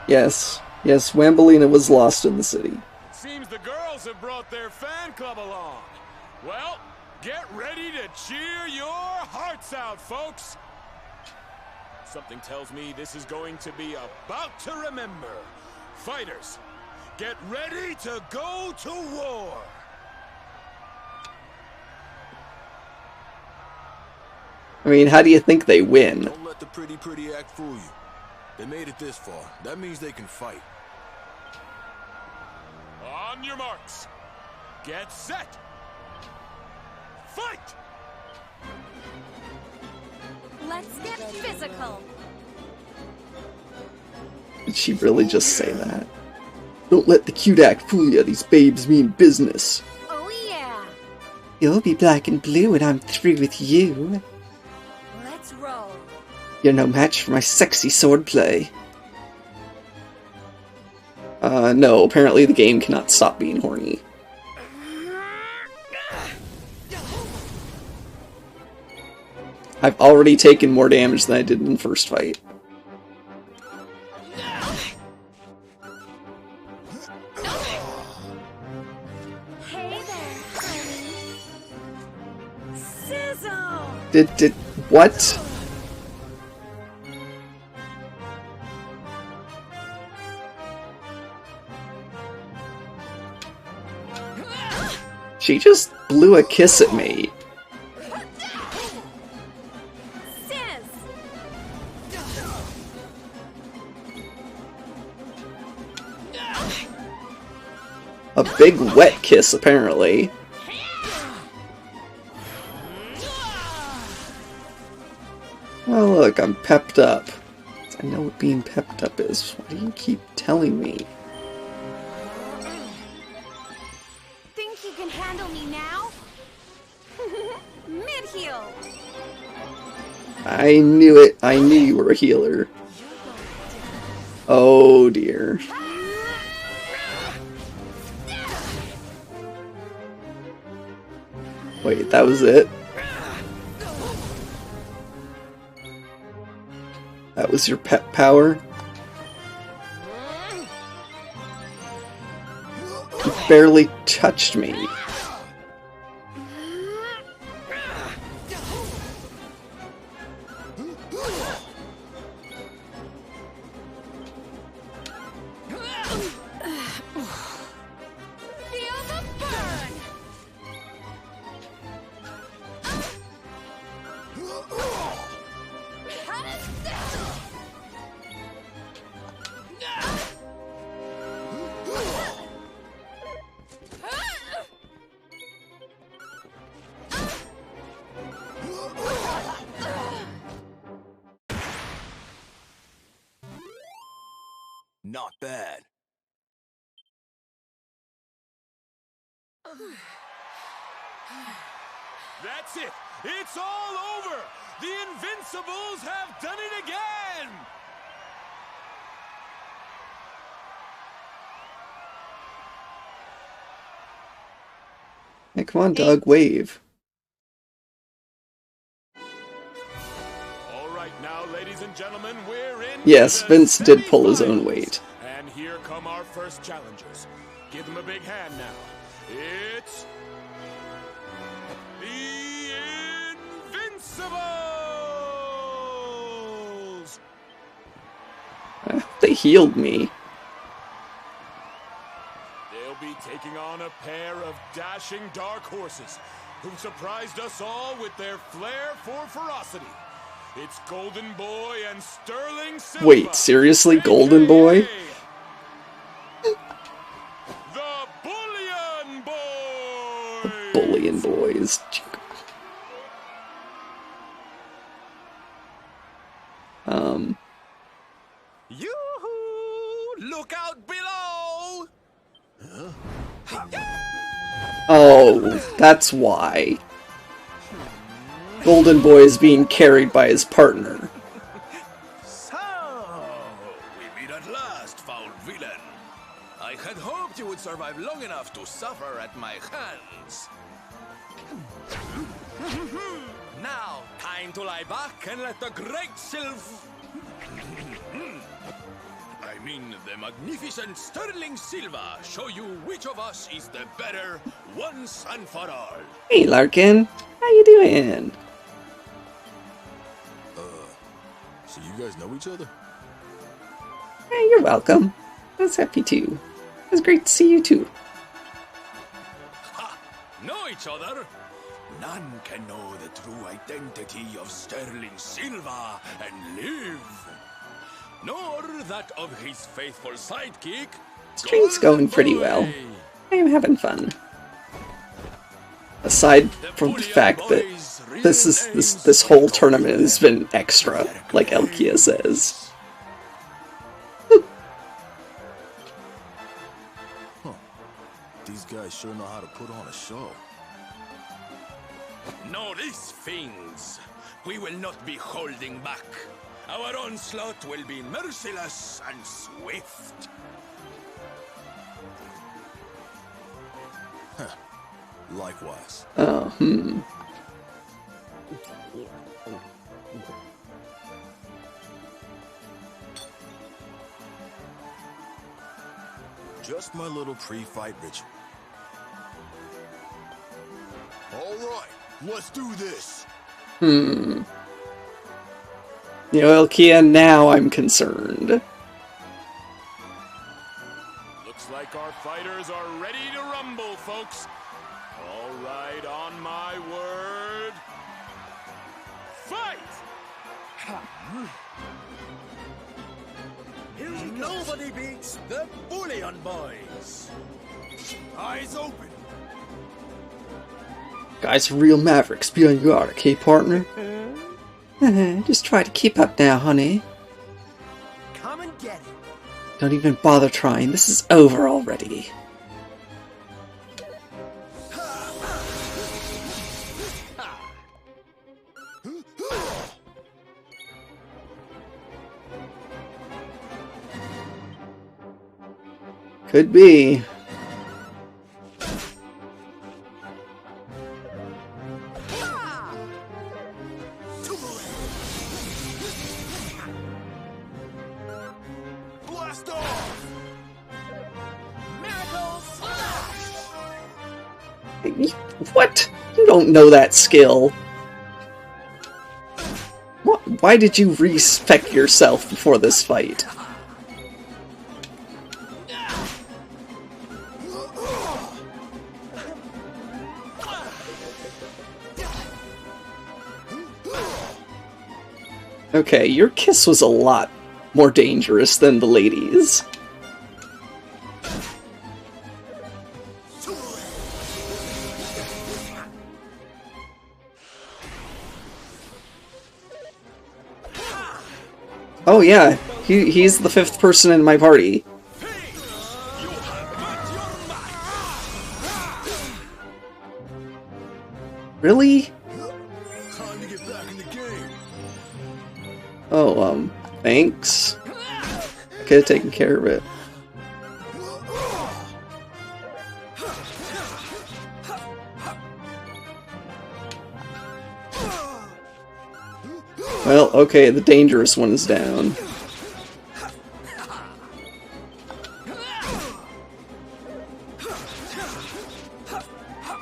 Yes. Yes, Wambolina was lost in the city. Seems the girls have brought their fan club along. Well, get ready to cheer your hearts out, folks. Something tells me this is going to be about to remember. Fighters, get ready to go to war. I mean, how do you think they win? Don't let the pretty act fool you. They made it this far. That means they can fight. On your marks. Get set. Fight! Let's get physical. Did she really just say that? Don't let the cute act fool you. These babes mean business. Oh yeah. You'll be black and blue when I'm through with you. Let's roll. You're no match for my sexy swordplay. No, apparently the game cannot stop being horny. I've already taken more damage than I did in the first fight. Hey there, honey. Sizzle. Did what? She just blew a kiss at me. A big wet kiss, apparently. Oh look, I'm pepped up. I know what being pepped up is. Why do you keep telling me? Think you can handle me now? Mid-heal. I knew it. I knew you were a healer. Oh dear. Wait, that was it? That was your pep power? You barely touched me. Not bad. That's it! It's all over! The Invincibles have done it again! Hey, come on, Doug, wave. All right, now, ladies and gentlemen, we're in. Yes, Vince did pull his own weight. And here come our first challengers. Give them a big hand now. It's the Invincibles! They healed me. They'll be taking on a pair of dashing dark horses who surprised us all with their flair for ferocity. It's Golden Boy and Sterling Silva. Wait, seriously, Golden Boy? The Bullion Boys! Bullion Boys. Yoo-hoo! Look out below! Oh, that's why. Golden Boy is being carried by his partner. So, we meet at last, foul villain. I had hoped you would survive long enough to suffer at my hands. Now, time to lie back and let the great Sylv... I mean, the magnificent Sterling Silva show you which of us is the better once and for all. Hey, Larkin. How you doing? So you guys know each other? Hey, you're welcome. I was happy too. It was great to see you too. Ha! Know each other? None can know the true identity of Sterling Silva and live. Nor that of his faithful sidekick. String's going pretty well. I am having fun. Aside from the fact that this whole tournament has been extra, like Elkia says. These guys sure know how to put on a show. Know these things. We will not be holding back. Our onslaught will be merciless and swift. Likewise. Oh, Just my little pre-fight ritual. All right, let's do this. You know, Elkia, now I'm concerned. Looks like our fighters are ready to rumble, folks. All right, on my word. Fight! Nobody beats the Bullion Boys. Eyes open. Guys are real mavericks. Be on your guard, okay, partner? Just try to keep up now, honey. Come and get it. Don't even bother trying. This is over already. Could be. Blast off! What? You don't know that skill. What? Why did you respec yourself before this fight? Okay, your kiss was a lot more dangerous than the ladies. Oh yeah, he's the fifth person in my party. Really? Time to get back in the game. Oh, thanks. I could have taken care of it. Well, okay, the dangerous one is down.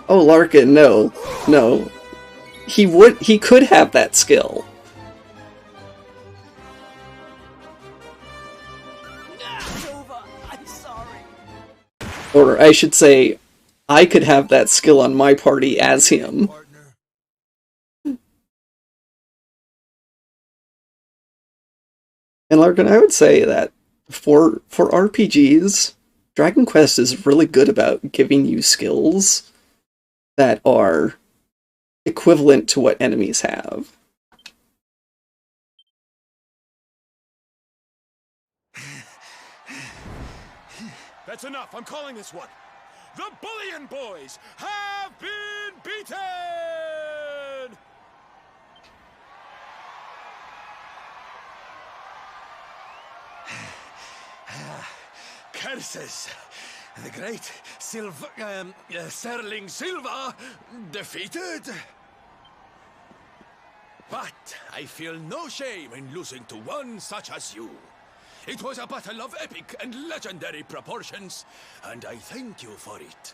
Oh, Larkin, no. No. He could have that skill. I'm sorry. Or I should say, I could have that skill on my party as him. And Larkin, I would say that for RPGs, Dragon Quest is really good about giving you skills that are equivalent to what enemies have. That's enough. I'm calling this one. The Bullion Boys have been beaten! Curses! The great Sterling Silva defeated. But I feel no shame in losing to one such as you. It was a battle of epic and legendary proportions, and I thank you for it.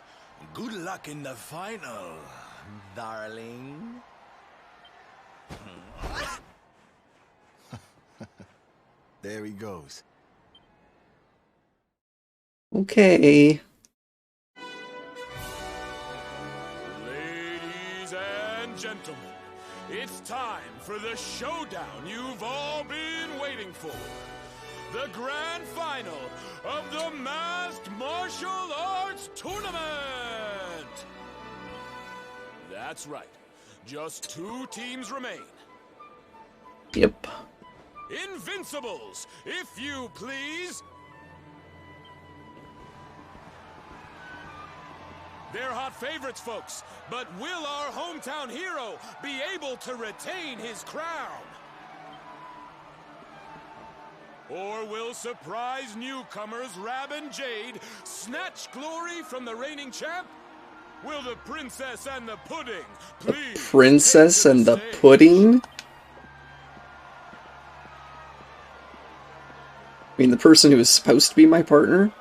Good luck in the final, darling. There he goes. Okay. Ladies and and gentlemen, it's time for the showdown you've all been waiting for. The grand final of the Masked Martial Arts Tournament! That's right. Just 2 teams remain. Yep. Invincibles, if you please! They're hot favorites, folks, but will our hometown hero be able to retain his crown? Or will surprise newcomers Rab and Jade snatch glory from the reigning champ? Will the princess and the pudding please? Princess and the pudding? I mean, the person who was supposed to be my partner?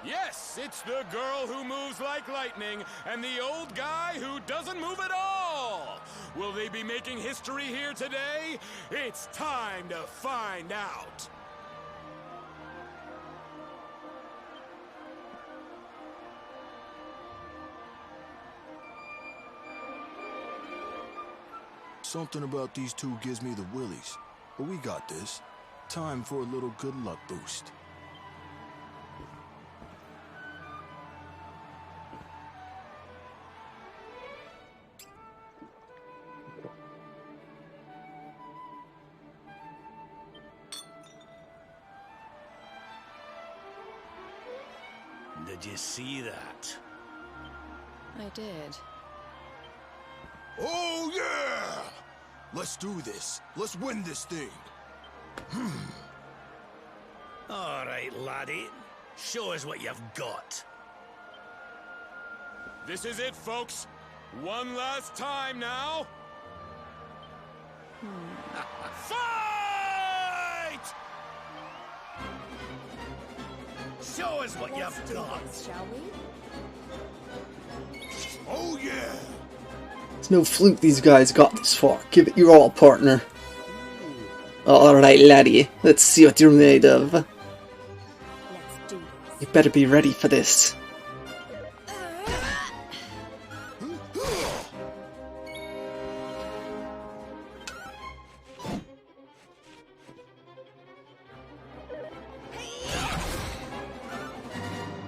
Yes, it's the girl who moves like lightning and the old guy who doesn't move at all. Will they be making history here today? It's time to find out. Something about these two gives me the willies. But we got this. Time for a little good luck boost. Did you see that? I did. Oh, yeah! Let's do this. Let's win this thing. All right, laddie. Show us what you've got. This is it, folks. One last time now. Fight! Show us what you've got. Shall we? Oh, yeah! It's no fluke these guys got this far. Give it your all, partner. Alright, laddie. Let's see what you're made of. Let's do this. You better be ready for this.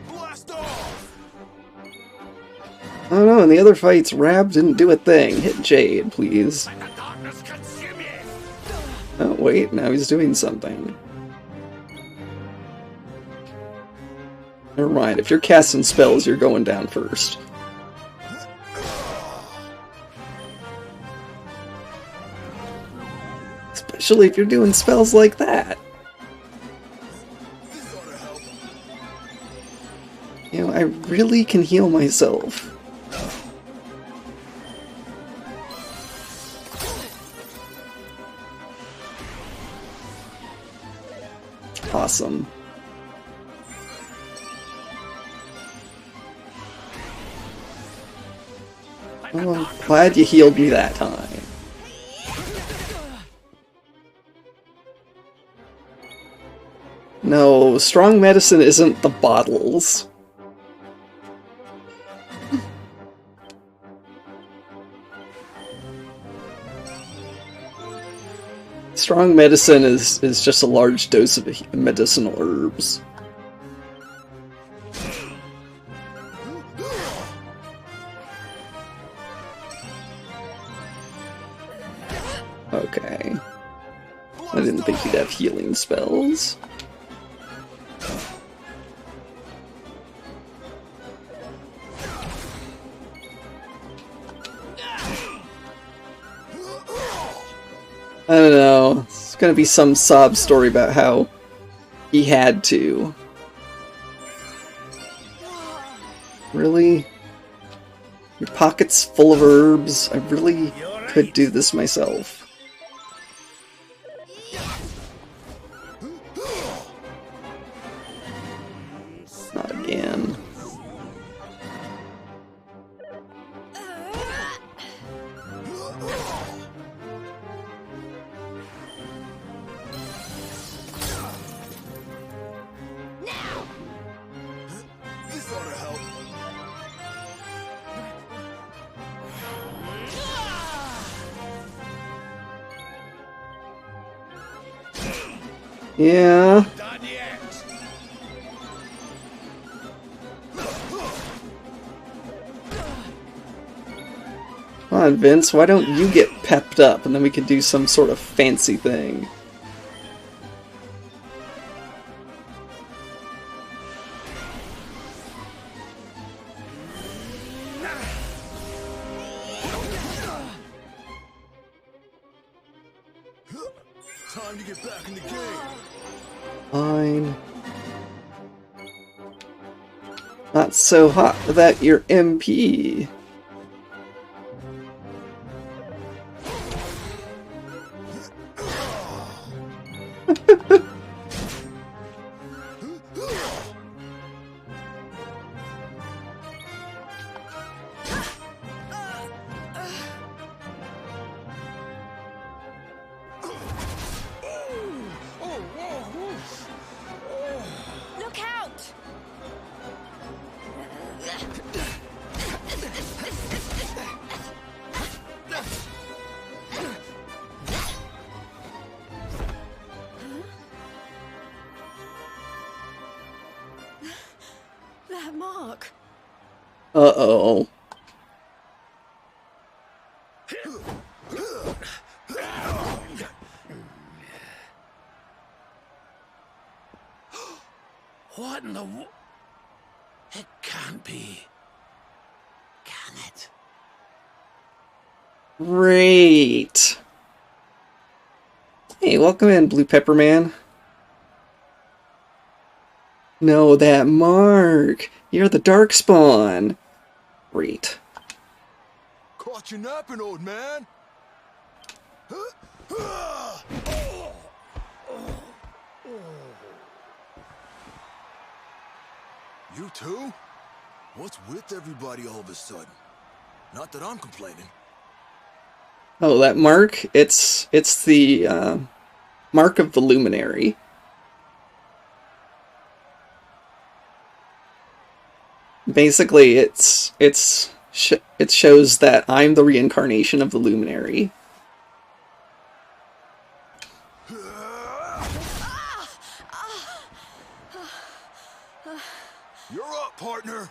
Blast off! I don't know, in the other fights, Rab didn't do a thing. Hit Jade, please. Let the darkness consume you. Oh, wait, now he's doing something. Never mind, if you're casting spells, you're going down first. Especially if you're doing spells like that. You know, I really can heal myself. Awesome. Oh, I'm glad you healed me that time. No, strong medicine isn't the bottles. Strong medicine is just a large dose of medicinal herbs. Okay. I didn't think he'd have healing spells. I don't know. It's gonna be some sob story about how he had to. Really? Your pocket's full of herbs? I really could do this myself. Not again. This ought to help. Yeah. Done yet. Come on, Vince, why don't you get pepped up and then we could do some sort of fancy thing? Time to get back in the game. Fine. Not so hot that you're MP. Look out! That mark. Uh-oh. What in the It can't be. Can it? Great. Hey, welcome in, Blue Pepper Man. No, that mark. You're the Darkspawn. Great. Caught you napping, old man. You too? What's with everybody all of a sudden? Not that I'm complaining. Oh, that mark? It's the mark of the Luminary. Basically, it shows that I'm the reincarnation of the Luminary. You're up, partner.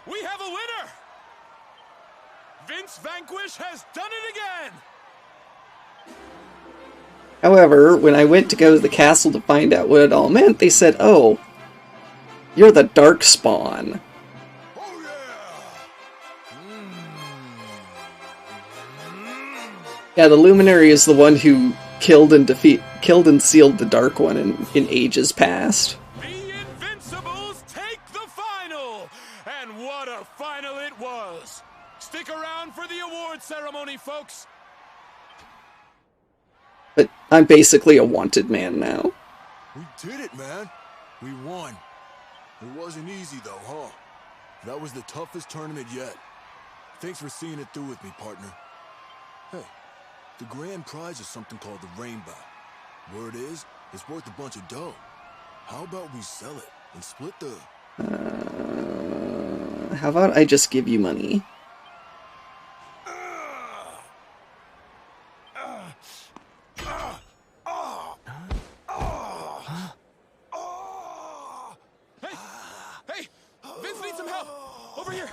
We have a winner! Vince Vanquish has done it again! However, when I went to go to the castle to find out what it all meant, they said, "Oh, you're the Darkspawn." Yeah, the Luminary is the one who killed and sealed the Dark One in ages past. The Invincibles take the final! And what a final it was! Stick around for the award ceremony, folks! But I'm basically a wanted man now. We did it, man. We won. It wasn't easy, though, huh? That was the toughest tournament yet. Thanks for seeing it through with me, partner. Hey, the grand prize is something called the Rainbough. Word is, it's worth a bunch of dough. How about we sell it and split the... How about I just give you money? Hey! Vince needs some help! Over here!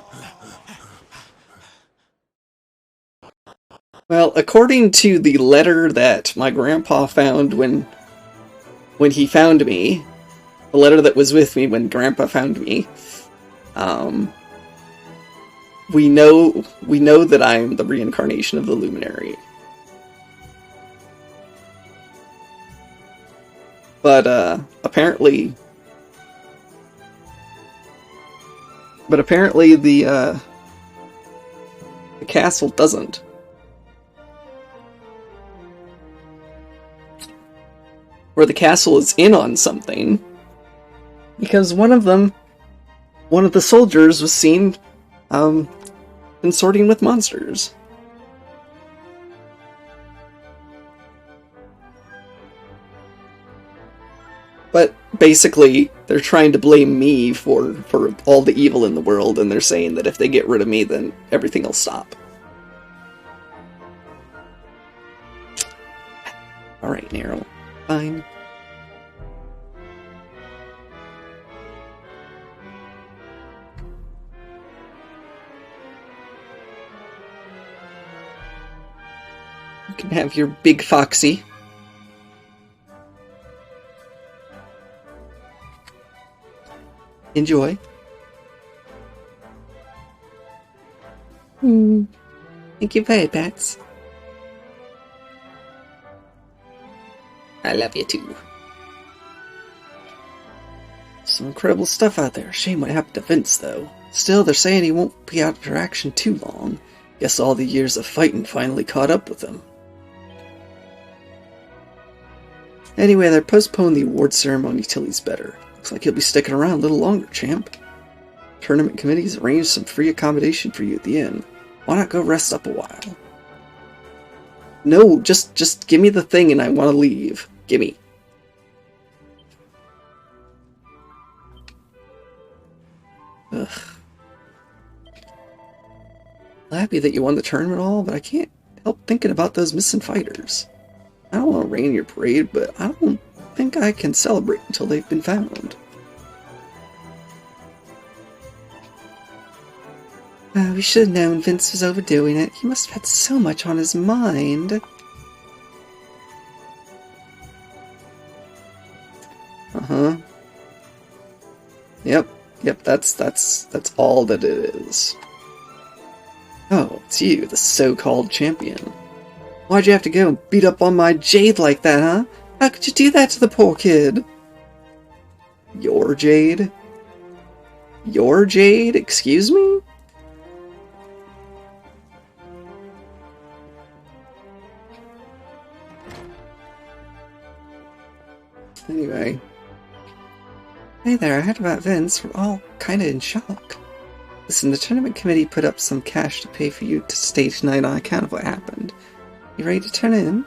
Well, according to the letter that my grandpa found when he found me, the letter that was with me when Grandpa found me, we know that I'm the reincarnation of the Luminary. But apparently the castle doesn't. Or the castle is in on something, because one of the soldiers was seen consorting with monsters. But basically, They're trying to blame me for all the evil in the world, and they're saying that if they get rid of me, then everything will stop. Alright, Nero. Fine. You can have your big Foxy. Enjoy. Thank you very much. I love you too. Some incredible stuff out there. Shame what happened to Vince, though. Still, they're saying he won't be out of action too long. Guess all the years of fighting finally caught up with him. Anyway, they're postponing the award ceremony till he's better. Looks like he'll be sticking around a little longer, champ. Tournament committee's arranged some free accommodation for you at the inn. Why not go rest up a while? No, just give me the thing and I want to leave. Gimme. Ugh. I'm happy that you won the tournament all, but I can't help thinking about those missing fighters. I don't want to rain your parade, but I don't think I can celebrate until they've been found. We should have known Vince was overdoing it. He must have had so much on his mind. Uh-huh. Yep, that's all that it is. Oh, it's you, the so-called champion. Why'd you have to go and beat up on my Jade like that, huh? How could you do that to the poor kid? Your Jade? Your Jade? Excuse me? Anyway. Hey there, I heard about Vince. We're all kinda in shock. Listen, the tournament committee put up some cash to pay for you to stay tonight on account of what happened. You ready to turn in?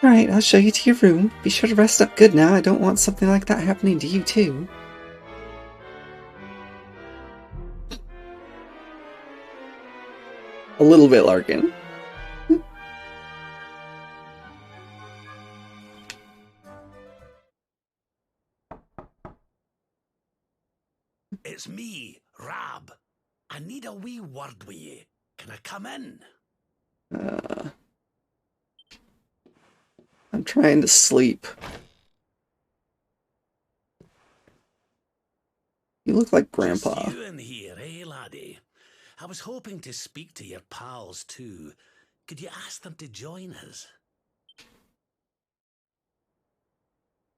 Alright, I'll show you to your room. Be sure to rest up good now. I don't want something like that happening to you too. A little bit, Larkin. It's me, Rab. I need a wee word with you. Can I come in? I'm trying to sleep. You look like Grandpa. Just you in here, eh, laddie? I was hoping to speak to your pals too. Could you ask them to join us?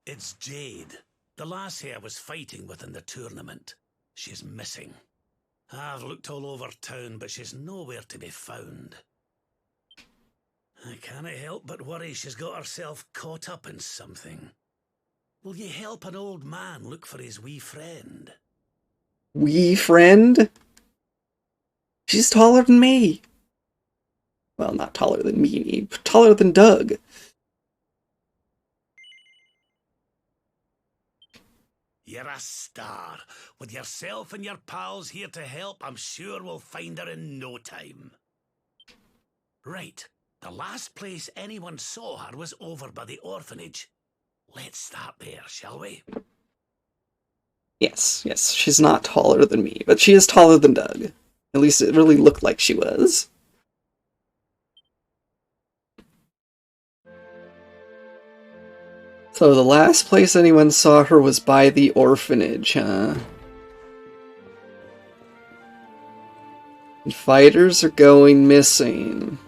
It's Jade, the lassie I was fighting with in the tournament. She's missing. I've looked all over town, but she's nowhere to be found. I can't help but worry she's got herself caught up in something. Will you help an old man look for his wee friend? Wee friend? She's taller than me. Well, not taller than me, but taller than Doug. You're a star. With yourself and your pals here to help, I'm sure we'll find her in no time. Right. The last place anyone saw her was over by the orphanage. Let's start there, shall we? Yes, she's not taller than me, but she is taller than Doug. At least it really looked like she was. So the last place anyone saw her was by the orphanage, huh? And fighters are going missing.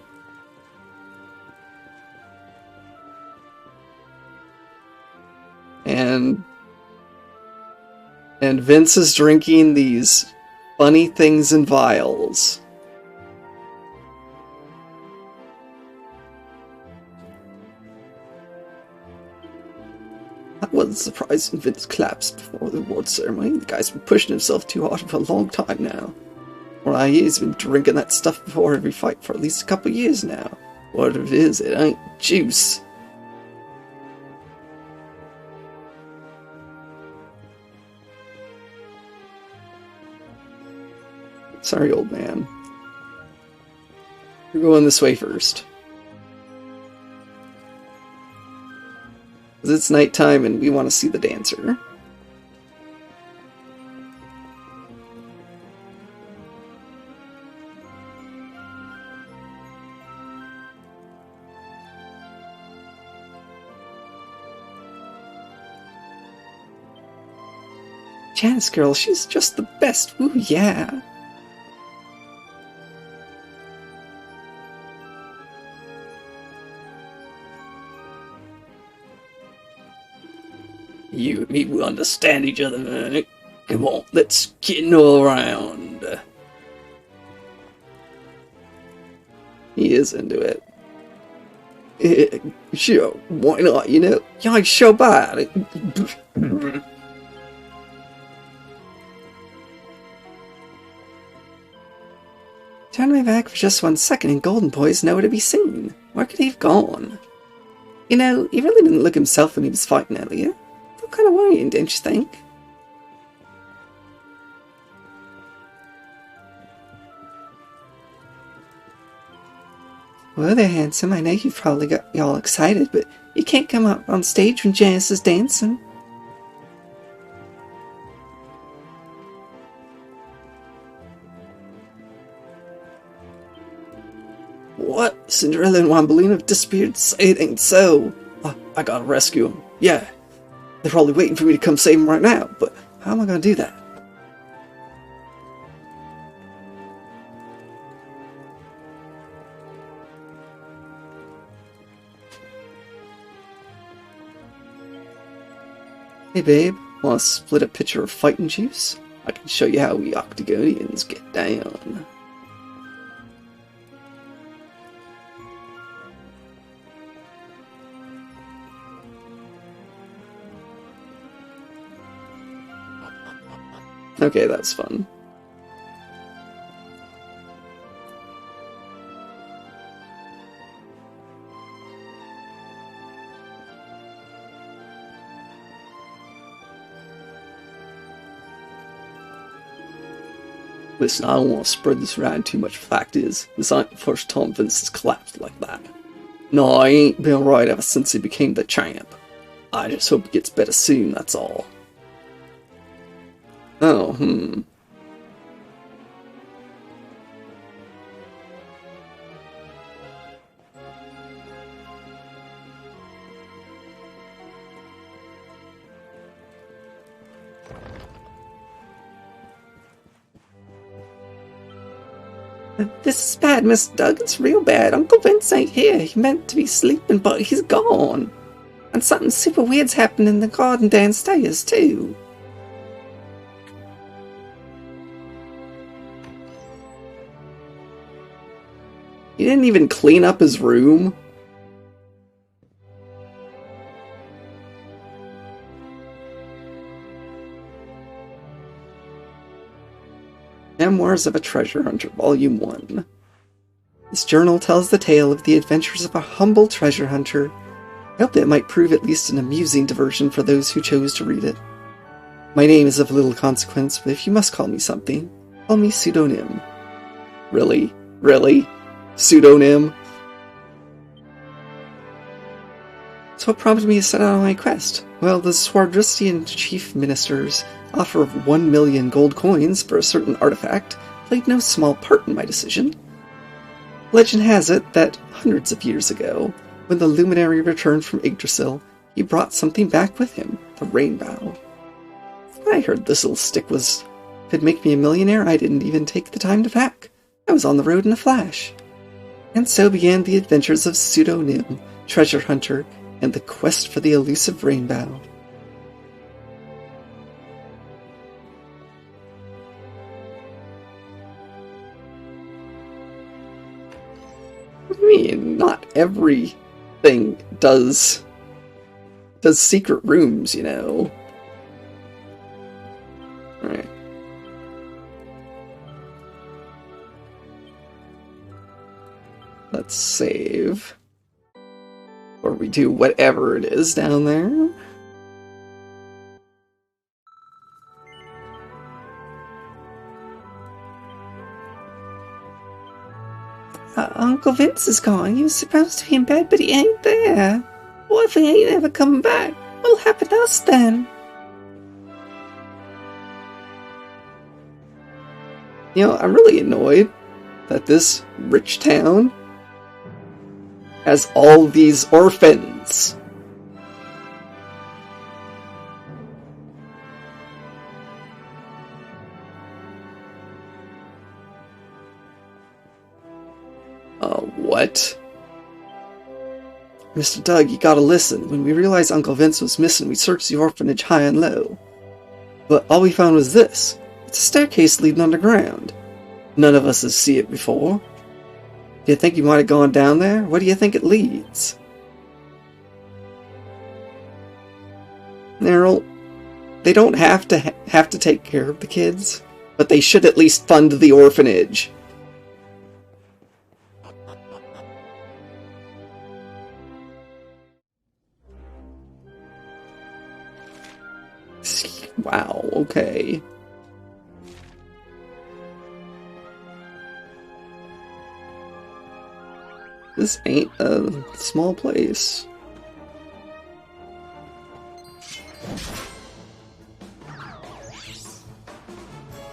And Vince is drinking these funny things in vials. I wasn't surprised when Vince collapsed before the award ceremony. The guy's been pushing himself too hard for a long time now. Well, he's been drinking that stuff before every fight for at least a couple years now. Whatever it is, it ain't juice. Sorry, old man. We're going this way first. Because it's nighttime and we want to see the dancer. Janice girl, she's just the best. Ooh, yeah. You and me will understand each other, man. Come on, let's get all around. He is into it. Sure, why not, you know? Yeah, sure bad. Turn me back for just 1 second and Golden Boy's nowhere to be seen. Where could he have gone? You know, he really didn't look himself when he was fighting earlier. Felt kind of worrying, don't you think? Well there, handsome, I know you've probably got y'all excited, but you can't come up on stage when Janice is dancing. What? Cinderella and Wambolina have disappeared? Say it ain't so. I gotta rescue them. Yeah. They're probably waiting for me to come save them right now, but how am I gonna do that? Hey babe, wanna split a pitcher of fighting juice? I can show you how we Octagonians get down. Okay, that's fun. Listen, I don't want to spread this around too much. Fact is, this ain't the first time Vince has collapsed like that. No, he ain't been right ever since he became the champ. I just hope he gets better soon, that's all. Oh, This is bad, Miss Doug. It's real bad. Uncle Vince ain't here. He meant to be sleeping, but he's gone. And something super weird's happened in the garden downstairs, too. He didn't even clean up his room. Memoirs of a Treasure Hunter, Volume 1. This journal tells the tale of the adventures of a humble treasure hunter. I hope that it might prove at least an amusing diversion for those who chose to read it. My name is of little consequence, but if you must call me something, call me pseudonym. Really? Really? Pseudonym? So what prompted me to set out on my quest? Well, the Swardristian chief minister's offer of 1 million gold coins for a certain artifact played no small part in my decision. Legend has it that hundreds of years ago, when the luminary returned from Yggdrasil, he brought something back with him, the Rainbough. When I heard this little stick could make me a millionaire, I didn't even take the time to pack. I was on the road in a flash. And so began the adventures of Pseudonym, treasure hunter, and the quest for the elusive Rainbough. What do you mean? Not everything does secret rooms, you know. Alright. Let's save. Or we do whatever it is down there. Uncle Vince is gone. He was supposed to be in bed, but he ain't there. What if he ain't ever coming back? What'll happen to us then? You know, I'm really annoyed that this rich town has all these orphans. What? Mr. Doug, you gotta listen. When we realized Uncle Vince was missing, we searched the orphanage high and low. But all we found was this. It's a staircase leading underground. None of us has seen it before. Do you think you might have gone down there? Where do you think it leads? Nerl, they don't have to take care of the kids, but they should at least fund the orphanage. Wow, okay. This ain't a small place.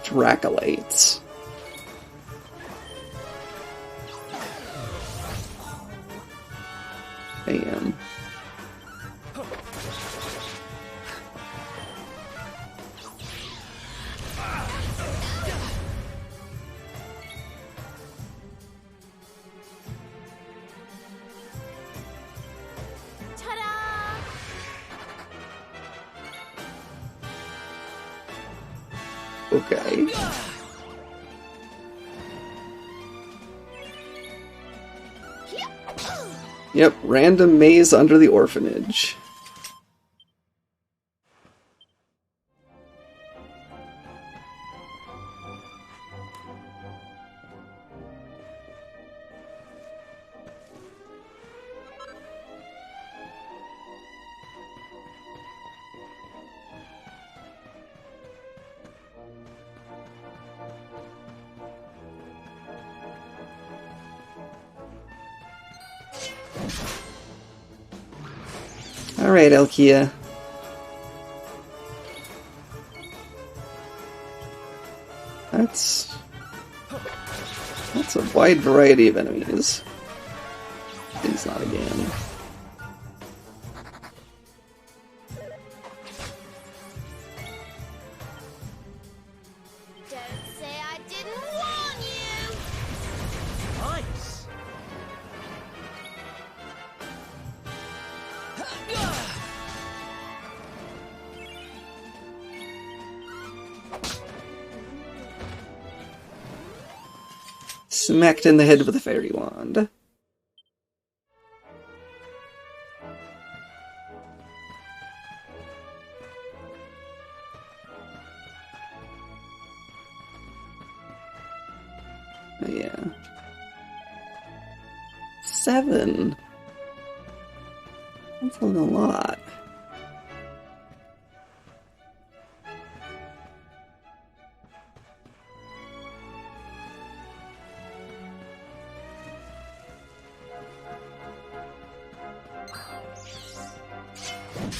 Dracolites. Bam. Okay. Yep, random maze under the orphanage. Alright, Elkia. That's a wide variety of enemies. Please not again. Don't say I didn't warn you! Nice. Smacked in the head with a fairy wand. Oh, yeah. 7. That's a lot.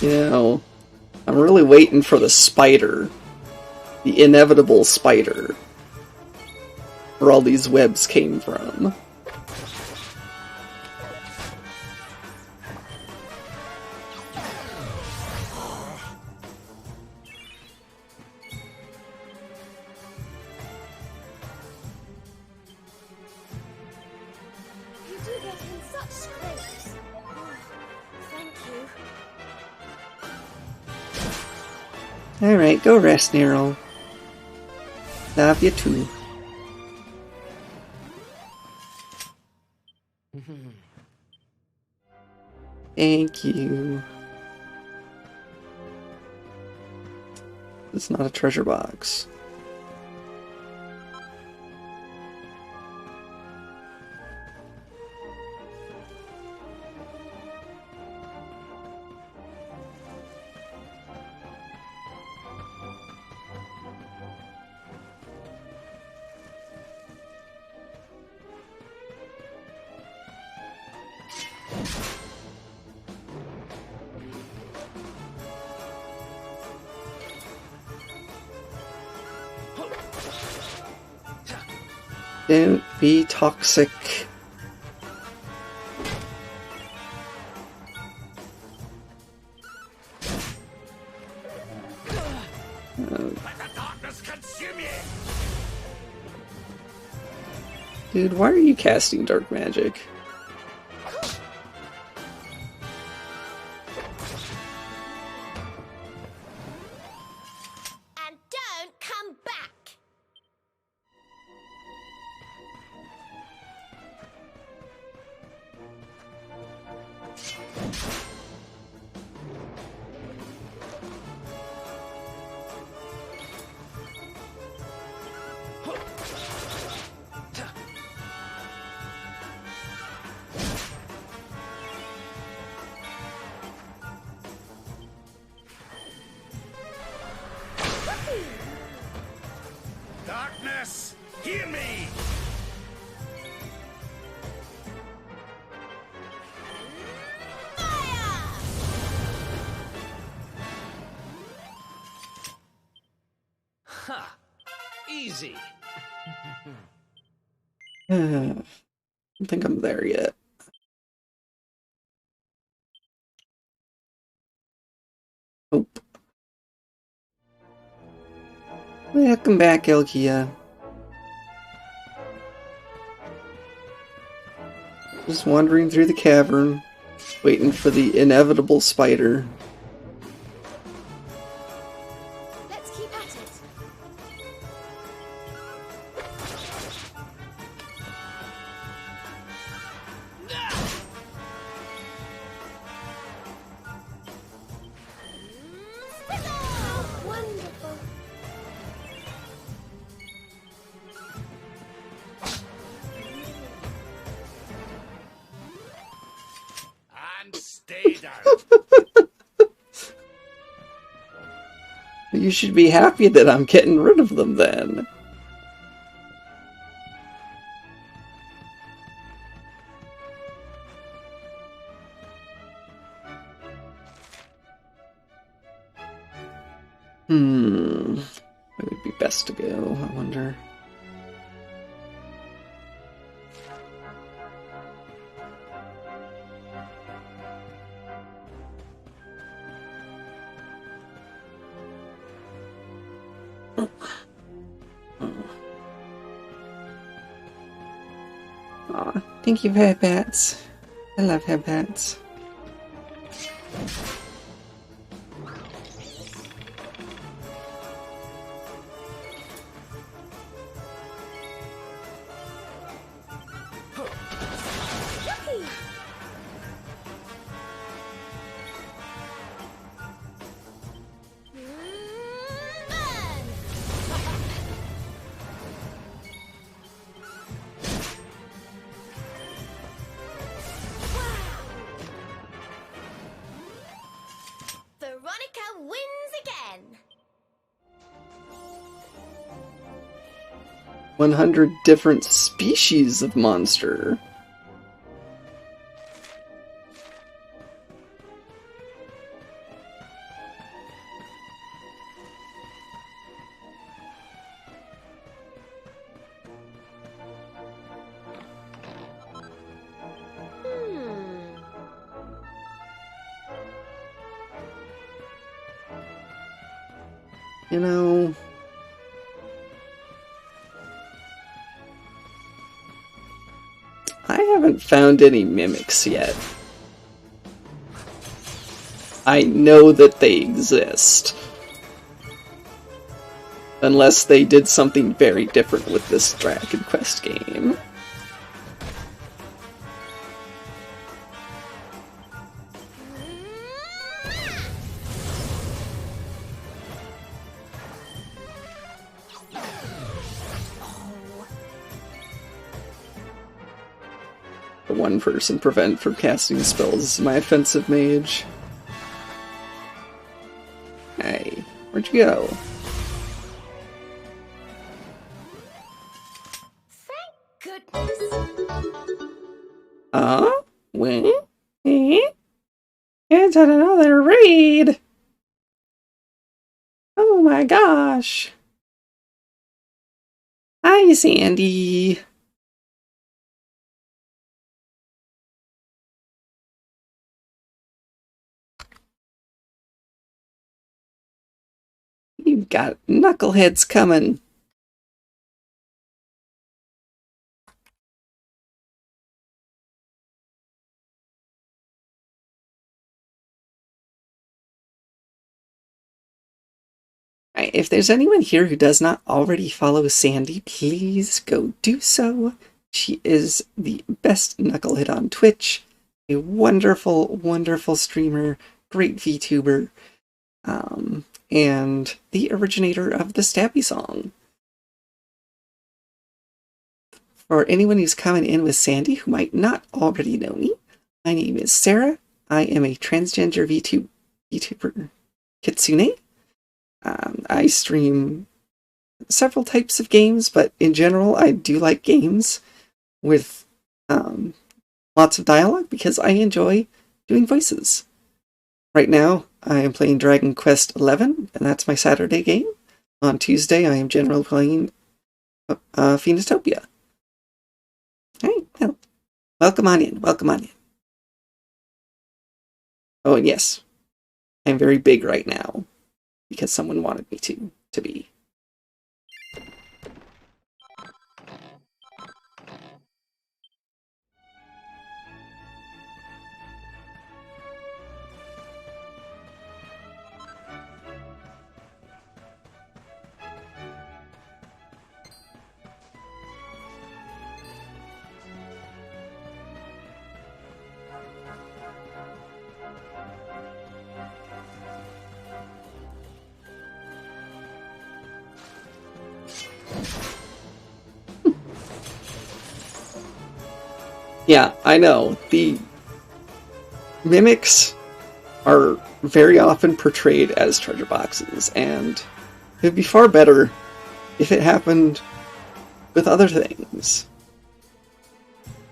You know, I'm really waiting for the spider. The inevitable spider. Where all these webs came from. You do get in such scrapes. Oh, thank you. Alright, go rest, Nero. Love you too. Thank you. It's not a treasure box. Don't be toxic. Dude, why are you casting dark magic? And don't come back! Darkness, hear me! Ha! Easy. I don't think I'm there yet. Nope. Welcome back, Elkia. Just wandering through the cavern, waiting for the inevitable spider. Let's keep at it. Wonderful. And stay down. You should be happy that I'm getting rid of them then. It would be best to go, I wonder. Aw, thank you for headbats. I love headbats. Veronica wins again! 100 different species of monster. You know, I haven't found any mimics yet. I know that they exist. Unless they did something very different with this Dragon Quest game. The one person prevent from casting spells is my offensive mage. Hey, where'd you go? Thank goodness. What? It's another raid! Oh my gosh! Hi, Sandy! You've got knuckleheads coming. Right, if there's anyone here who does not already follow Sandy, please go do so. She is the best knucklehead on Twitch, a wonderful, wonderful streamer, great VTuber, and the originator of the Stabby song. For anyone who's coming in with Sandy who might not already know me, my name is Sarah. I am a transgender VTuber Kitsune. I stream several types of games, but in general, I do like games with lots of dialogue because I enjoy doing voices. Right now, I am playing Dragon Quest XI, and that's my Saturday game. On Tuesday, I am generally playing Phoenixtopia. Alright, well, welcome on in, welcome on in. Oh, and yes, I'm very big right now, because someone wanted me to be. Yeah, I know. The mimics are very often portrayed as treasure boxes, and it would be far better if it happened with other things.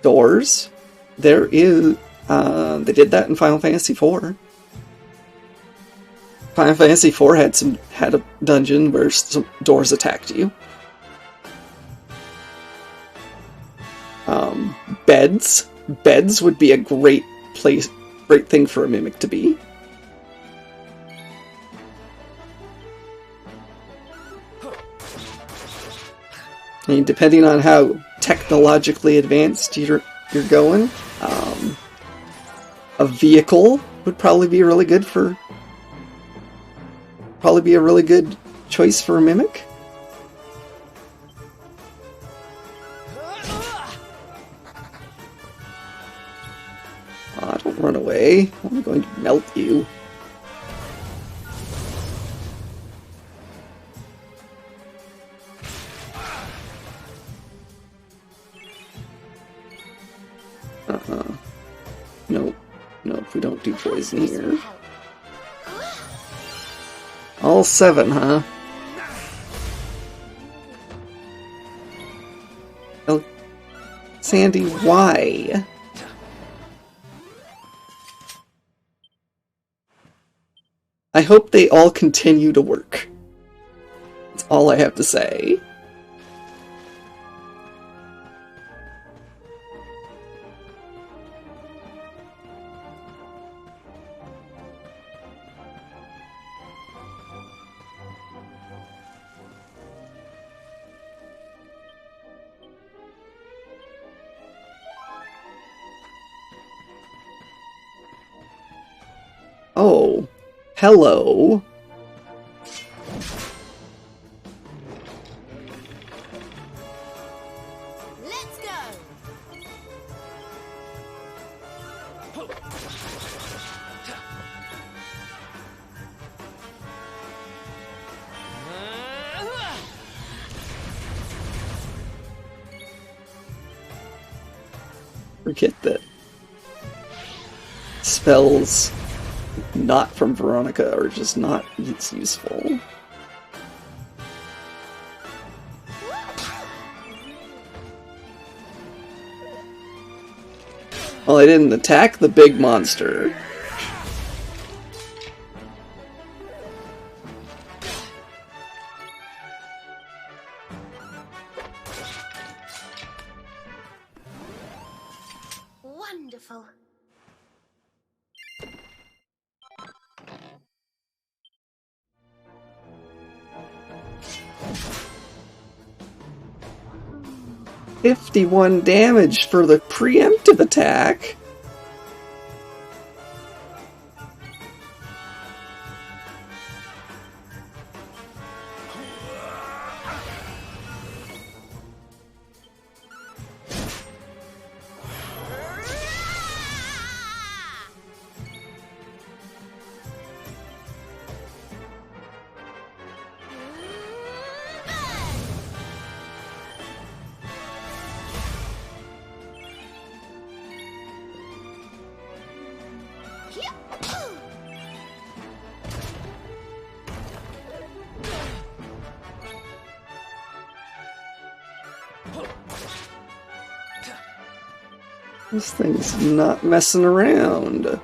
Doors. There is... they did that in Final Fantasy IV. Final Fantasy IV had a dungeon where some doors attacked you. Beds. Beds would be a great thing for a mimic to be. I mean, depending on how technologically advanced you're going, a vehicle would probably be a really good choice for a mimic. Oh, don't run away. I'm going to melt you. Nope, we don't do poison here. All 7, huh? Oh, Sandy, why? I hope they all continue to work. That's all I have to say. Oh, hello. Let's go. Forget that spells not from Veronica are just not as useful. Well, I didn't attack the big monster. Wonderful. 51 damage for the preemptive attack. This thing's not messing around.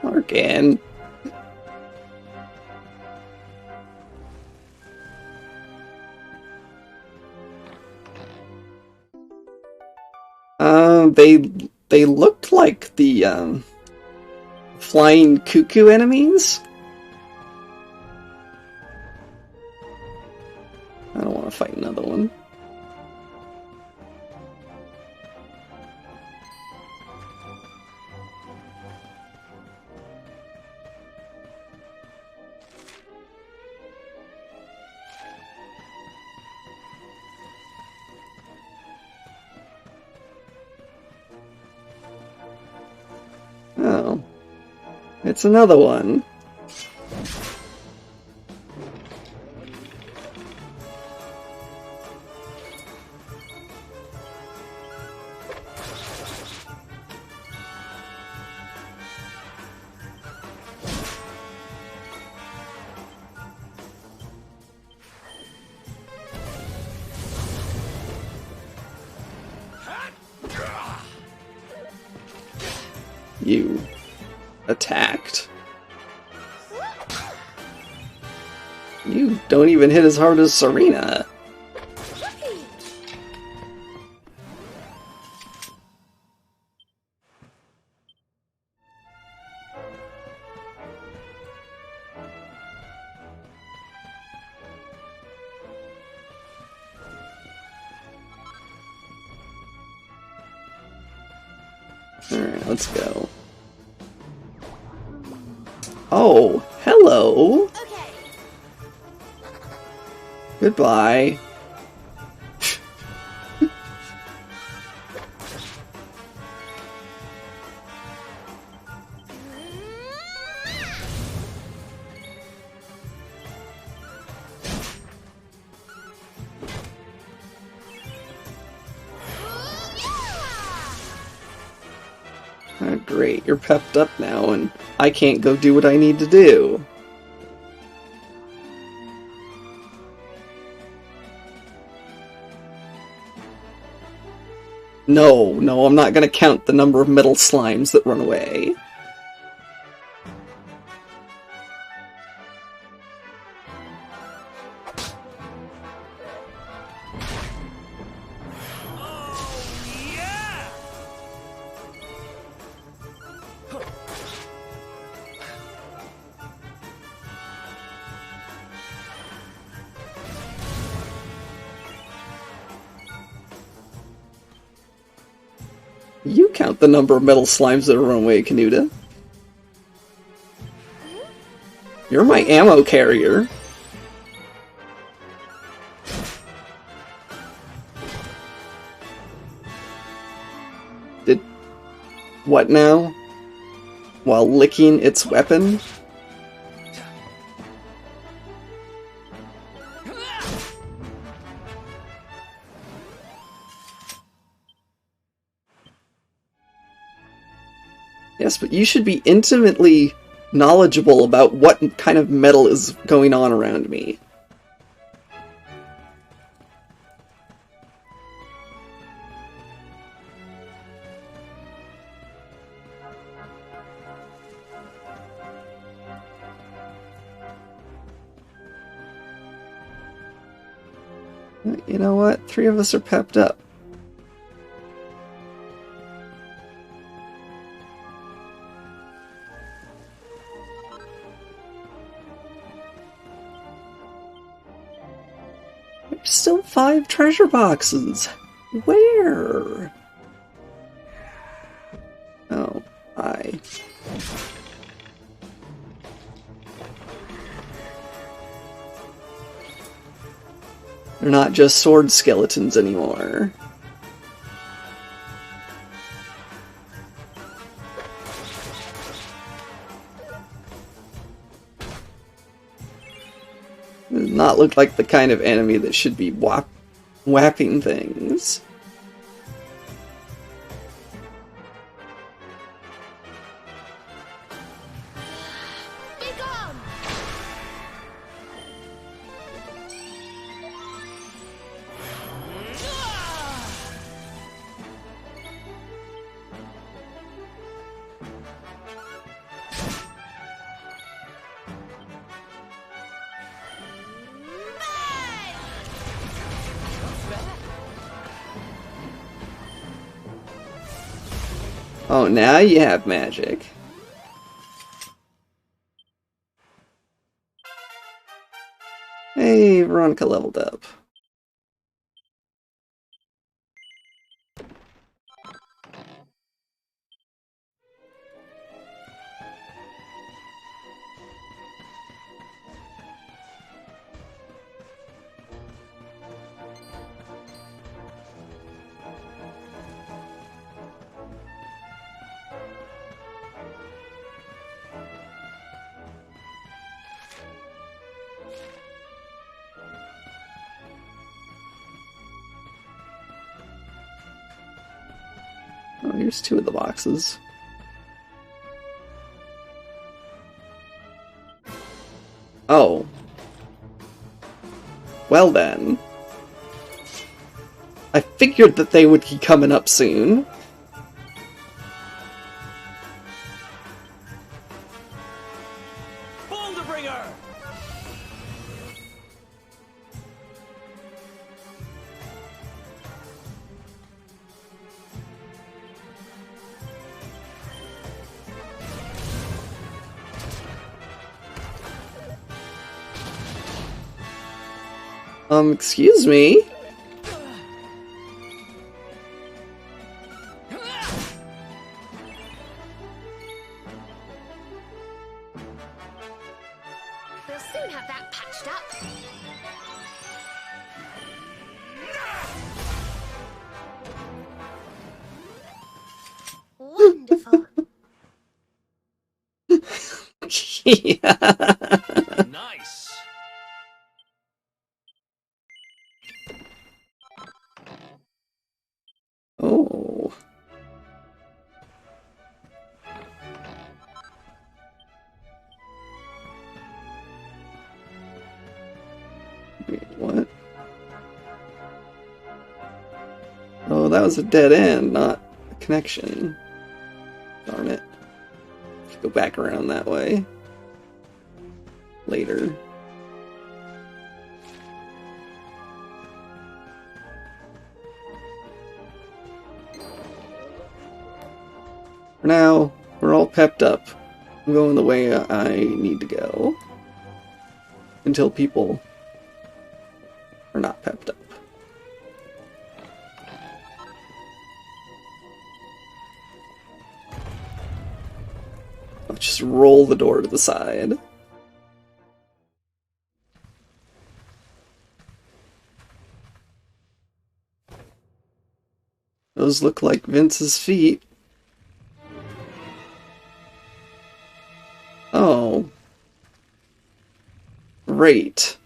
Again. They looked like the flying cuckoo enemies. I don't want to fight another one. Oh. It's another one. You attacked. You don't even hit as hard as Serena. Alright, let's go. Oh, hello! Okay. Goodbye. Oh, great, you're pepped up now, and I can't go do what I need to do. No, I'm not gonna count the number of metal slimes that run away. You count the number of metal slimes that run away, Canuta. You're my ammo carrier. What now? While licking its weapon? Yes, but you should be intimately knowledgeable about what kind of metal is going on around me. You know what? 3 of us are pepped up. There's still 5 treasure boxes. Where? Oh, I. They're not just sword skeletons anymore. Does not look like the kind of enemy that should be whapping things. Oh, now you have magic. Hey, Veronica leveled up. Oh, here's 2 of the boxes. Oh. Well then. I figured that they would be coming up soon. Excuse me? We'll soon have that patched up. Wonderful. Yeah. Nice. Oh. Wait, what? Oh, that was a dead end, not a connection. Darn it. Go back around that way. Later. For now, we're all pepped up. I'm going the way I need to go. Until people are not pepped up. I'll just roll the door to the side. Those look like Vince's feet. Great.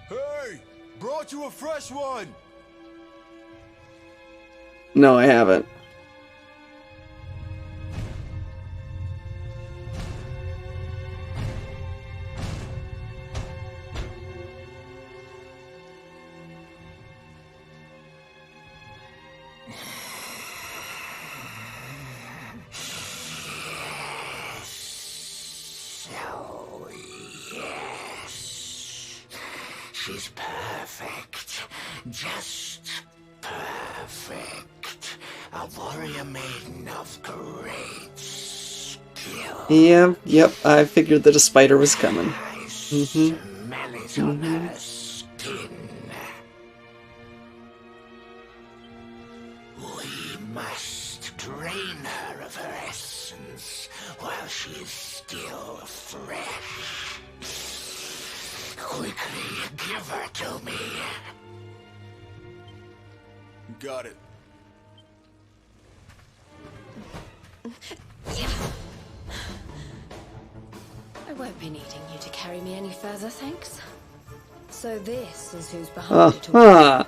Hey! Brought you a fresh one! No, I haven't. She's perfect. Just perfect. A warrior maiden of great skill. Yeah, yep, I figured that a spider was coming. Smell it on her skin. We must drain her of her essence while she is still fresh. Quickly, give her to me. Got it. I won't be needing you to carry me any further, thanks. So this is who's behind it all. Uh-huh.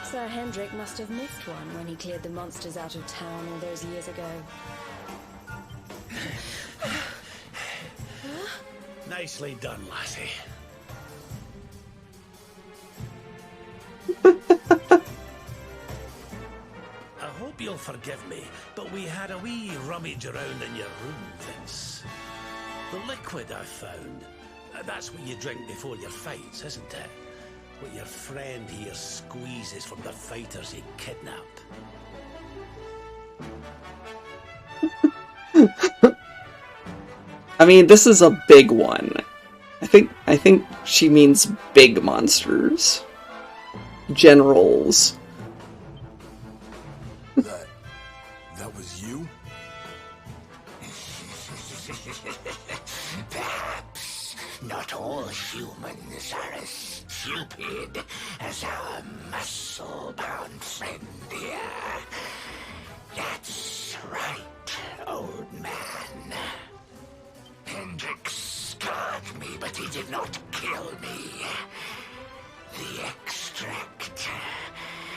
Sir Hendrik must have missed one when he cleared the monsters out of town all those years ago. Nicely done, lassie. I hope you'll forgive me, but we had a wee rummage around in your room, Vince. The liquid I found, that's what you drink before your fights, isn't it? What your friend here squeezes from the fighters he kidnapped. I mean, this is a big one. I think she means big monsters. Generals. That was you? Perhaps not all humans are as stupid as our muscle-bound friend here. That's right, old man. Hendrik scarred me, but he did not kill me. The extract.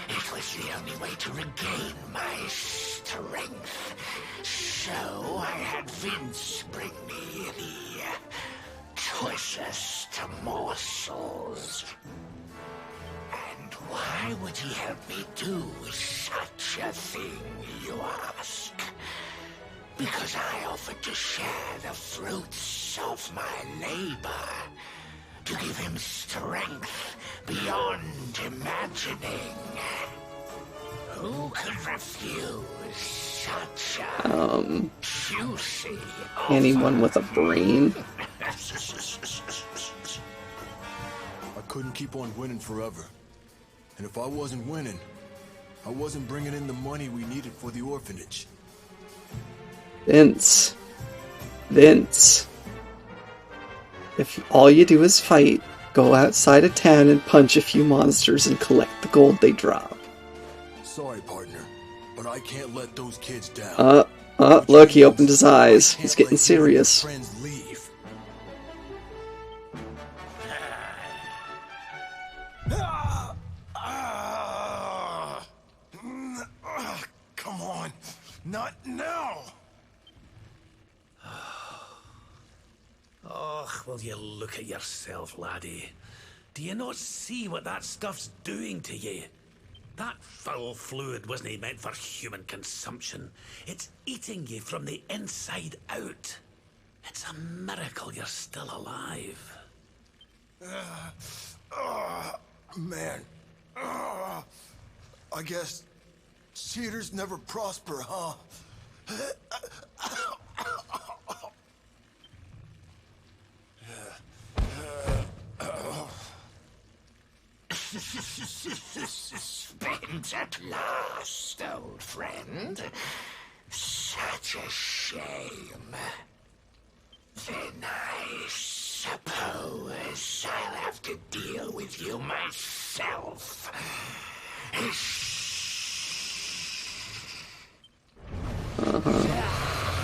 It was the only way to regain my strength. So I had Vince bring me the choicest morsels. And why would he help me do such a thing, you ask? Because I offered to share the fruits of my labor, to give him strength beyond imagining. Who could refuse such a juicy offer? Anyone with a brain. I couldn't keep on winning forever. And if I wasn't winning, I wasn't bringing in the money we needed for the orphanage. Vince. If all you do is fight, go outside of town and punch a few monsters and collect the gold they drop. Sorry, partner, but I can't let those kids down. Look, he opened his eyes. He's getting serious. Friends leave. Come on, not now. Oh, will you look at yourself, laddie? Do you not see what that stuff's doing to you? That foul fluid wasn't meant for human consumption. It's eating you from the inside out. It's a miracle you're still alive. Man. I guess cheaters never prosper, huh? Spent at last, old friend. Such a shame. Then I suppose I'll have to deal with you myself.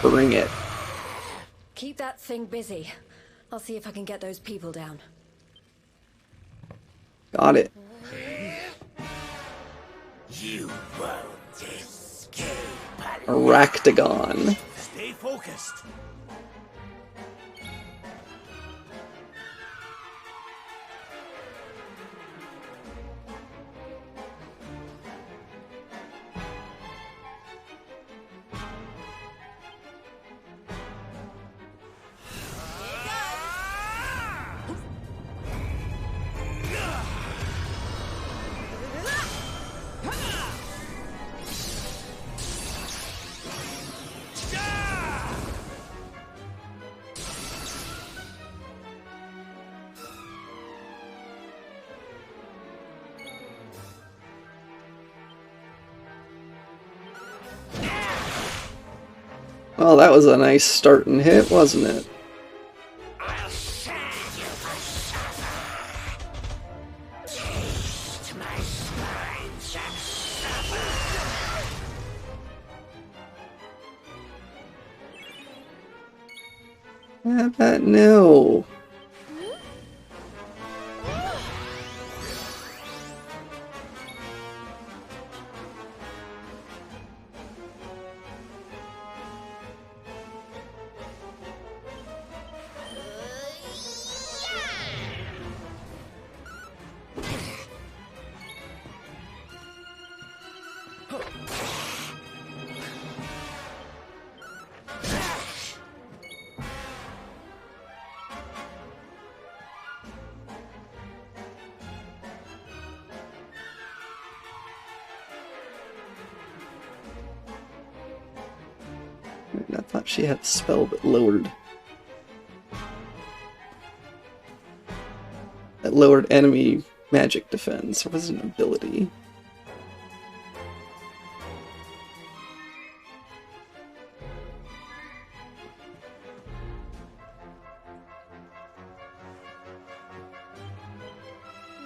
Bring it. Thing busy. I'll see if I can get those people down. Got it. You won't escape. Aractagon. Stay focused. Well, that was a nice starting hit, wasn't it? I'll send you for supper. Taste my spines and suffer. How about no? I thought she had a spell that lowered enemy magic defense, or was it an ability?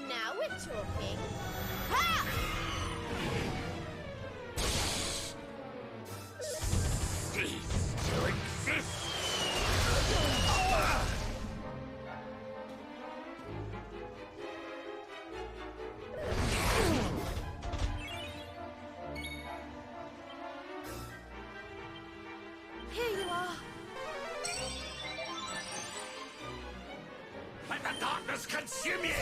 Now we're talking. Ha! Cease to exist. Here you are. Let the darkness consume you.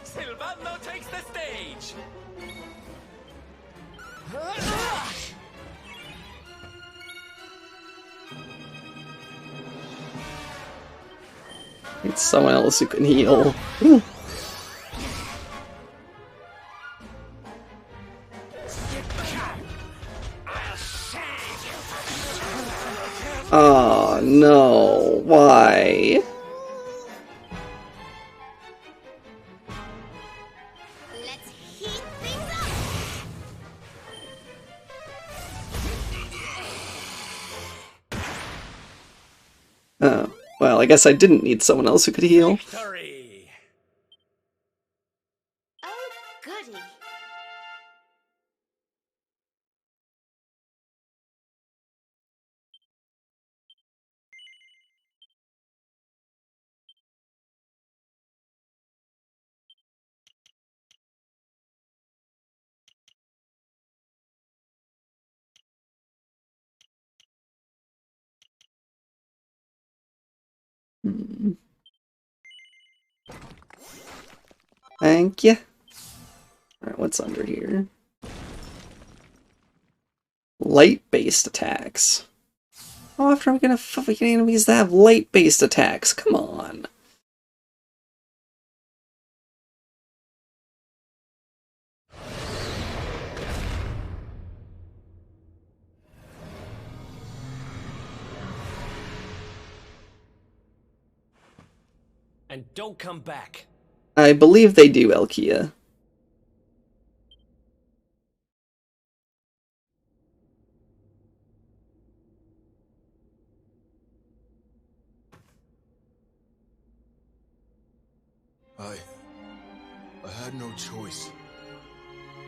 Silvano takes the stage! It's someone else who can heal. Oh no, why? Let's heat things up. Oh, well, I guess I didn't need someone else who could heal. Victory! Oh, goody. Thank you. Alright, what's under here? Light-based attacks. How often are we gonna fight enemies that have light-based attacks? Come on. And don't come back. I believe they do, Elkia. I had no choice.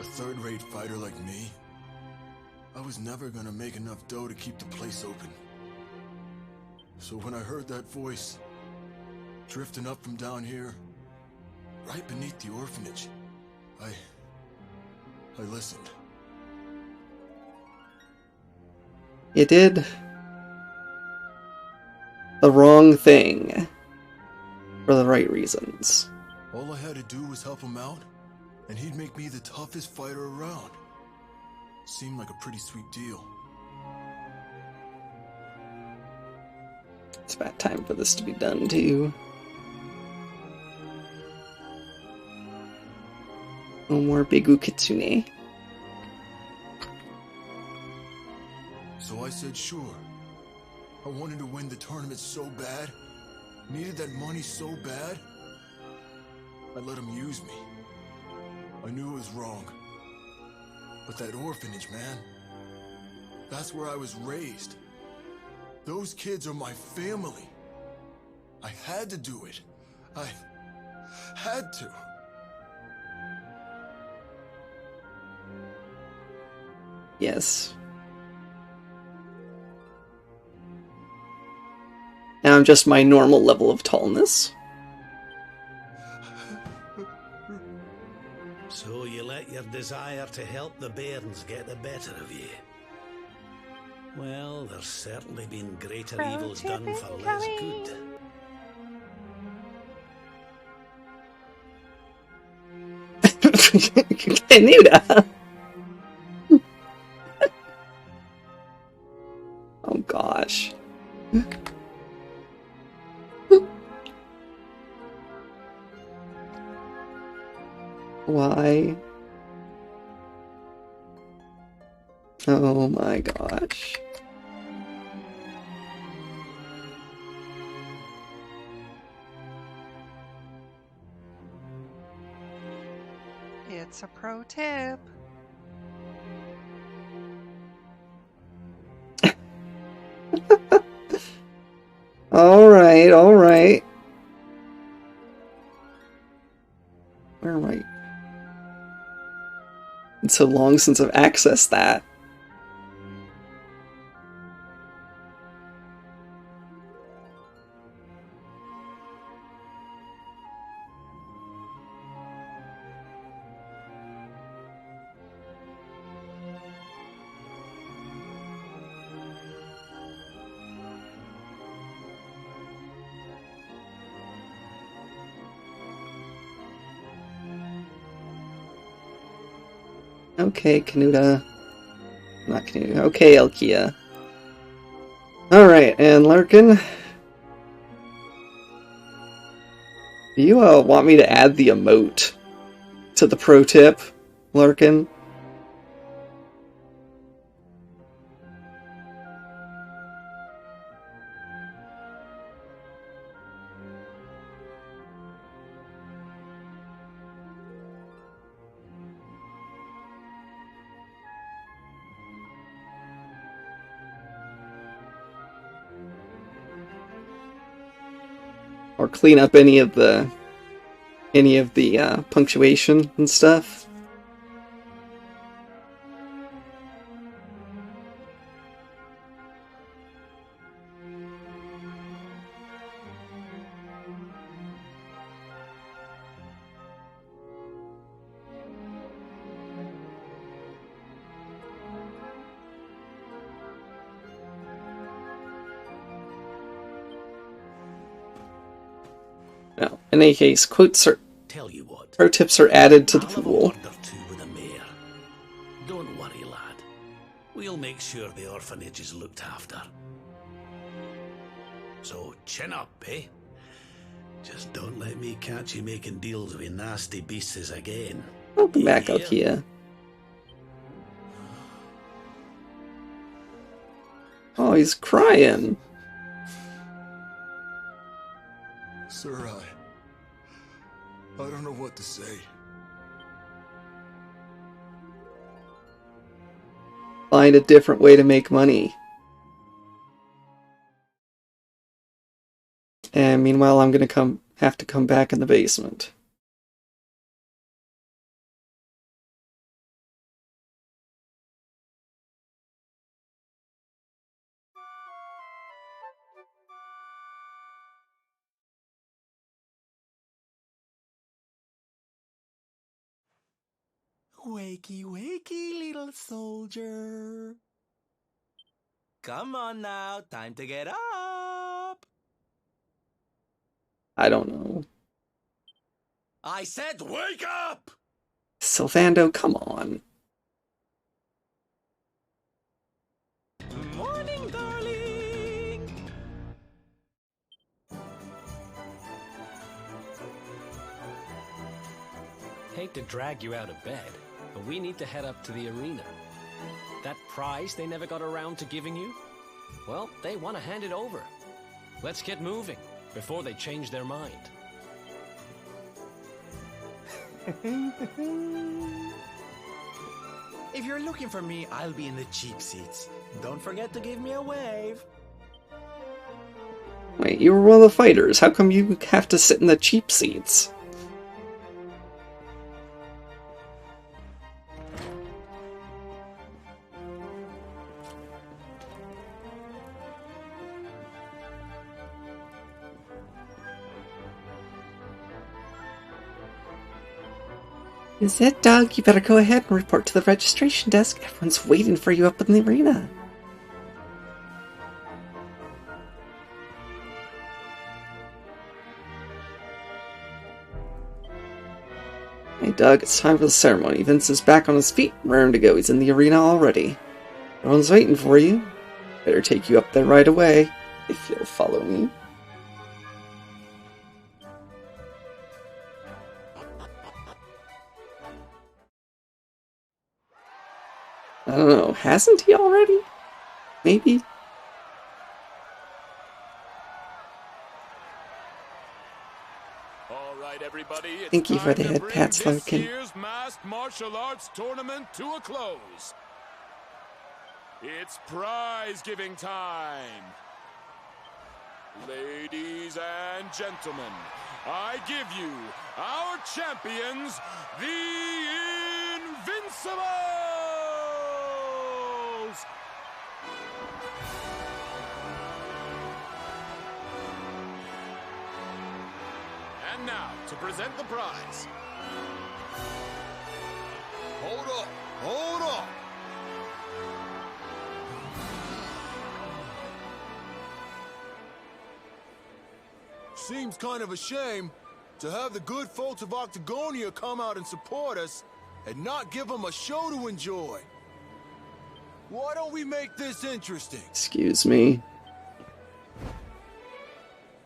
A third-rate fighter like me, I was never gonna make enough dough to keep the place open. So when I heard that voice, drifting up from down here, right beneath the orphanage, I listened. You did the wrong thing for the right reasons. All I had to do was help him out, and he'd make me the toughest fighter around. Seemed like a pretty sweet deal. It's about time for this to be done, too. No more Bigu Kitsune. So I said sure. I wanted to win the tournament so bad. Needed that money so bad. I let him use me. I knew it was wrong. But that orphanage, man. That's where I was raised. Those kids are my family. I had to do it. I had to. Yes. Now I'm just my normal level of tallness. So you let your desire to help the bairns get the better of you? Well, there's certainly been greater evils done for less good. Canuta! Oh gosh. Why? Oh my gosh. It's a pro tip. Alright, alright. Where am I? It's so long since I've accessed that. Okay, Canuta. Not Canuta. Okay, Elkia. Alright, and Larkin. Do you want me to add the emote to the pro tip, Larkin? Or clean up any of the punctuation and stuff. No. In any case, quotes are. Tell you what. Pro tips are added to the pool. Don't worry, lad. We'll make sure the orphanage is looked after. So chin up, eh? Just don't let me catch you making deals with nasty beasts again. Welcome back, Elkia. Oh, he's crying. Sir, I don't know what to say. Find a different way to make money. And meanwhile, I'm gonna have to come back in the basement. Wakey, wakey, little soldier. Come on now, time to get up. I don't know. I said wake up! Sylvando, come on. Morning, darling. Hate to drag you out of bed, but we need to head up to the arena. That prize they never got around to giving you? Well, they want to hand it over. Let's get moving before they change their mind. If you're looking for me, I'll be in the cheap seats. Don't forget to give me a wave. Wait, you were one of the fighters. How come you have to sit in the cheap seats? Is it, Doug? You better go ahead and report to the registration desk. Everyone's waiting for you up in the arena. Hey, Doug, it's time for the ceremony. Vince is back on his feet, raring to go. He's in the arena already. Everyone's waiting for you. Better take you up there right away, if you'll follow me. I don't know, hasn't he already? Maybe? All right, everybody, it's Thank you for the time to head bring pats, this Larkin. year's Masked Martial Arts Tournament to a close. It's prize-giving time. Ladies and gentlemen, I give you our champions, the Invincibles! And now, to present the prize. Hold up! Hold up! Seems kind of a shame to have the good folks of Octagonia come out and support us and not give them a show to enjoy. Why don't we make this interesting? Excuse me.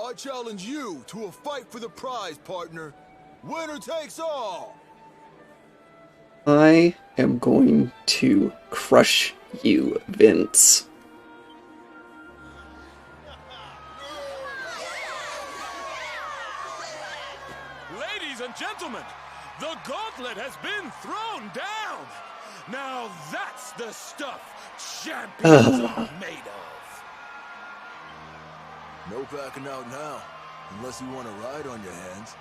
I challenge you to a fight for the prize, partner. Winner takes all! I am going to crush you, Vince. Ladies and gentlemen, the gauntlet has been thrown down. Now that's the stuff champions are made of. No backing out now, unless you want to ride on your hands.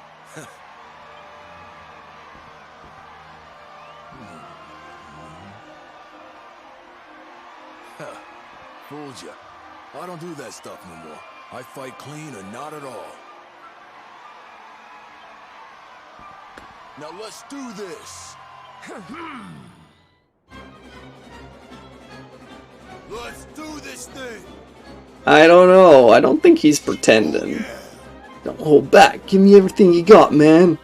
Fooled ya. I don't do that stuff no more. I fight clean or not at all. Now let's do this. Let's do this thing. I don't know. I don't think he's pretending. Don't hold back. Give me everything you got, man.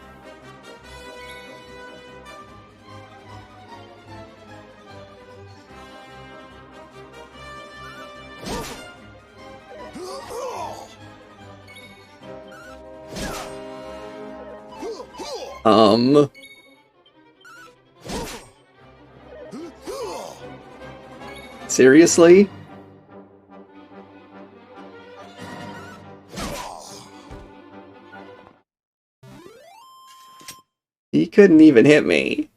Seriously? He couldn't even hit me.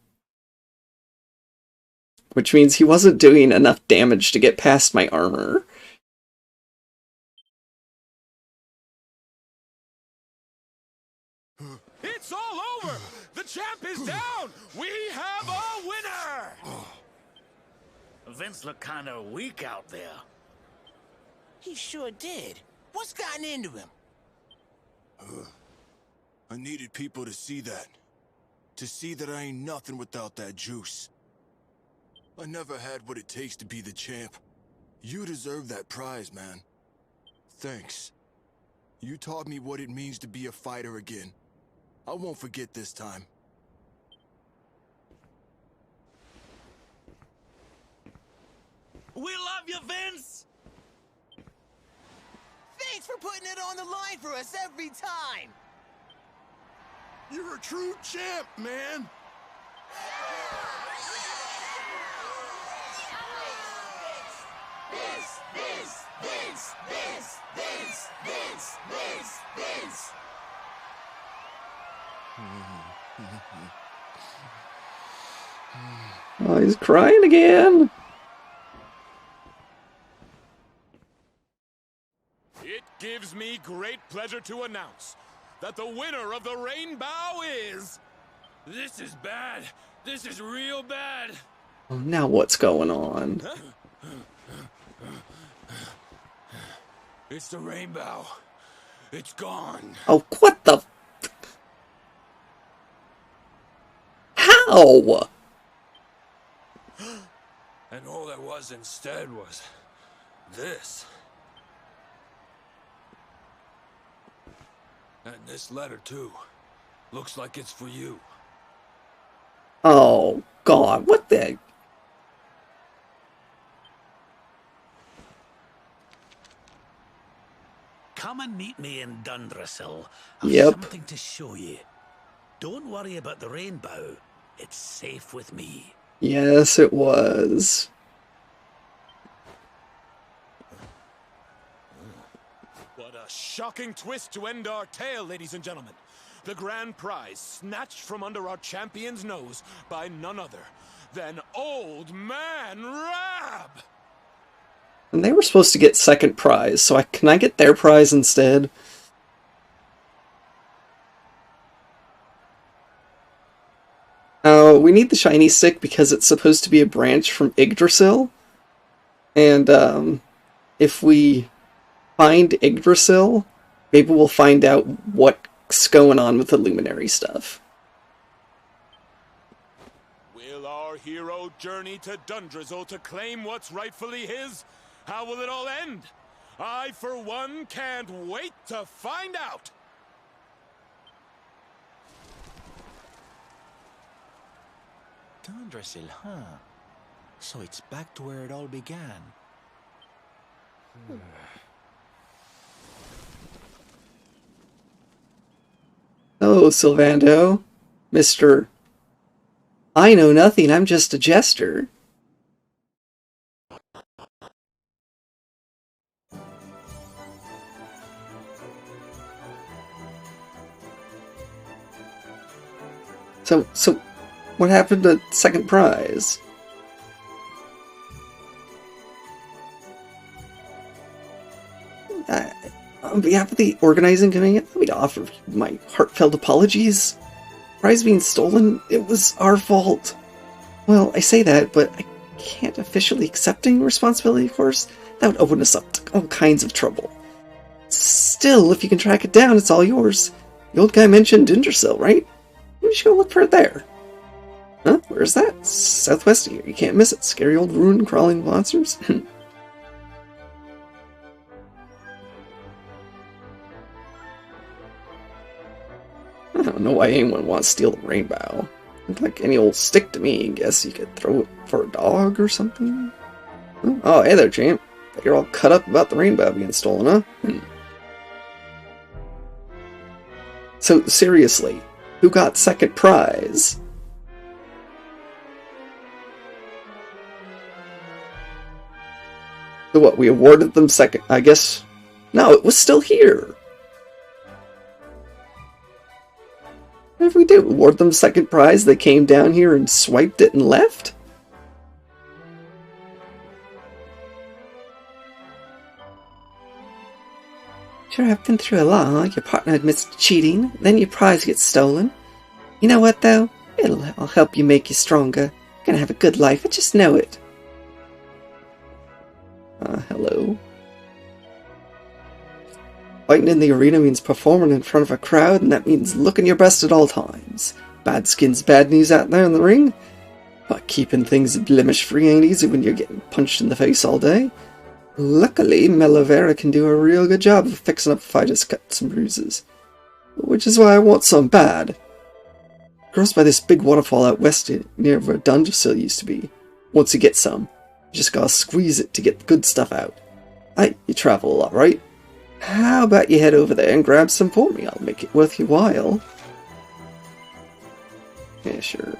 Which means he wasn't doing enough damage to get past my armor. It's all over! The champ is down! We have a winner! Vince looked kind of weak out there. He sure did. What's gotten into him? I needed people to see that. to see that I ain't nothing without that juice. I never had what it takes to be the champ. You deserve that prize, man. Thanks. You taught me what it means to be a fighter again. I won't forget this time. We love you, Vince! Thanks for putting it on the line for us every time! You're a true champ, man! Vince! Oh, he's crying again! It gives me great pleasure to announce that the winner of the Rainbough is... This is bad. This is real bad. Oh, now what's going on? It's the Rainbough. It's gone. Oh, what the... How? And all there was instead was this. And this letter, too. Looks like it's for you. Oh, God, what the... Come and meet me in Dundrasil. I've Yep. something to show you. Don't worry about the Rainbough. It's safe with me. Yes, it was. What a shocking twist to end our tale, ladies and gentlemen. The grand prize snatched from under our champion's nose by none other than Old Man Rab! And they were supposed to get second prize, so can I get their prize instead? We need the shiny stick because it's supposed to be a branch from Yggdrasil. And, if we find Yggdrasil, maybe we'll find out what's going on with the Luminary stuff. Will our hero journey to Dundrasil to claim what's rightfully his? How will it all end? I, for one, can't wait to find out! Dundrasil, huh? So it's back to where it all began. Oh, Sylvando. Mr. I know nothing, I'm just a jester. So, what happened to second prize? On behalf of the organizing committee, let me offer my heartfelt apologies. Prize being stolen, it was our fault. Well, I say that, but I can't officially accepting responsibility, of course. That would open us up to all kinds of trouble. Still, if you can track it down, it's all yours. The old guy mentioned Dindersill, right? We should go look for it there. Huh? Where's that? Southwest of here. You can't miss it. Scary old ruin crawling monsters. I don't know why anyone wants to steal the Rainbough. Looked like any old stick to me. Guess you could throw it for a dog or something. Oh, hey there, champ. Bet you're all cut up about the Rainbough being stolen, huh? So, seriously, who got second prize? So what, we awarded them second... I guess... No, it was still here! What did we do? Award them second prize? They came down here and swiped it and left? Sure, I've been through a lot, huh? Your partner admits to cheating, then your prize gets stolen. You know what, though? It'll help you make you stronger. You're gonna have a good life, I just know it. Hello. Fighting in the arena means performing in front of a crowd, and that means looking your best at all times. bad skin's bad news out there in the ring. But keeping things blemish-free ain't easy when you're getting punched in the face all day. Luckily, Melovera can do a real good job of fixing up fighters' cuts and bruises. Which is why I want some bad. Grows by this big waterfall out west near where Dundersill used to be. Once you get some, you just gotta squeeze it to get the good stuff out. You travel a lot, right? How about you head over there and grab some for me? I'll make it worth your while. Yeah, sure.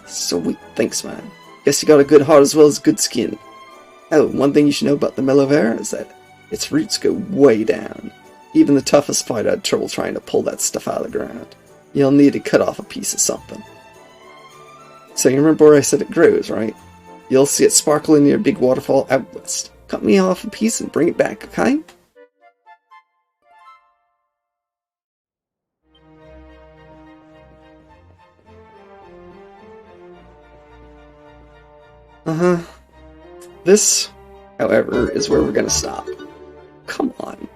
Sweet, thanks, man. Guess you got a good heart as well as good skin. Oh, one thing you should know about the Melovera is that its roots go way down. Even the toughest fighter had trouble trying to pull that stuff out of the ground. You'll need to cut off a piece of something. So you remember where I said it grows, right? You'll see it sparkling near a big waterfall out west. Cut me off a piece and bring it back, okay? Uh-huh. This, however, is where we're gonna stop. Come on.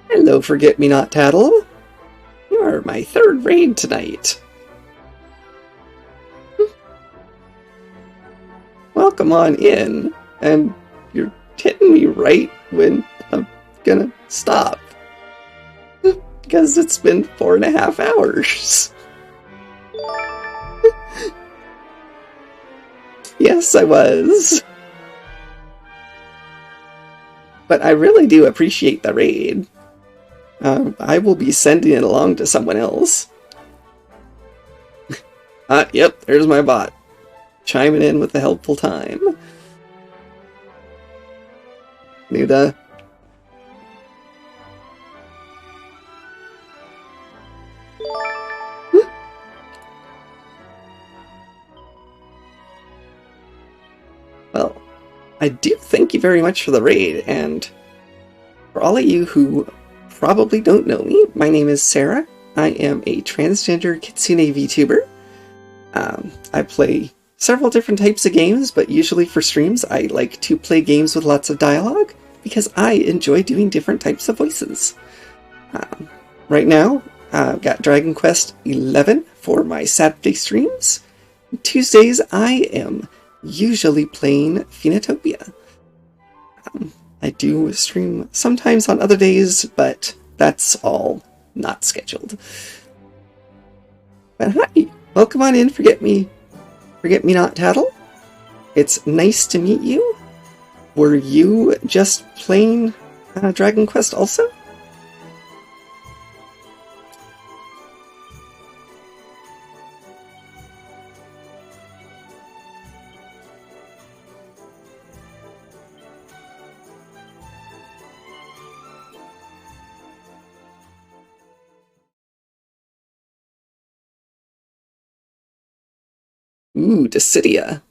Hello, Forget-Me-Not Tattle. You're my third raid tonight. Welcome on in. And you're hitting me right when I'm gonna stop. Because it's been 4.5 hours. Yes, I was. But I really do appreciate the raid. I will be sending it along to someone else. Yep, there's my bot. Chiming in with the helpful time. Nuda. Well, I do thank you very much for the raid, and for all of you who probably don't know me, my name is Sarah. I am a transgender kitsune VTuber. I play several different types of games, but usually for streams I like to play games with lots of dialogue, because I enjoy doing different types of voices. Right now, I've got Dragon Quest XI for my Saturday streams. Tuesdays I am usually playing Phoenotopia. I do stream sometimes on other days, but that's all not scheduled. But hi, welcome on in, Forget-Me-Not Tattle. It's nice to meet you. Were you just playing Dragon Quest also? Ooh, Dissidia.